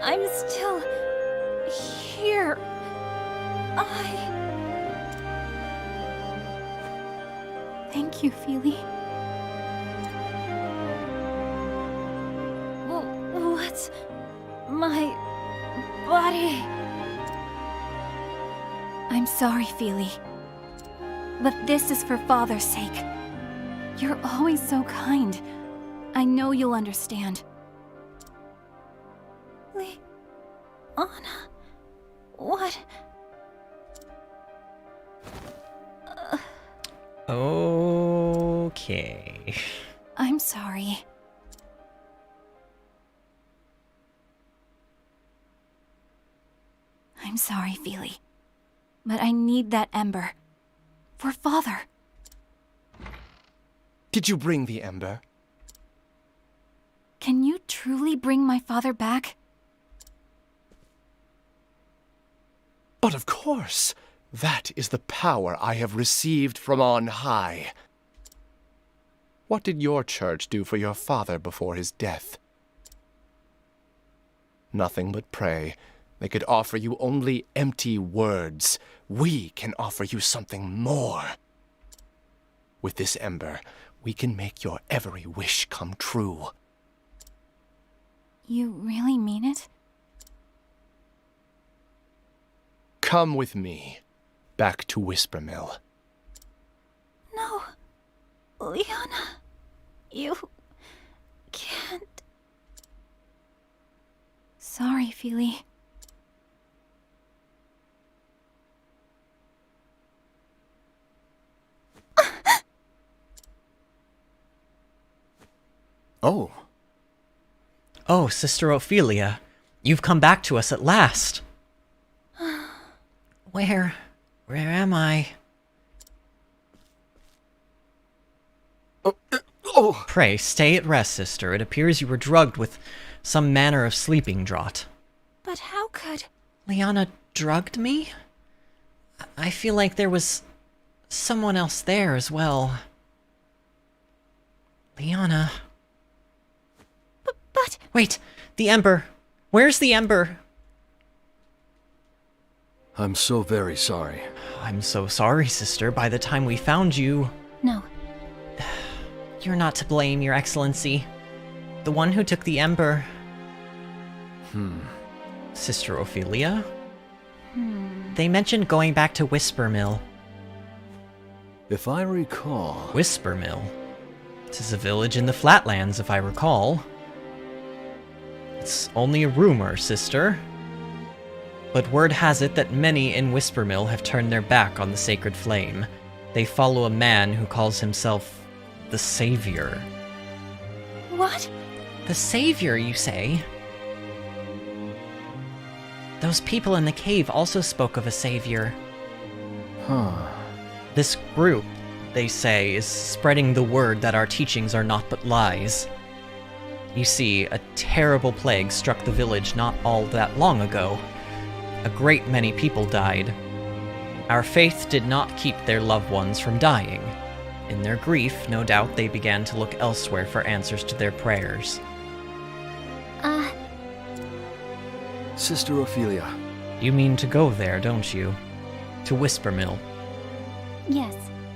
I'm still... here. Thank you, Feely. What's... my... body... I'm sorry, Feely. But this is for Father's sake. You're always so kind. I know you'll understand. Liana... what... Okay. I'm sorry. I'm sorry, Feely. But I need that ember. For Father. Did you bring the ember? Can you truly bring my father back? But of course! That is the power I have received from on high. What did your church do for your father before his death? Nothing but pray. They could offer you only empty words. We can offer you something more. With this ember, we can make your every wish come true. You really mean it? Come with me, back to Whispermill. No, Liana, you can't. Sorry, Feely. Oh. Oh, Sister Ophelia, you've come back to us at last. Where am I? Pray, stay at rest, sister. It appears you were drugged with some manner of sleeping draught. But how could... Liana drugged me? I feel like there was someone else there as well. Liana... But... Wait, the ember. Where's the ember? I'm so very sorry. I'm so sorry, sister. By the time we found you... No. You're not to blame, Your Excellency. The one who took the ember... Sister Ophelia? They mentioned going back to Whispermill. If I recall... Whispermill? 'Tis a village in the Flatlands, if I recall. It's only a rumor, sister. But word has it that many in Whispermill have turned their back on the sacred flame. They follow a man who calls himself the Savior. What? The Savior, you say? Those people in the cave also spoke of a Savior. Huh. This group, they say, is spreading the word that our teachings are naught but lies. You see, a terrible plague struck the village not all that long ago. A great many people died. Our faith did not keep their loved ones from dying. In their grief, no doubt they began to look elsewhere for answers to their prayers. Sister Ophelia. You mean to go there, don't you? To Whispermill. Yes.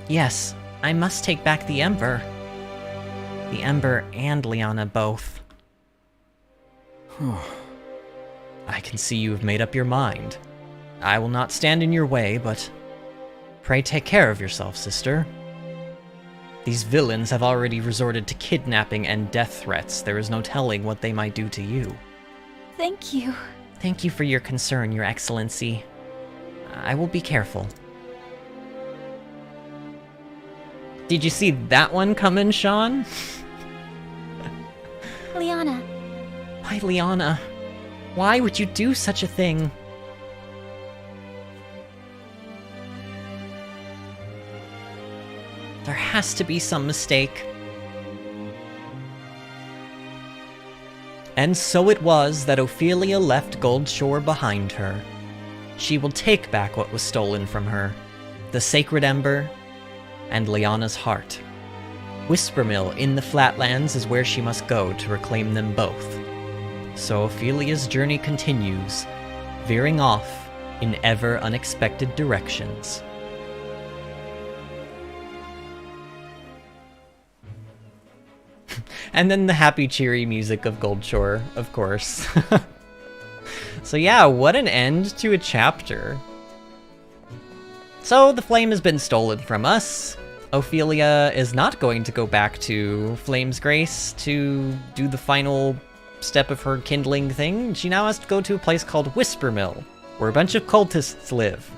Yes, I must take back the Ember. The Ember and Liana both. I can see you have made up your mind. I will not stand in your way, but pray take care of yourself, sister. These villains have already resorted to kidnapping and death threats. There is no telling what they might do to you. Thank you. Thank you for your concern, Your Excellency. I will be careful. Did you see that one coming, Sean? Liana. Why, Liana? Why would you do such a thing? There has to be some mistake. And so it was that Ophelia left Goldshore behind her. She will take back what was stolen from her, the sacred ember, and Liana's heart. Whispermill in the Flatlands is where she must go to reclaim them both. So Ophelia's journey continues, veering off in ever unexpected directions. And then the happy, cheery music of Goldshore, of course. So yeah, what an end to a chapter. So the flame has been stolen from us. Ophelia is not going to go back to Flame's Grace to do the final step of her kindling thing. She now has to go to a place called Whispermill, where a bunch of cultists live,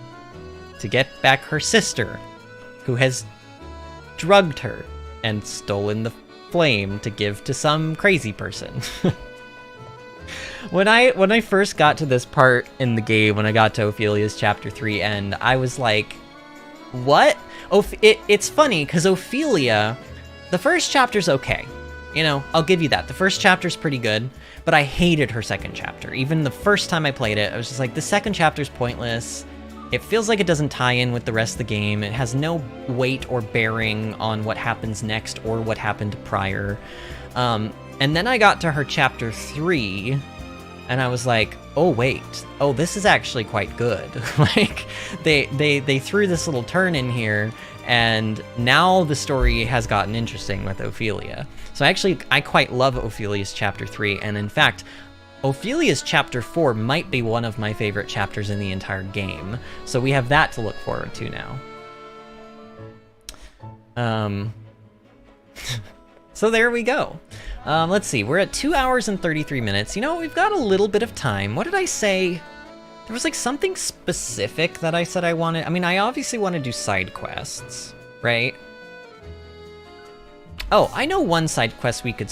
to get back her sister, who has drugged her and stolen the flame to give to some crazy person. When I first got to this part in the game, when I got to Ophelia's chapter 3 end, I was like, what? It's funny, because Ophelia, the first chapter's okay. You know, I'll give you that. The first chapter's pretty good, but I hated her second chapter. Even the first time I played it, I was just like, the second chapter's pointless. It feels like it doesn't tie in with the rest of the game. It has no weight or bearing on what happens next or what happened prior. And then I got to her chapter 3, and I was like, oh wait, oh this is actually quite good. Like, they threw this little turn in here, and now the story has gotten interesting with Ophelia. So I quite love Ophelia's chapter 3, and in fact, Ophelia's chapter 4 might be one of my favorite chapters in the entire game. So we have that to look forward to now. So there we go. Let's see, we're at 2 hours and 33 minutes. You know, we've got a little bit of time. What did I say? There was like something specific that I said I wanted. I mean, I obviously want to do side quests, right? Oh, I know one side quest we could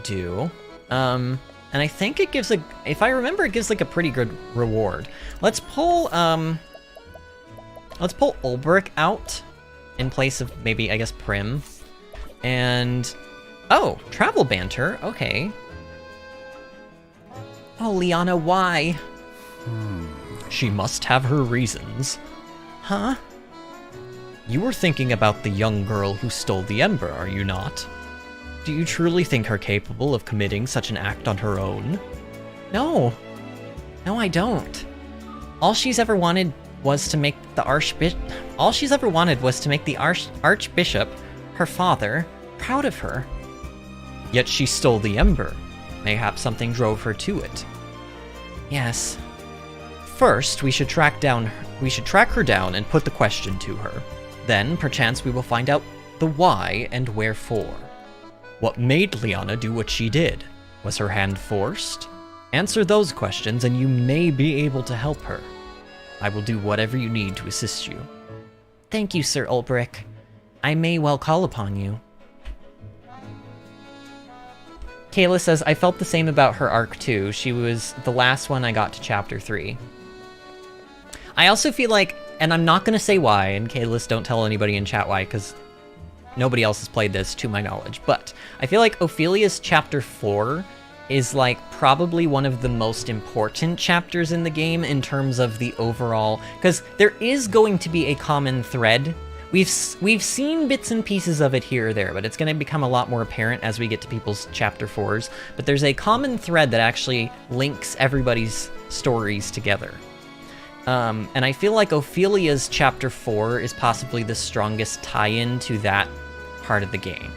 do. And I think it gives if I remember, it gives like a pretty good reward. Let's pull Ulbrich out in place of maybe, I guess, Prim. And, oh, travel banter, okay. Oh, Liana, why? She must have her reasons. Huh? You were thinking about the young girl who stole the ember, are you not? Do you truly think her capable of committing such an act on her own? No. No, I don't. All she's ever wanted was to make the Archbishop, her father, proud of her. Yet she stole the ember. Mayhap something drove her to it. Yes. First, we should track her down and put the question to her. Then, perchance, we will find out the why and wherefore. What made Liana do what she did? Was her hand forced? Answer those questions and you may be able to help her. I will do whatever you need to assist you. Thank you, Sir Ulbrich. I may well call upon you. Kayla says, I felt the same about her arc too. She was the last one I got to chapter 3. I also feel like, and I'm not going to say why, and Kayla, don't tell anybody in chat why, because nobody else has played this to my knowledge, but I feel like Ophelia's chapter 4 is like probably one of the most important chapters in the game in terms of the overall, because there is going to be a common thread. We've seen bits and pieces of it here or there, but it's going to become a lot more apparent as we get to people's chapter 4s. But there's a common thread that actually links everybody's stories together. And I feel like Ophelia's chapter 4 is possibly the strongest tie-in to that part of the game.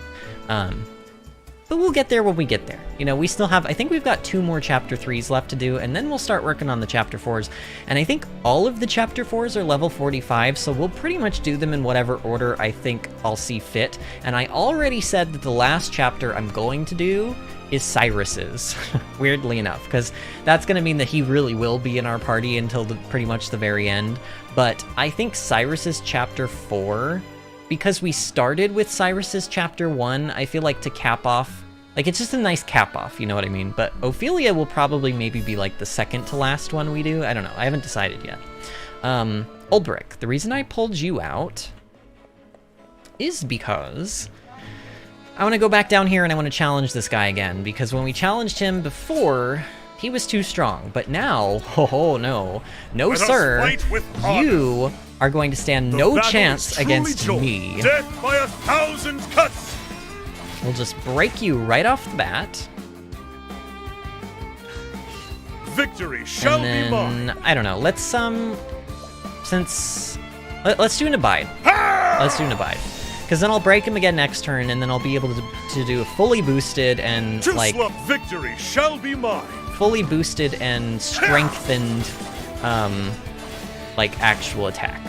But we'll get there when we get there. You know, we still have, I think we've got 2 more chapter 3s left to do, and then we'll start working on the chapter 4s. And I think all of the chapter 4s are level 45, so we'll pretty much do them in whatever order I think I'll see fit. And I already said that the last chapter I'm going to do is Cyrus's, weirdly enough, because that's going to mean that he really will be in our party until pretty much the very end. But I think Cyrus's chapter 4, because we started with Cyrus's chapter 1, I feel like to cap off, like it's just a nice cap off, you know what I mean? But Ophelia will probably maybe be like the second to last one we do. I don't know, I haven't decided yet. Ulbrich, the reason I pulled you out is because I want to go back down here and I want to challenge this guy again, because when we challenged him before, he was too strong. But now, oh no, no sir, you are going to stand no chance against me. Death by 1,000 cuts! We'll just break you right off the bat. Victory shall be mine. I don't know, let's, let's do an abide. Let's do an abide. Because then I'll break him again next turn, and then I'll be able to do a fully boosted and, like, victory shall be mine. Fully boosted and strengthened, like, actual attack.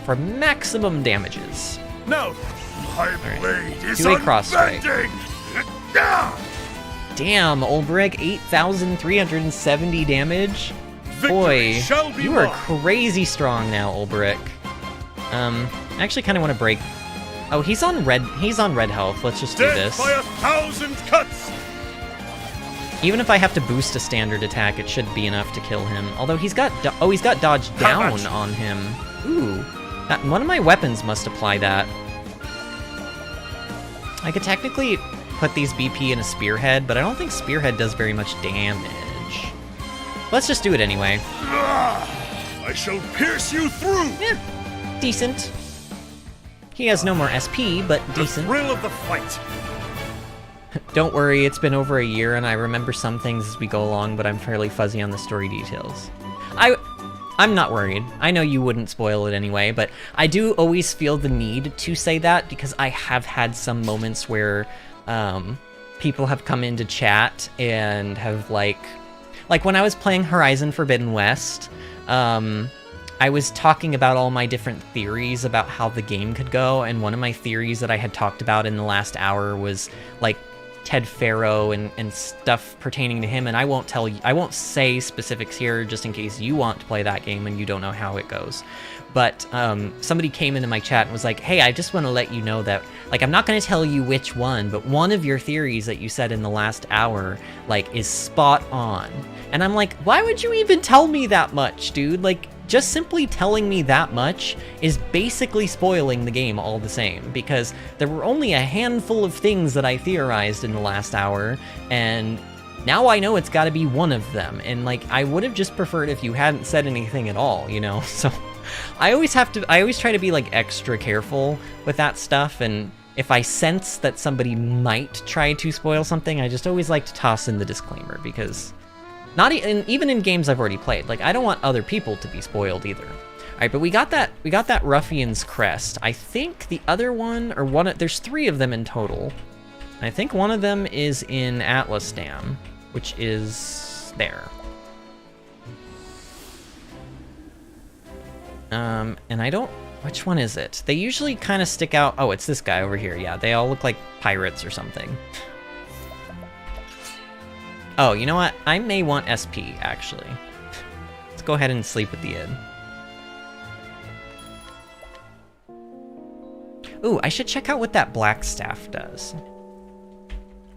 For maximum damages. Now, my blade is do a cross strike. Damn, Ulbrich, 8,370 damage. Boy, you are crazy strong now, Ulbrich. I actually kind of want to break. Oh, he's on red health. Let's just do this. By 1,000 cuts. Even if I have to boost a standard attack, it should be enough to kill him. Although he's got he's got dodge down on him. Ooh, one of my weapons must apply that. I could technically put these BP in a spearhead, but I don't think spearhead does very much damage. Let's just do it anyway. I shall pierce you through. Yeah, decent. He has no more SP, but decent. The thrill of the fight. Don't worry, it's been over a year and I remember some things as we go along, but I'm fairly fuzzy on the story details. I'm not worried. I know you wouldn't spoil it anyway, but I do always feel the need to say that because I have had some moments where people have come into chat and have like when I was playing Horizon Forbidden West, I was talking about all my different theories about how the game could go, and one of my theories that I had talked about in the last hour was like Ted Faro and stuff pertaining to him, and I won't say specifics here just in case you want to play that game and you don't know how it goes. But somebody came into my chat and was like, hey, I just want to let you know that, like, I'm not going to tell you which one, but one of your theories that you said in the last hour, like, is spot on. And I'm like, why would you even tell me that much, dude? Like, just simply telling me that much is basically spoiling the game all the same, because there were only a handful of things that I theorized in the last hour, and now I know it's got to be one of them. And, like, I would have just preferred if you hadn't said anything at all, you know? So I always try to be, like, extra careful with that stuff, and if I sense that somebody might try to spoil something, I just always like to toss in the disclaimer, because even in games I've already played, like, I don't want other people to be spoiled either. All right, but we got that Ruffian's Crest. I think the other one, there's 3 of them in total. I think one of them is in Atlas Dam, which is there. And which one is it? They usually kind of stick out. Oh, it's this guy over here. Yeah, they all look like pirates or something. Oh, you know what? I may want SP, actually. Let's go ahead and sleep with the id. Ooh, I should check out what that black staff does.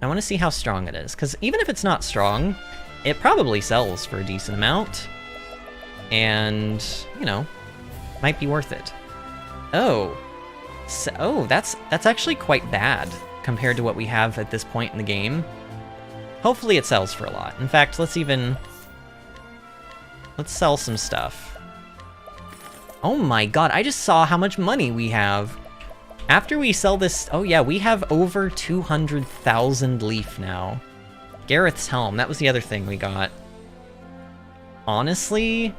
I want to see how strong it is, because even if it's not strong, it probably sells for a decent amount. And, you know, might be worth it. Oh. So, that's actually quite bad compared to what we have at this point in the game. Hopefully it sells for a lot. In fact, let's sell some stuff. Oh my god, I just saw how much money we have. After we sell this, oh yeah, we have over 200,000 leaf now. Gareth's helm, that was the other thing we got. Honestly,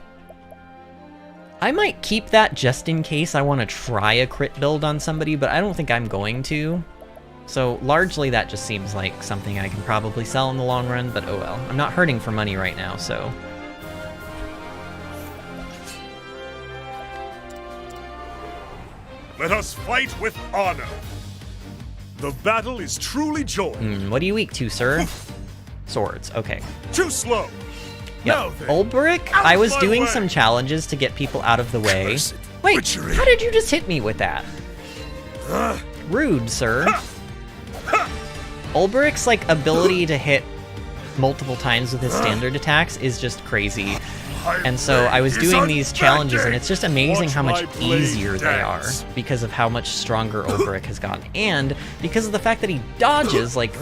I might keep that just in case I want to try a crit build on somebody, but I don't think I'm going to. So largely that just seems like something I can probably sell in the long run, but oh well. I'm not hurting for money right now, so... Let us fight with honor. The battle is truly joy. What are you weak to, sir? Swords, okay. Too slow. Yep. Now then, Olberic, I was doing some challenges to get people out of the way. Wait, witchery. How did you just hit me with that? Rude, sir. Olberic's, like, ability to hit multiple times with his standard attacks is just crazy. And so I was doing these challenges, and it's just amazing how much easier they are because of how much stronger Olberic has gotten. And because of the fact that he dodges, like...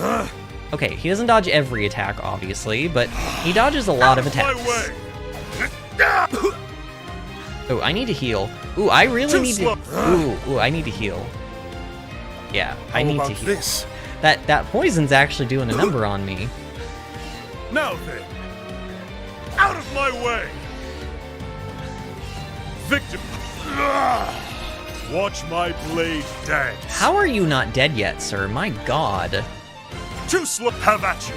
Okay, he doesn't dodge every attack, obviously, but he dodges a lot of attacks. Oh, I need to heal. Ooh, I really need to... Ooh, I need to heal. Yeah, I need to heal. That poison's actually doing a number on me. Now then, out of my way! Victim! Watch my blade dance. How are you not dead yet, sir? My god. Too slow. Have at you.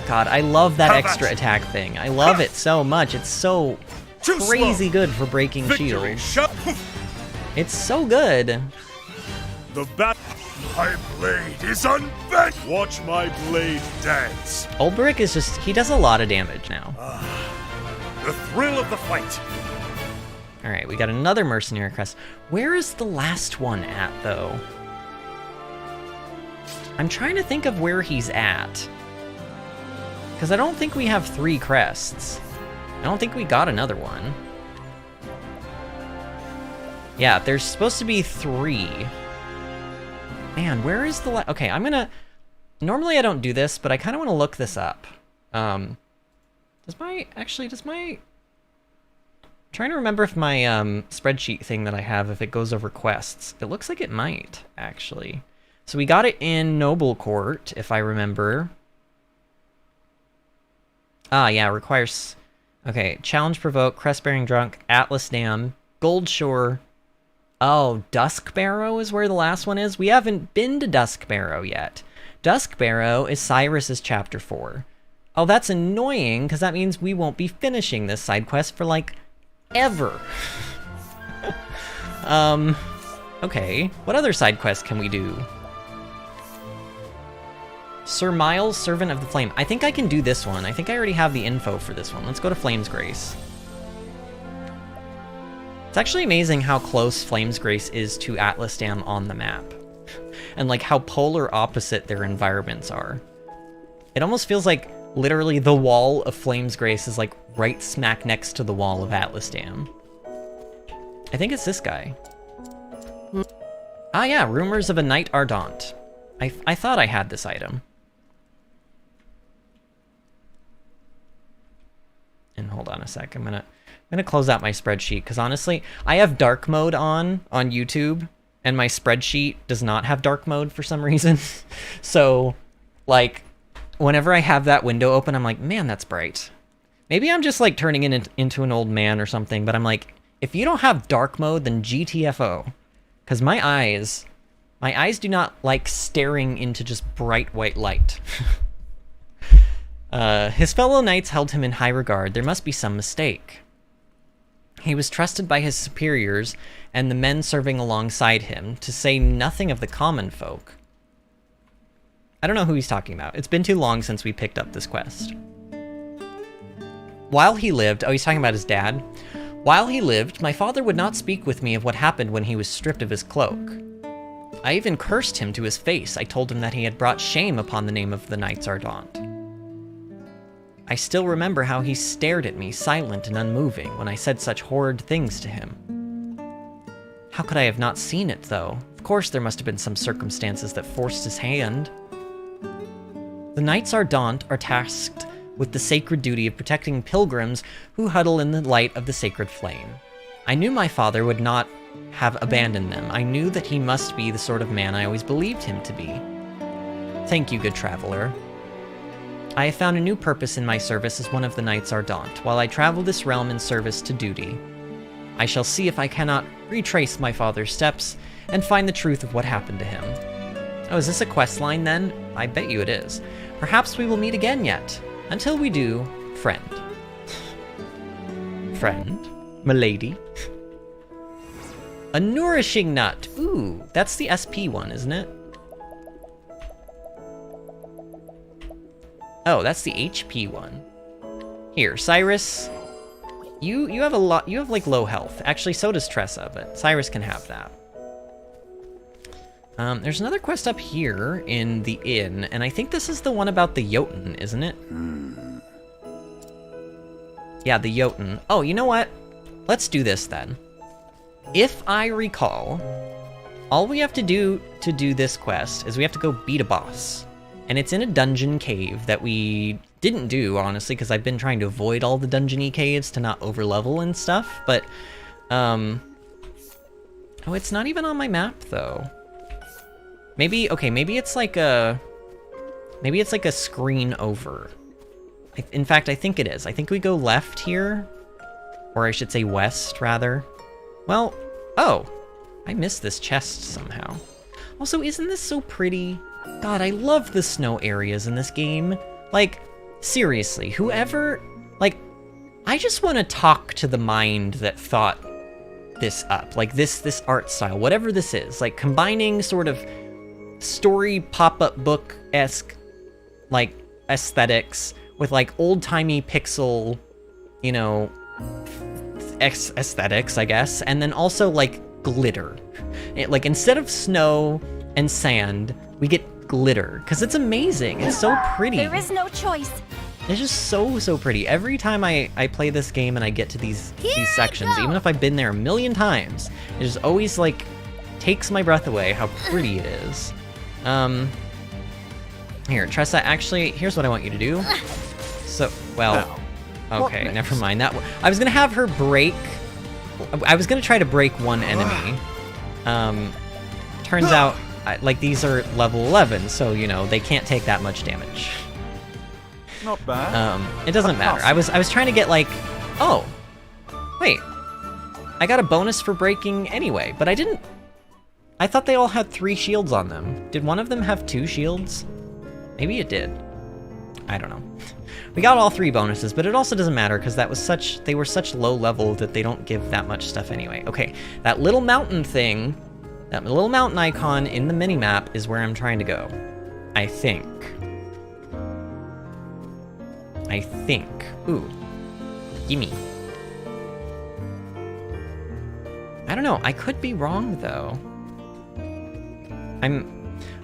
God, I love that extra attack thing. I love it so much. It's so crazy good for breaking shields. It's so good. The my blade is unbent. Watch my blade dance. Olberic is just, he does a lot of damage now. The thrill of the fight. Alright, we got another mercenary crest. Where is the last one at, though? I'm trying to think of where he's at. Because I don't think we have 3 crests. I don't think we got another one. Yeah, there's supposed to be 3. Man, where is the okay, I'm gonna... Normally I don't do this, but I kind of want to look this up. I'm trying to remember if my spreadsheet thing that I have, if it goes over quests. It looks like it might, actually. So we got it in Noble Court, if I remember. Ah, yeah, requires... Okay, Challenge Provoke, Crest-Bearing Drunk, Atlas Dam, Gold Shore. Oh, Dusk Barrow is where the last one is? We haven't been to Dusk Barrow yet. Dusk Barrow is Cyrus's Chapter 4. Oh, that's annoying, because that means we won't be finishing this side quest for, like, ever. Okay. What other side quests can we do? Sir Miles, Servant of the Flame. I think I can do this one. I think I already have the info for this one. Let's go to Flame's Grace. It's actually amazing how close Flame's Grace is to Atlas Dam on the map. And like how polar opposite their environments are. It almost feels like literally the wall of Flame's Grace is like right smack next to the wall of Atlas Dam. I think it's this guy. Ah yeah, Rumors of a Night Ardent. I thought I had this item. And hold on a sec, I'm gonna close out my spreadsheet, because honestly, I have dark mode on YouTube, and my spreadsheet does not have dark mode for some reason. So, like, whenever I have that window open, I'm like, man, that's bright. Maybe I'm just, like, turning into an old man or something, but I'm like, if you don't have dark mode, then GTFO. Because my eyes do not like staring into just bright white light. His fellow knights held him in high regard. There must be some mistake. He was trusted by his superiors and the men serving alongside him, to say nothing of the common folk. I don't know who he's talking about. It's been too long since we picked up this quest. While he lived... Oh, he's talking about his dad. While he lived, my father would not speak with me of what happened when he was stripped of his cloak. I even cursed him to his face. I told him that he had brought shame upon the name of the Knights Ardent. I still remember how he stared at me, silent and unmoving, when I said such horrid things to him. How could I have not seen it, though? Of course there must have been some circumstances that forced his hand. The Knights Ardent are tasked with the sacred duty of protecting pilgrims who huddle in the light of the sacred flame. I knew my father would not have abandoned them. I knew that he must be the sort of man I always believed him to be. Thank you, good traveler. I have found a new purpose in my service as one of the Knights Ardent, while I travel this realm in service to duty. I shall see if I cannot retrace my father's steps and find the truth of what happened to him. Oh, is this a quest line then? I bet you it is. Perhaps we will meet again yet. Until we do, friend. Friend? Milady? A nourishing nut. Ooh, that's the SP one, isn't it? Oh, that's the HP one. Here, Cyrus. You have a lot. You have like low health. Actually, so does Tressa, but Cyrus can have that. There's another quest up here in the inn, and I think this is the one about the Jotun, isn't it? Yeah, the Jotun. Oh, you know what? Let's do this then. If I recall, all we have to do this quest is we have to go beat a boss. And it's in a dungeon cave that we didn't do, honestly, because I've been trying to avoid all the dungeon-y caves to not overlevel and stuff, but, oh, it's not even on my map, though. Maybe, okay, maybe it's like a screen over. In fact, I think it is. I think we go left here, or I should say west, rather. Well, oh, I missed this chest somehow. Also, isn't this so pretty? God, I love the snow areas in this game. Like, seriously, whoever, like, I just want to talk to the mind that thought this up. Like, this art style, whatever this is. Like, combining sort of story pop-up book-esque, like, aesthetics with, like, old-timey pixel, you know, aesthetics, I guess. And then also, like, glitter. Like, instead of snow and sand, we get glitter, because it's amazing. It's so pretty. There is no choice. It's just so pretty. Every time I play this game and I get to these sections, even if I've been there a million times, it just always, like, takes my breath away how pretty it is. Here, Tressa, actually, here's what I want you to do. So, well, okay, never mind. That I was gonna have her break. I was gonna try to break one enemy. Turns out, like, these are level 11, so, you know, they can't take that much damage. Not bad. It doesn't matter. I was trying to get, like, oh, wait, I got a bonus for breaking anyway, but I didn't. I thought they all had 3 shields on them. Did one of them have 2 shields? Maybe it did. I don't know. We got all 3 bonuses, but it also doesn't matter because they were such low level that they don't give that much stuff anyway. Okay, that little mountain thing, that little mountain icon in the minimap is where I'm trying to go. I think. Ooh. Gimme. I don't know. I could be wrong, though.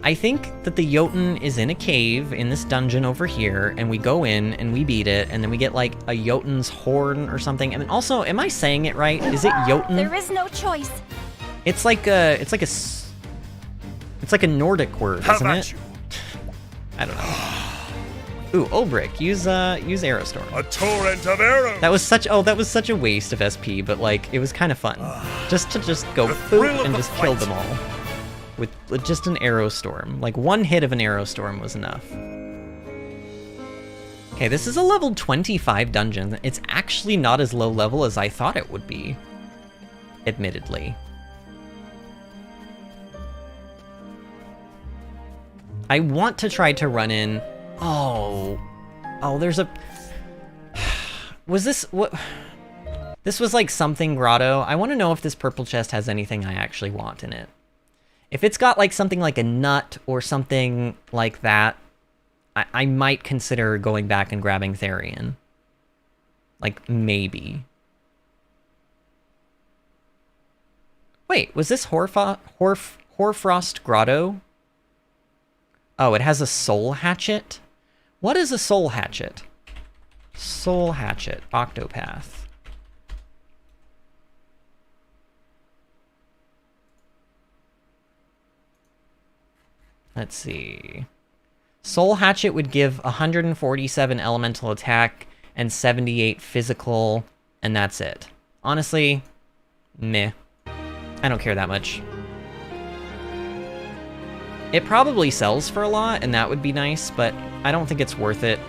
I think that the Jotun is in a cave in this dungeon over here, and we go in and we beat it, and then we get like a Jotun's horn or something. And also, am I saying it right? Is it Jotun? There is no choice. It's like a Nordic word, isn't it? I don't know. Ooh, Ulbrich, use Aerostorm. A torrent of arrows. That was such a waste of SP, but like it was kind of fun. Just to go boop and just kill them all. With just an Aerostorm. Like, one hit of an Aerostorm was enough. Okay, this is a level 25 dungeon. It's actually not as low level as I thought it would be. Admittedly. I want to try to run in... Oh, there's a... Was this... What... This was like something grotto. I want to know if this purple chest has anything I actually want in it. If it's got like something like a nut or something like that, I might consider going back and grabbing Therion. Like, maybe. Wait, was this Hoarfrost Grotto? Oh, it has a soul hatchet? What is a soul hatchet? Soul hatchet, Octopath. Let's see. Soul hatchet would give 147 elemental attack and 78 physical, and that's it. Honestly, meh. I don't care that much. It probably sells for a lot, and that would be nice, but I don't think it's worth it.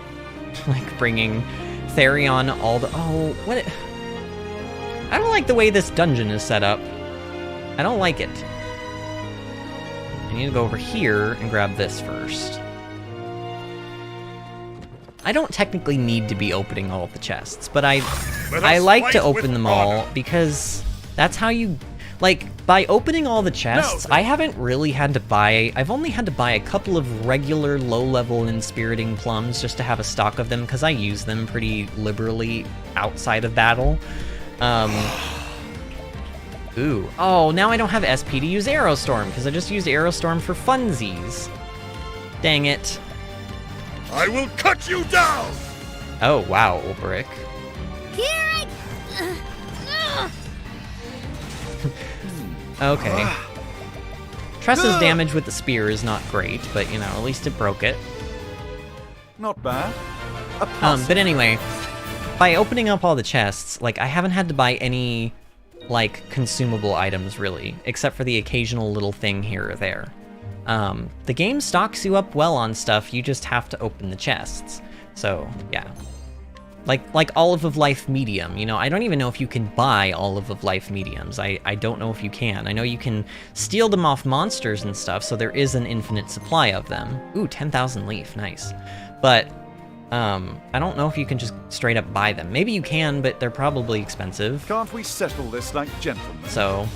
Like, bringing Therion all the... Oh, what... I don't like the way this dungeon is set up. I don't like it. I need to go over here and grab this first. I don't technically need to be opening all of the chests, but I like to open them all because that's how you... Like, by opening all the chests, I haven't really had to buy... I've only had to buy a couple of regular low-level inspiriting plums just to have a stock of them, because I use them pretty liberally outside of battle. Ooh. Oh, now I don't have SP to use Aerostorm, because I just used Aerostorm for funsies. Dang it. I will cut you down! Oh, wow, Ulbrich. Okay. Tressa's damage with the spear is not great, but, you know, at least it broke it. Not bad. But anyway, by opening up all the chests, like, I haven't had to buy any, like, consumable items, really, except for the occasional little thing here or there. The game stocks you up well on stuff, you just have to open the chests. So, yeah. Like Olive of Life Medium, you know, I don't even know if you can buy Olive of Life Mediums. I don't know if you can. I know you can steal them off monsters and stuff, so there is an infinite supply of them. Ooh, 10,000 leaf, nice. But, I don't know if you can just straight up buy them. Maybe you can, but they're probably expensive. Can't we settle this like gentlemen? So...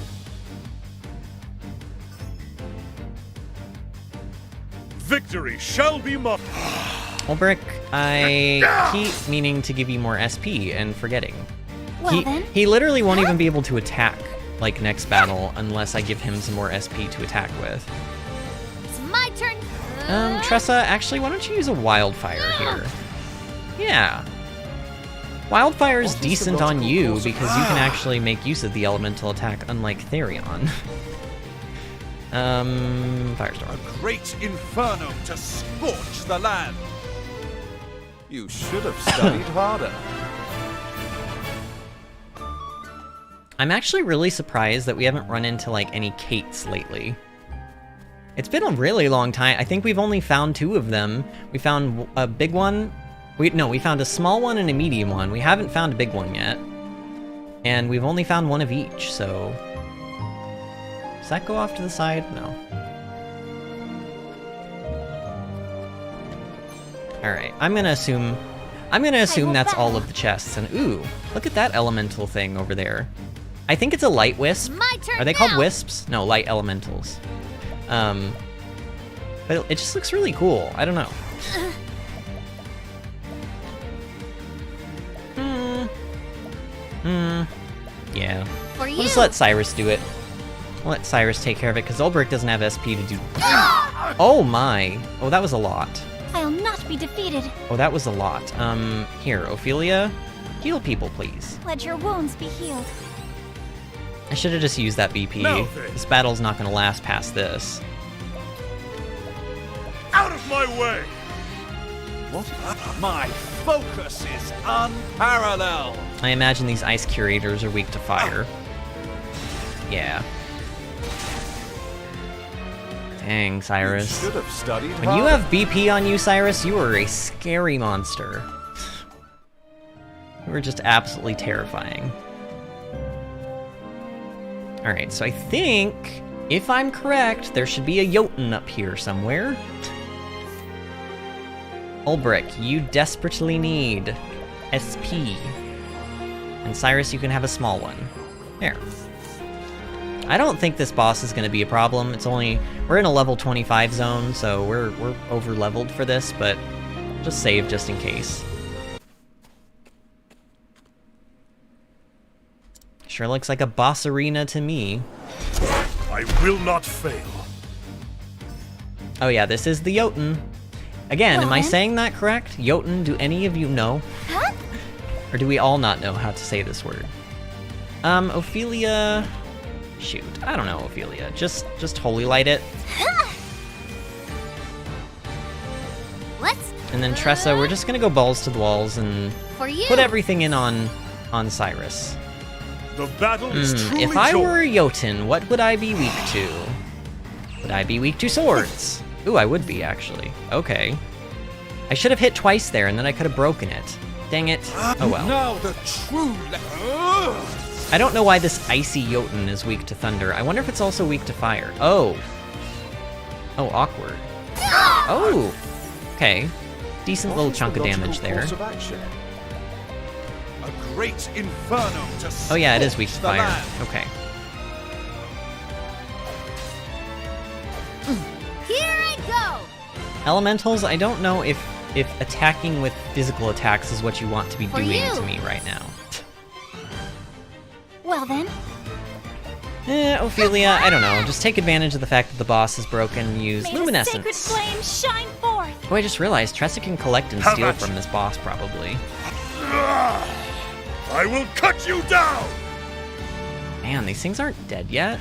Victory shall be mine. Ulbrich, I keep meaning to give you more SP and forgetting. Well, he literally won't even be able to attack, like, next battle unless I give him some more SP to attack with. It's my turn. Tressa, actually, why don't you use a Wildfire here? Yeah. Wildfire is decent on you because you can actually make use of the elemental attack, unlike Therion. Firestorm. A great inferno to scorch the land. You should have studied harder. I'm actually really surprised that we haven't run into, like, any Kates lately. It's been a really long time. I think we've only found 2 of them. We found a big one. We found a small one and a medium one. We haven't found a big one yet. And we've only found 1 of each, so... Does that go off to the side? No. Alright, I'm gonna assume that's all of the chests, and ooh, look at that elemental thing over there. I think it's a light wisp. Are they called wisps? No, light elementals. But it just looks really cool. I don't know. Yeah. We'll just let Cyrus do it. We'll let Cyrus take care of it, because Ulbrich doesn't have SP to do... Oh my! Oh, that was a lot. I'll not be defeated. Oh, that was a lot. Here, Ophelia, heal people, please. Let your wounds be healed. I should have just used that BP. This battle's not gonna last past this. Out of my way! What? My focus is unparalleled. I imagine these ice curators are weak to fire. Yeah. Dang, Cyrus. You should have studied when you have BP on you, Cyrus, you are a scary monster. You are just absolutely terrifying. Alright, so I think, if I'm correct, there should be a Jotun up here somewhere. Ulbrich, you desperately need SP. And Cyrus, you can have a small one. There. I don't think this boss is going to be a problem. We're in a level 25 zone, so we're over leveled for this, but just save just in case. Sure looks like a boss arena to me. I will not fail. Oh yeah, this is the Jotun. Again, am I saying that correct? Jotun, do any of you know? Huh? Or do we all not know how to say this word? Ophelia... Shoot, I don't know, Ophelia. Just holy light it. Let's... And then Tressa, we're just gonna go balls to the walls and put everything in on Cyrus. The battle is truly if I were a Jotun, what would I be weak to? Would I be weak to swords? Ooh, I would be, actually. Okay. I should have hit twice there, and then I could have broken it. Dang it. Oh well. Now the true... I don't know why this icy Jotun is weak to thunder. I wonder if it's also weak to fire. Oh. Oh, awkward. Oh! Okay. Decent little chunk of damage there. A great inferno to Oh yeah, it is weak to the fire. land. Okay. Here I go! Elementals, I don't know if attacking with physical attacks is what you want to be doing to me right now. Well then. Ophelia, I don't know. Just take advantage of the fact that the boss is broken and use May luminescence. the sacred flame shine forth. Oh, I just realized Tressa can collect and steal from this boss, probably. I will cut you down! Man, these things aren't dead yet.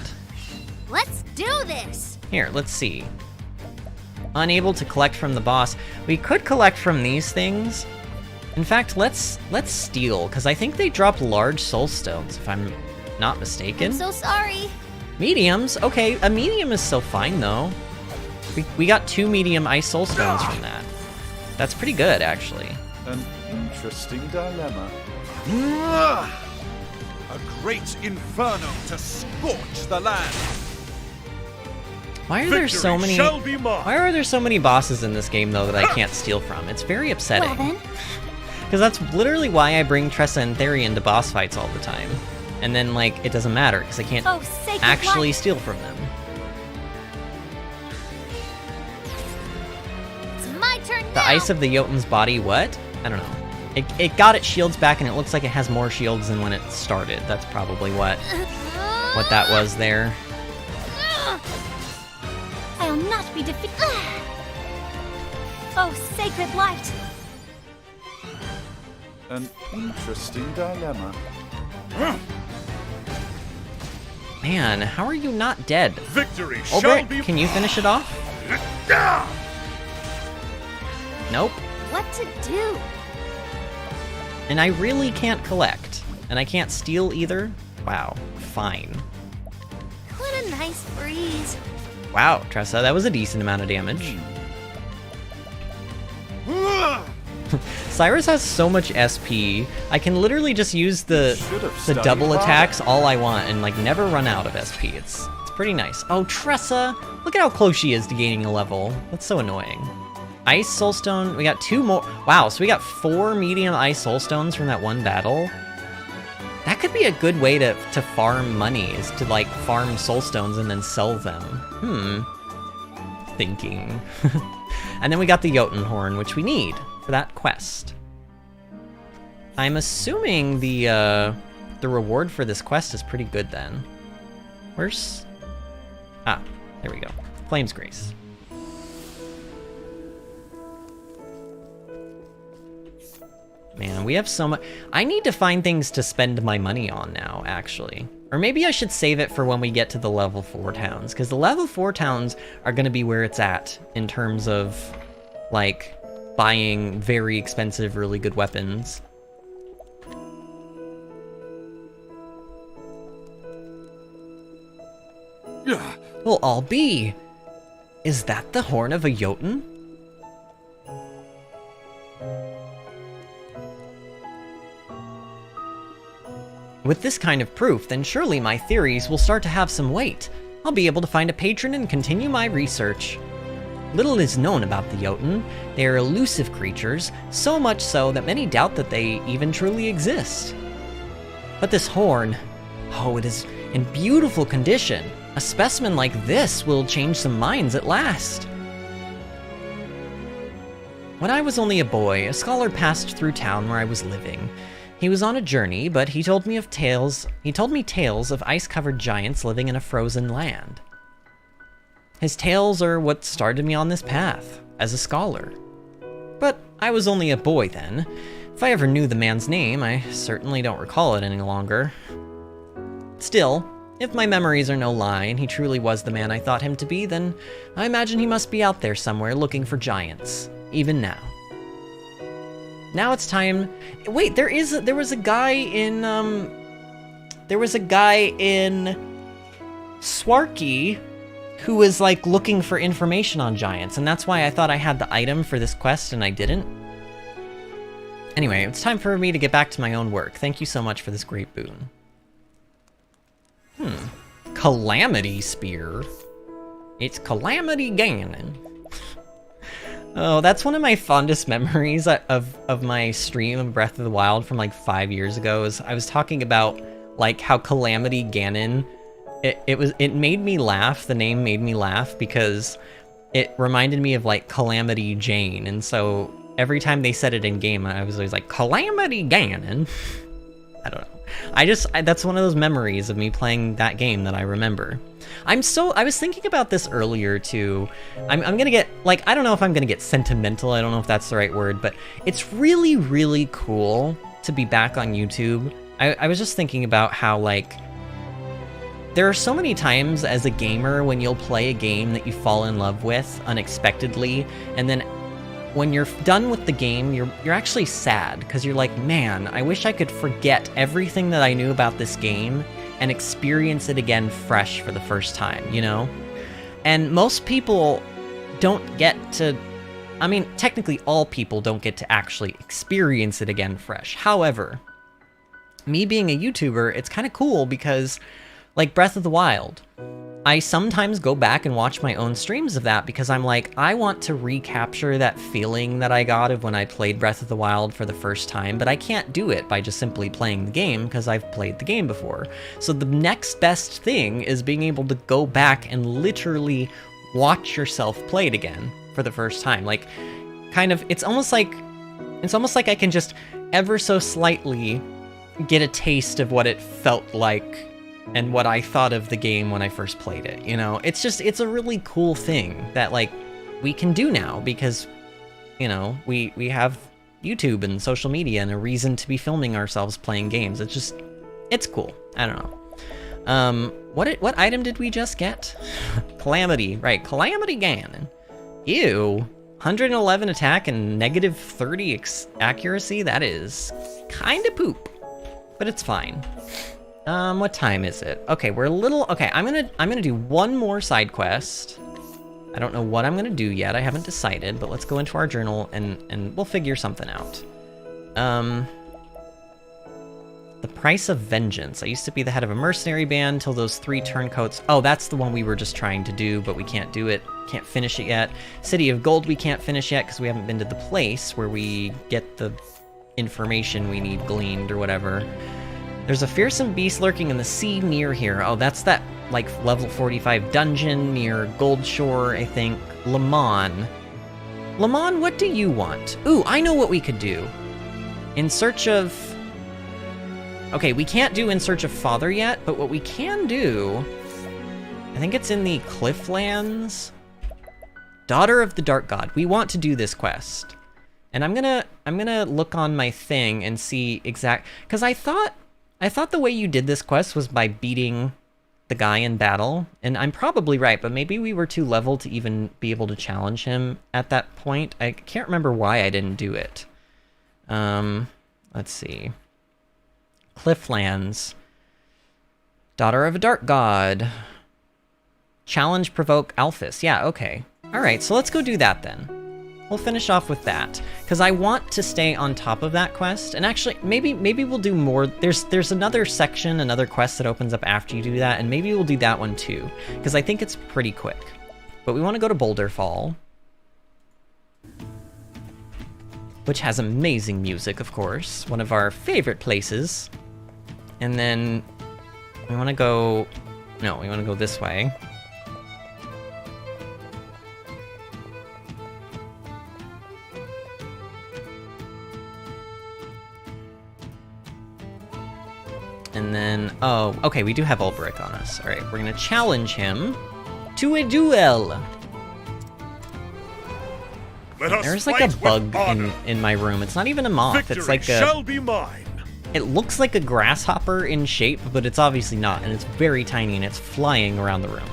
Let's do this! Here, let's see. Unable to collect from the boss. We could collect from these things. In fact, let's steal, because I think they drop large soul stones, if I'm not mistaken. I'm so sorry. Mediums? Okay, a medium is still fine, though. We got 2 medium ice soul stones from that. That's pretty good, actually. An interesting dilemma. A great inferno to scorch the land. Why are there so many? Why are there so many bosses in this game though that I can't steal from? It's very upsetting. Well then. Because that's literally why I bring Tressa and Therion to boss fights all the time, and then like it doesn't matter because I can't actually steal from them. It's my turn now. The ice of the Jotun's body. What? I don't know. It got its shields back, and it looks like it has more shields than when it started. That's probably what that was there. I'll not be defeated. Oh, sacred light. An interesting dilemma. Man, how are you not dead? Victory shall Obert, be... can you finish it off? Nope. What to do? And I really can't collect. And I can't steal either? Wow, fine. What a nice breeze. Wow, Tressa, that was a decent amount of damage. Cyrus has so much SP, I can literally just use the double attacks all I want and like never run out of SP. It's pretty nice. Oh, Tressa! Look at how close she is to gaining a level. That's so annoying. Ice Soulstone, we got 2 more. Wow, so we got 4 medium Ice Soulstones from that one battle. That could be a good way to farm money, is to like farm Soulstones and then sell them. Thinking. And then we got the Jotun Horn, which we need for that quest. I'm assuming the reward for this quest is pretty good then. Where's... Ah, there we go. Flame's Grace. Man, we have so much... I need to find things to spend my money on now, actually. Or maybe I should save it for when we get to the level 4 towns, because the level 4 towns are going to be where it's at in terms of, like, buying very expensive, really good weapons. Will all be. Is that the horn of a Jotun? With this kind of proof, then surely my theories will start to have some weight. I'll be able to find a patron and continue my research. Little is known about the Jotun. They are elusive creatures, so much so that many doubt that they even truly exist. But this horn... Oh, it is in beautiful condition. A specimen like this will change some minds at last. When I was only a boy, a scholar passed through town where I was living. He was on a journey, but he told me tales of ice-covered giants living in a frozen land. His tales are what started me on this path, as a scholar. But I was only a boy then. If I ever knew the man's name, I certainly don't recall it any longer. Still, if my memories are no lie and he truly was the man I thought him to be, then I imagine he must be out there somewhere looking for giants, even now. Now it's time. Wait, there was a guy in Swarky who was like looking for information on giants, and that's why I thought I had the item for this quest and I didn't. Anyway, it's time for me to get back to my own work. Thank you so much for this great boon. Calamity Spear. It's Calamity Ganon. Oh, that's one of my fondest memories of my stream of Breath of the Wild from like 5 years ago. Is I was talking about like how Calamity Ganon, it made me laugh. The name made me laugh because it reminded me of like Calamity Jane, and so every time they said it in game, I was always like Calamity Ganon. I don't know. That's one of those memories of me playing that game that I remember. I was thinking about this earlier too. I'm gonna get, like, I don't know if I'm gonna get sentimental, I don't know if that's the right word, but it's really, really cool to be back on YouTube. I was just thinking about how, like, there are so many times as a gamer when you'll play a game that you fall in love with unexpectedly, and then when you're done with the game, you're actually sad, because you're like, man, I wish I could forget everything that I knew about this game and experience it again fresh for the first time, you know? And most people don't get to, I mean, technically all people don't get to actually experience it again fresh. However, me being a YouTuber, it's kind of cool because, like Breath of the Wild, I sometimes go back and watch my own streams of that because I'm like, I want to recapture that feeling that I got of when I played Breath of the Wild for the first time, but I can't do it by just simply playing the game because I've played the game before. So the next best thing is being able to go back and literally watch yourself play it again for the first time. Like, kind of, it's almost like I can just ever so slightly get a taste of what it felt like and what I thought of the game when I first played it, you know? It's a really cool thing that, like, we can do now because, you know, we have YouTube and social media and a reason to be filming ourselves playing games. It's cool. I don't know. What item did we just get? Calamity, right, Calamity Ganon. Ew, 111 attack and negative 30 accuracy? That is kinda poop, but it's fine. What time is it? Okay, we're a little, okay, I'm gonna do one more side quest. I don't know what I'm gonna do yet, I haven't decided, but let's go into our journal and we'll figure something out. The Price of Vengeance. I used to be the head of a mercenary band till those 3 turncoats. Oh, that's the one we were just trying to do, but we can't do it. Can't finish it yet. City of Gold we can't finish yet because we haven't been to the place where we get the information we need gleaned or whatever. There's a fearsome beast lurking in the sea near here. Oh, that's that, like, level 45 dungeon near Gold Shore, I think. Lamon. Lamon, what do you want? Ooh, I know what we could do. In search of... Okay, we can't do In Search of Father yet, but what we can do... I think it's in the Clifflands. Daughter of the Dark God. We want to do this quest. And I'm gonna look on my thing and see exact... Because I thought the way you did this quest was by beating the guy in battle, and I'm probably right, but maybe we were too level to even be able to challenge him at that point. I can't remember why I didn't do it. Let's see. Clifflands. Daughter of a Dark God. Challenge Provoke Alphys. Yeah, okay. Alright, so let's go do that then. We'll finish off with that, because I want to stay on top of that quest, and actually, maybe we'll do more. There's another section, another quest that opens up after you do that, and maybe we'll do that one too, because I think it's pretty quick. But we want to go to Boulder Fall, which has amazing music, of course, one of our favorite places. And then We want to go... No, we want to go this way. And then... Oh, okay, we do have Ulbrich on us. Alright, we're gonna challenge him to a duel! There's like a bug in my room. It's not even a moth. Victory it's like a... shall be mine. It looks like a grasshopper in shape, but it's obviously not, and it's very tiny, and it's flying around the room.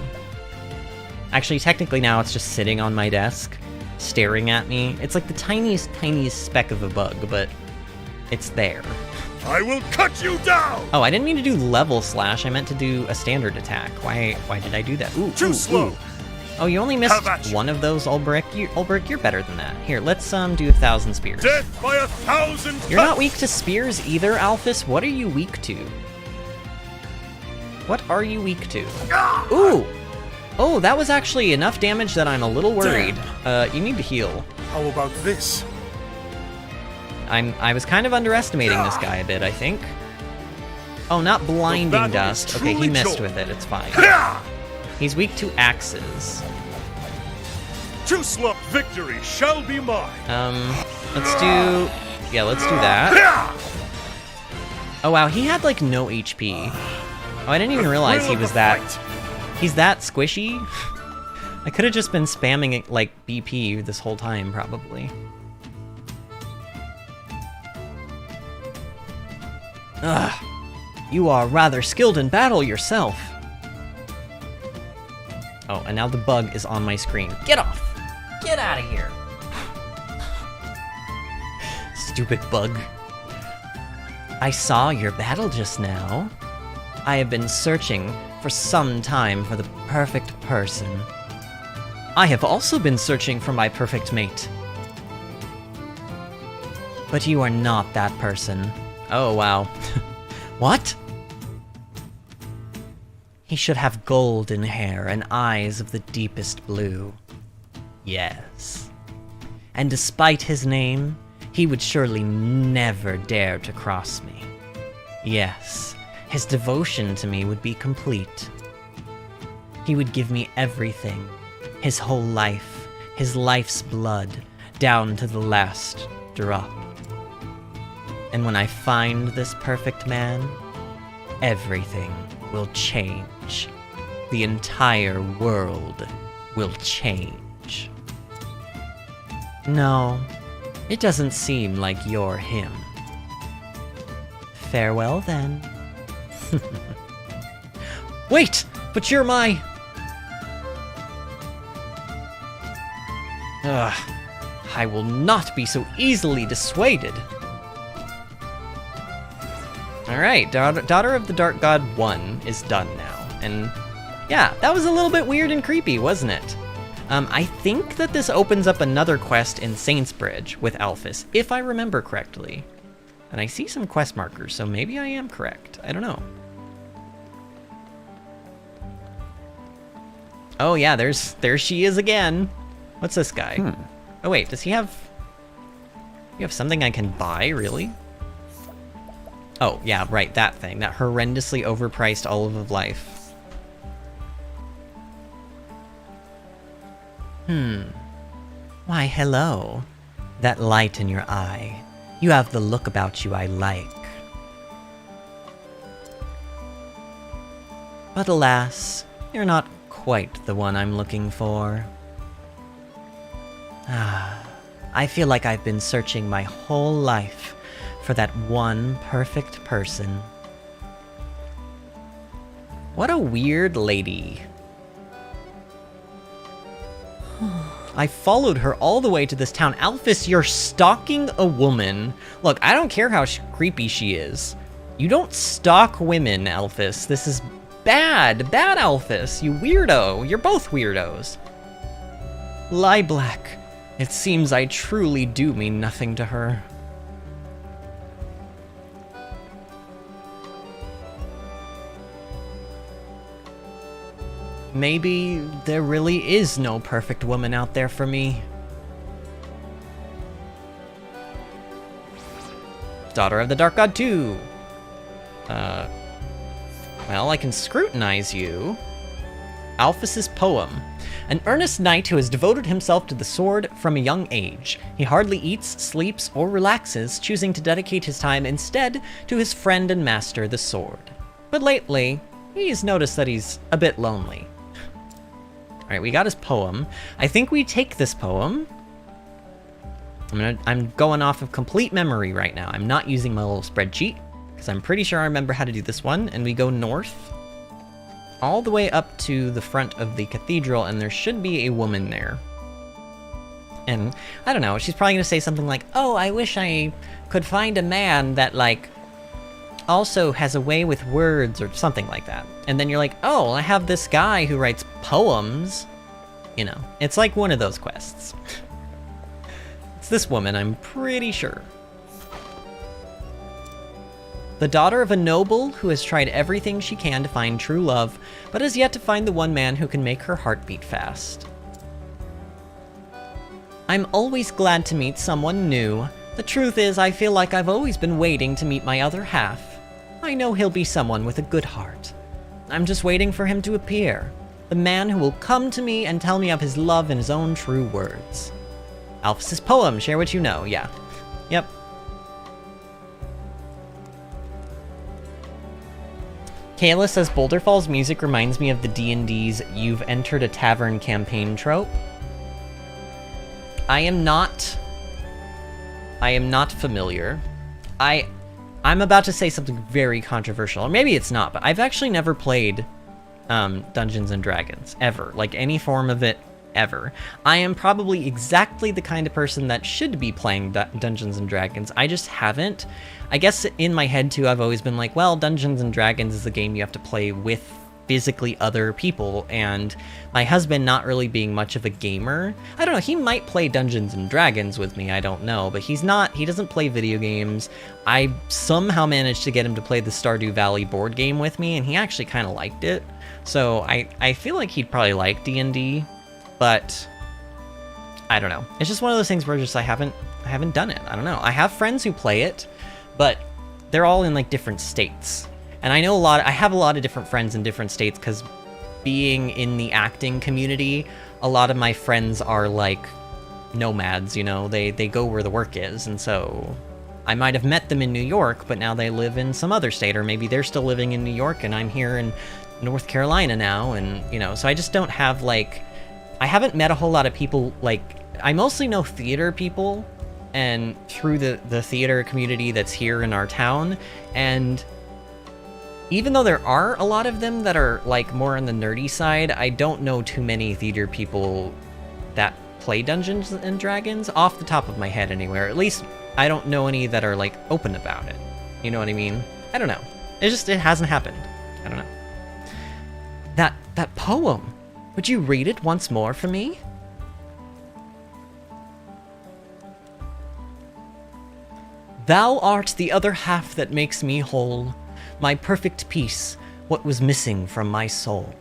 Actually, technically now it's just sitting on my desk, staring at me. It's like the tiniest, tiniest speck of a bug, but it's there. I will cut you down! Oh, I didn't mean to do level slash. I meant to do a standard attack. Why did I do that? Ooh, Too slow. Ooh. Oh, you only missed one of those, Ulbrich. Ulbrich, you're better than that. Here, let's do 1,000 spears. Death by 1,000 cuts! You're not weak to spears either, Alphys. What are you weak to? What are you weak to? Ooh! Oh, that was actually enough damage that I'm a little worried. You need to heal. How about this? I was kind of underestimating this guy a bit, I think. Oh, not blinding dust. Okay, he missed with it. It's fine. He's weak to axes. Too slow. Victory shall be mine. Let's do... Yeah, let's do that. Oh, wow, he had, like, no HP. Oh, I didn't even realize he was that... He's that squishy. I could have just been spamming it, like, BP this whole time, probably. Ugh. You are rather skilled in battle yourself. Oh, and now the bug is on my screen. Get off! Get out of here! Stupid bug. I saw your battle just now. I have been searching for some time for the perfect person. I have also been searching for my perfect mate. But you are not that person. Oh, wow. What? He should have golden hair and eyes of the deepest blue. Yes. And despite his name, he would surely never dare to cross me. Yes, his devotion to me would be complete. He would give me everything, his whole life, his life's blood, down to the last drop. And when I find this perfect man, everything will change. The entire world will change. No, it doesn't seem like you're him. Farewell then. Wait, but you're my... Ugh, I will not be so easily dissuaded. Alright, Daughter of the Dark God 1 is done now, and yeah, that was a little bit weird and creepy, wasn't it? I think that this opens up another quest in Saintsbridge with Alphys, if I remember correctly. And I see some quest markers, so maybe I am correct. I don't know. Oh yeah, there she is again. What's this guy? Oh wait, does he have... You have something I can buy, really? Oh, yeah, right, that thing. That horrendously overpriced olive of life. Why, hello. That light in your eye. You have the look about you I like. But alas, you're not quite the one I'm looking for. I feel like I've been searching my whole life for that one perfect person. What a weird lady. I followed her all the way to this town. Alphys, you're stalking a woman. Look, I don't care how creepy she is. You don't stalk women, Alphys. This is bad. Bad, Alphys. You weirdo. You're both weirdos. Lie black. It seems I truly do mean nothing to her. Maybe there really is no perfect woman out there for me. Daughter of the Dark God 2. Well, I can scrutinize you. Alphys's poem. An earnest knight who has devoted himself to the sword from a young age. He hardly eats, sleeps, or relaxes, choosing to dedicate his time instead to his friend and master, the sword. But lately, he's noticed that he's a bit lonely. Alright, we got his poem. I think we take this poem. I'm going off of complete memory right now. I'm not using my little spreadsheet, because I'm pretty sure I remember how to do this one. And we go north, all the way up to the front of the cathedral, and there should be a woman there. And, I don't know, she's probably going to say something like, oh, I wish I could find a man that, like, also has a way with words, or something like that. And then you're like, oh, I have this guy who writes poems. You know, it's like one of those quests. It's this woman, I'm pretty sure. The daughter of a noble who has tried everything she can to find true love, but has yet to find the one man who can make her heart beat fast. I'm always glad to meet someone new. The truth is, I feel like I've always been waiting to meet my other half. I know he'll be someone with a good heart. I'm just waiting for him to appear. The man who will come to me and tell me of his love in his own true words. Alphys's poem, share what you know, yeah. Yep. Kayla says Boulder Falls music reminds me of the D&D's You've Entered a Tavern campaign trope. I am not familiar. I'm about to say something very controversial, or maybe it's not, but I've actually never played Dungeons and Dragons, ever. Like, any form of it, ever. I am probably exactly the kind of person that should be playing Dungeons and Dragons. I just haven't. I guess in my head, too, I've always been like, well, Dungeons and Dragons is a game you have to play with physically other people, and my husband not really being much of a gamer. I don't know, he might play Dungeons and Dragons with me, I don't know, but he doesn't play video games. I somehow managed to get him to play the Stardew Valley board game with me, and he actually kind of liked it. So I feel like he'd probably like D&D, but I don't know. It's just one of those things where I haven't done it. I don't know. I have friends who play it, but they're all in like different states. And I know I have a lot of different friends in different states, because being in the acting community, a lot of my friends are like nomads, you know, they go where the work is. And so I might have met them in New York, but now they live in some other state, or maybe they're still living in New York and I'm here in North Carolina now. And, you know, so I just don't have like, I haven't met a whole lot of people. Like, I mostly know theater people, and through the theater community that's here in our town. And even though there are a lot of them that are like more on the nerdy side, I don't know too many theater people that play Dungeons and Dragons off the top of my head anywhere. At least I don't know any that are like open about it. You know what I mean? I don't know. It hasn't happened. I don't know. That poem. Would you read it once more for me? Thou art the other half that makes me whole. My perfect peace, what was missing from my soul.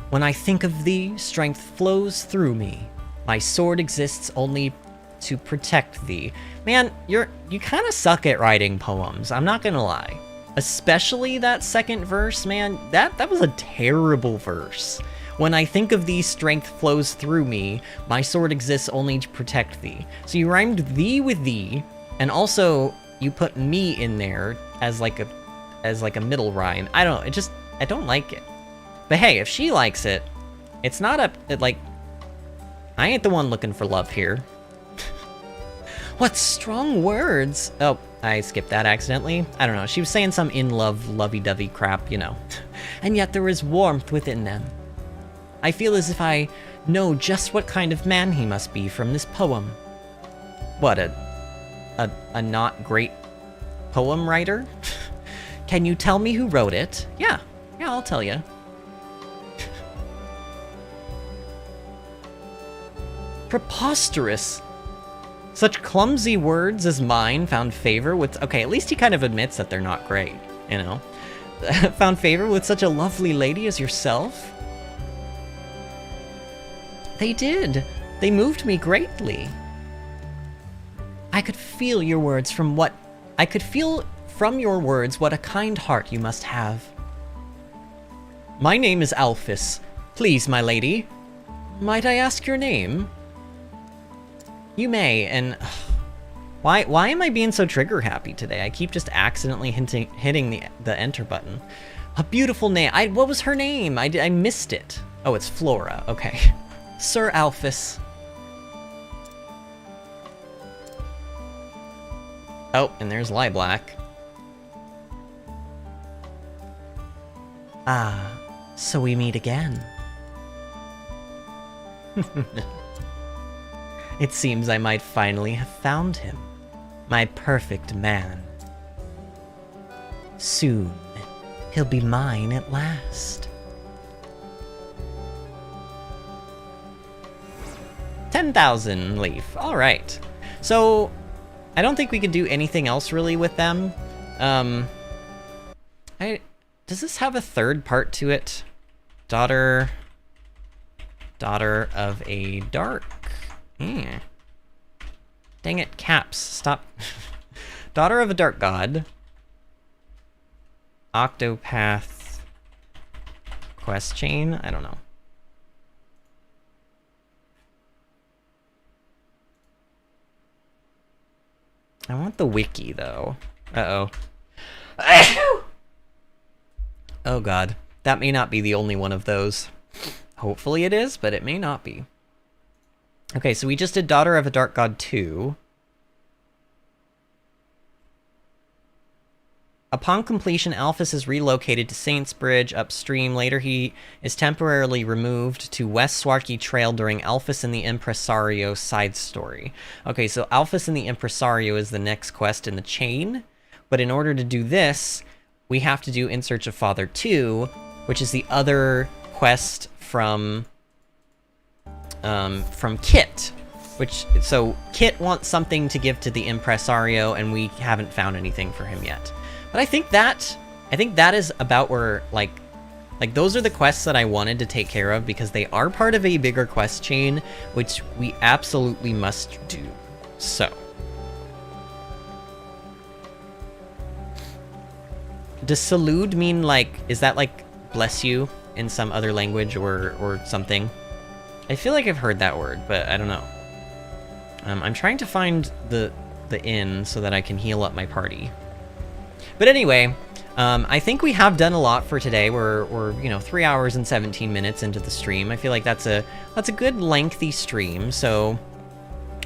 When I think of thee, strength flows through me. My sword exists only to protect thee. Man, you kind of suck at writing poems, I'm not gonna lie. Especially that second verse, man, that was a terrible verse. When I think of thee, strength flows through me. My sword exists only to protect thee. So you rhymed thee with thee, and also you put me in there as like a middle rhyme. I don't like it. But hey, if she likes it, it's not I ain't the one looking for love here. What strong words. Oh, I skipped that accidentally. I don't know. She was saying some in-love, lovey-dovey crap, you know. And yet there is warmth within them. I feel as if I know just what kind of man he must be from this poem. What, a not great poem writer? Can you tell me who wrote it? Yeah, I'll tell you. Preposterous. Such clumsy words as mine found favor with... Okay, at least he kind of admits that they're not great, you know? Found favor with such a lovely lady as yourself? They did. They moved me greatly. I could feel your words from your words what a kind heart you must have. My name is Alphys. Please, my lady. Might I ask your name? You may, and... Why am I being so trigger happy today? I keep just accidentally hitting the enter button. A beautiful name. What was her name? I missed it. Oh, it's Flora. Okay. Sir Alphys. Oh, and there's Lilac. Ah, so we meet again. It seems I might finally have found him. My perfect man. Soon, he'll be mine at last. 10,000 leaf. Alright. So, I don't think we could do anything else really with them. Does this have a third part to it? Daughter of a dark... Dang it, caps. Stop. Daughter of a dark god. Octopath quest chain? I don't know. I want the wiki, though. Uh-oh. Oh, God. That may not be the only one of those. Hopefully it is, but it may not be. Okay, so we just did Daughter of a Dark God 2. Upon completion, Alphys is relocated to Saints Bridge upstream. Later, he is temporarily removed to West Swarky Trail during Alphys and the Impresario side story. Okay, so Alphys and the Impresario is the next quest in the chain. But in order to do this, we have to do In Search of Father 2, which is the other quest from Kit. So Kit wants something to give to the Impresario, and we haven't found anything for him yet. But I think that is about where, like those are the quests that I wanted to take care of, because they are part of a bigger quest chain, which we absolutely must do. So. Does salud mean, like, is that like bless you in some other language or something? I feel like I've heard that word, but I don't know. I'm trying to find the inn so that I can heal up my party. But anyway, I think we have done a lot for today. We're 3 hours and 17 minutes into the stream. I feel like that's a good lengthy stream. So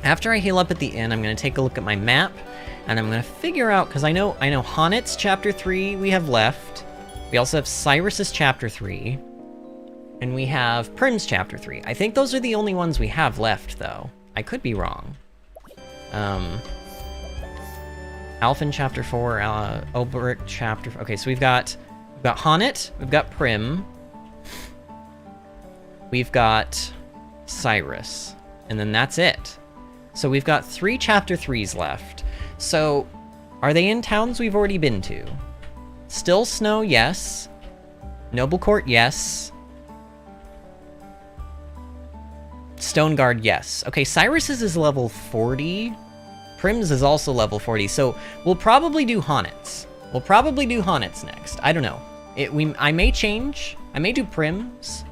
after I heal up at the inn, I'm gonna take a look at my map, and I'm gonna figure out, because I know Honet's chapter 3 we have left. We also have Cyrus's chapter 3, and we have Prim's chapter 3. I think those are the only ones we have left, though. I could be wrong. Alphen chapter 4, Ulbrich chapter... Okay, so we've got Honet, we've got Prim, we've got Cyrus, and then that's it. So we've got 3 chapter 3s left. So, are they in towns we've already been to? Still Snow, yes. Noble Court, yes. Stoneguard, yes. Okay, Cyrus's is level 40. Prim's is also level 40, so we'll probably do Honet's. We'll probably do Honet's next. I don't know. I may change. I may do Prim's.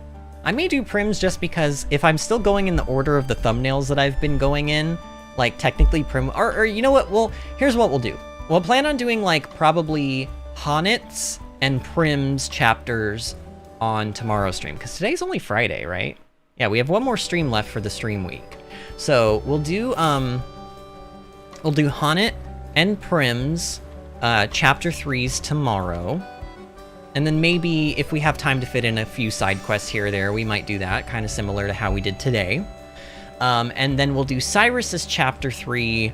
I may do Prim's just because if I'm still going in the order of the thumbnails that I've been going in, like technically Prim, or you know what? Well, here's what we'll do. We'll plan on doing like probably Honet's and Prim's chapters on tomorrow's stream, because today's only Friday, right? Yeah, we have one more stream left for the stream week. So we'll do Honet and Prim's chapter 3s tomorrow. And then maybe if we have time to fit in a few side quests here or there, we might do that, kind of similar to how we did today. And then we'll do Cyrus's chapter 3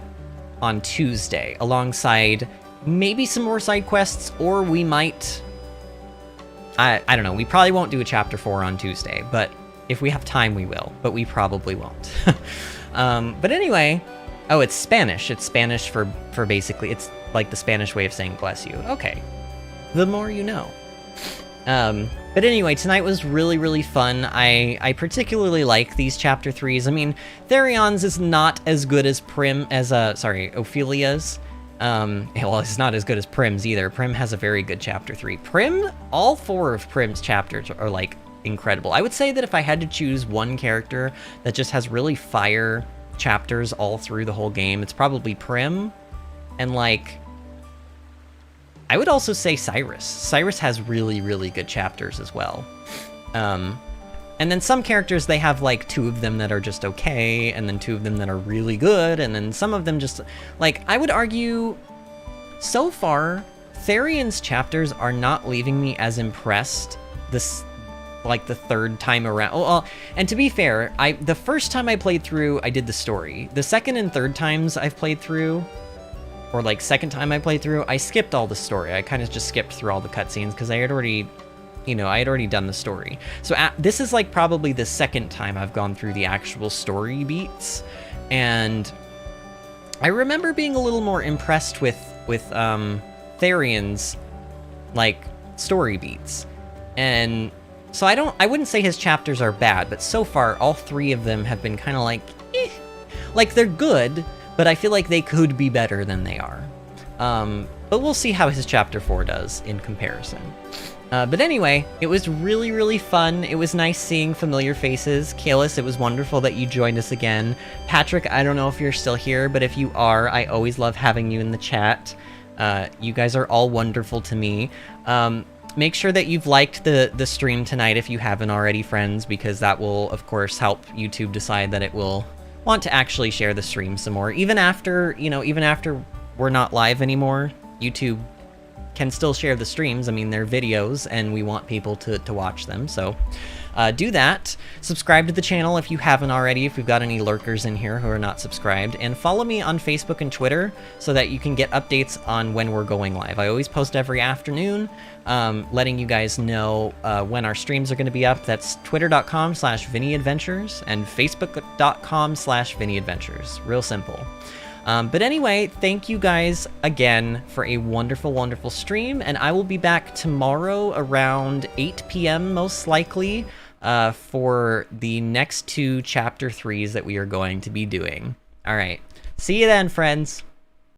on Tuesday, alongside maybe some more side quests, or we might... I don't know, we probably won't do a chapter 4 on Tuesday, but if we have time, we will, but we probably won't. But anyway... Oh, it's Spanish. It's Spanish for basically, it's like the Spanish way of saying bless you. Okay. The more you know. But anyway, tonight was really, really fun. I particularly like these chapter 3s. I mean, Therion's is not as good as Ophelia's. Well, it's not as good as Prim's either. Prim has a very good chapter 3. Prim, all 4 of Prim's chapters are like incredible. I would say that if I had to choose one character that just has really fire chapters all through the whole game, it's probably Prim. And like, I would also say Cyrus. Cyrus has really, really good chapters as well. And then some characters, they have like 2 of them that are just okay, and then 2 of them that are really good, and then some of them just, like, I would argue, so far, Therion's chapters are not leaving me as impressed this, like, the 3rd time around. Well, and to be fair, the first time I played through, I did the story. The 2nd and 3rd times I've played through, or like 2nd time I played through, I skipped all the story. I kind of just skipped through all the cutscenes because I had already, I had already done the story. So this is like probably the 2nd time I've gone through the actual story beats, and I remember being a little more impressed with Therion's like story beats. And so I wouldn't say his chapters are bad, but so far all 3 of them have been kind of like, eh. Like they're good, but I feel like they could be better than they are. But we'll see how his chapter 4 does in comparison. But anyway, it was really, really fun. It was nice seeing familiar faces. Kalis, it was wonderful that you joined us again. Patrick, I don't know if you're still here, but if you are, I always love having you in the chat. You guys are all wonderful to me. Make sure that you've liked the stream tonight if you haven't already, friends, because that will, of course, help YouTube decide that it will want to actually share the stream some more. Even after, even after we're not live anymore, YouTube can still share the streams. I mean, they're videos, and we want people to watch them, so do that. Subscribe to the channel if you haven't already, if we've got any lurkers in here who are not subscribed, and follow me on Facebook and Twitter so that you can get updates on when we're going live. I always post every afternoon, letting you guys know when our streams are going to be up. That's twitter.com/VinnyAdventures and facebook.com/VinnyAdventures. Real simple. But anyway, thank you guys again for a wonderful, wonderful stream, and I will be back tomorrow around 8 p.m. most likely for the next 2 chapter 3s that we are going to be doing. All right, see you then, friends.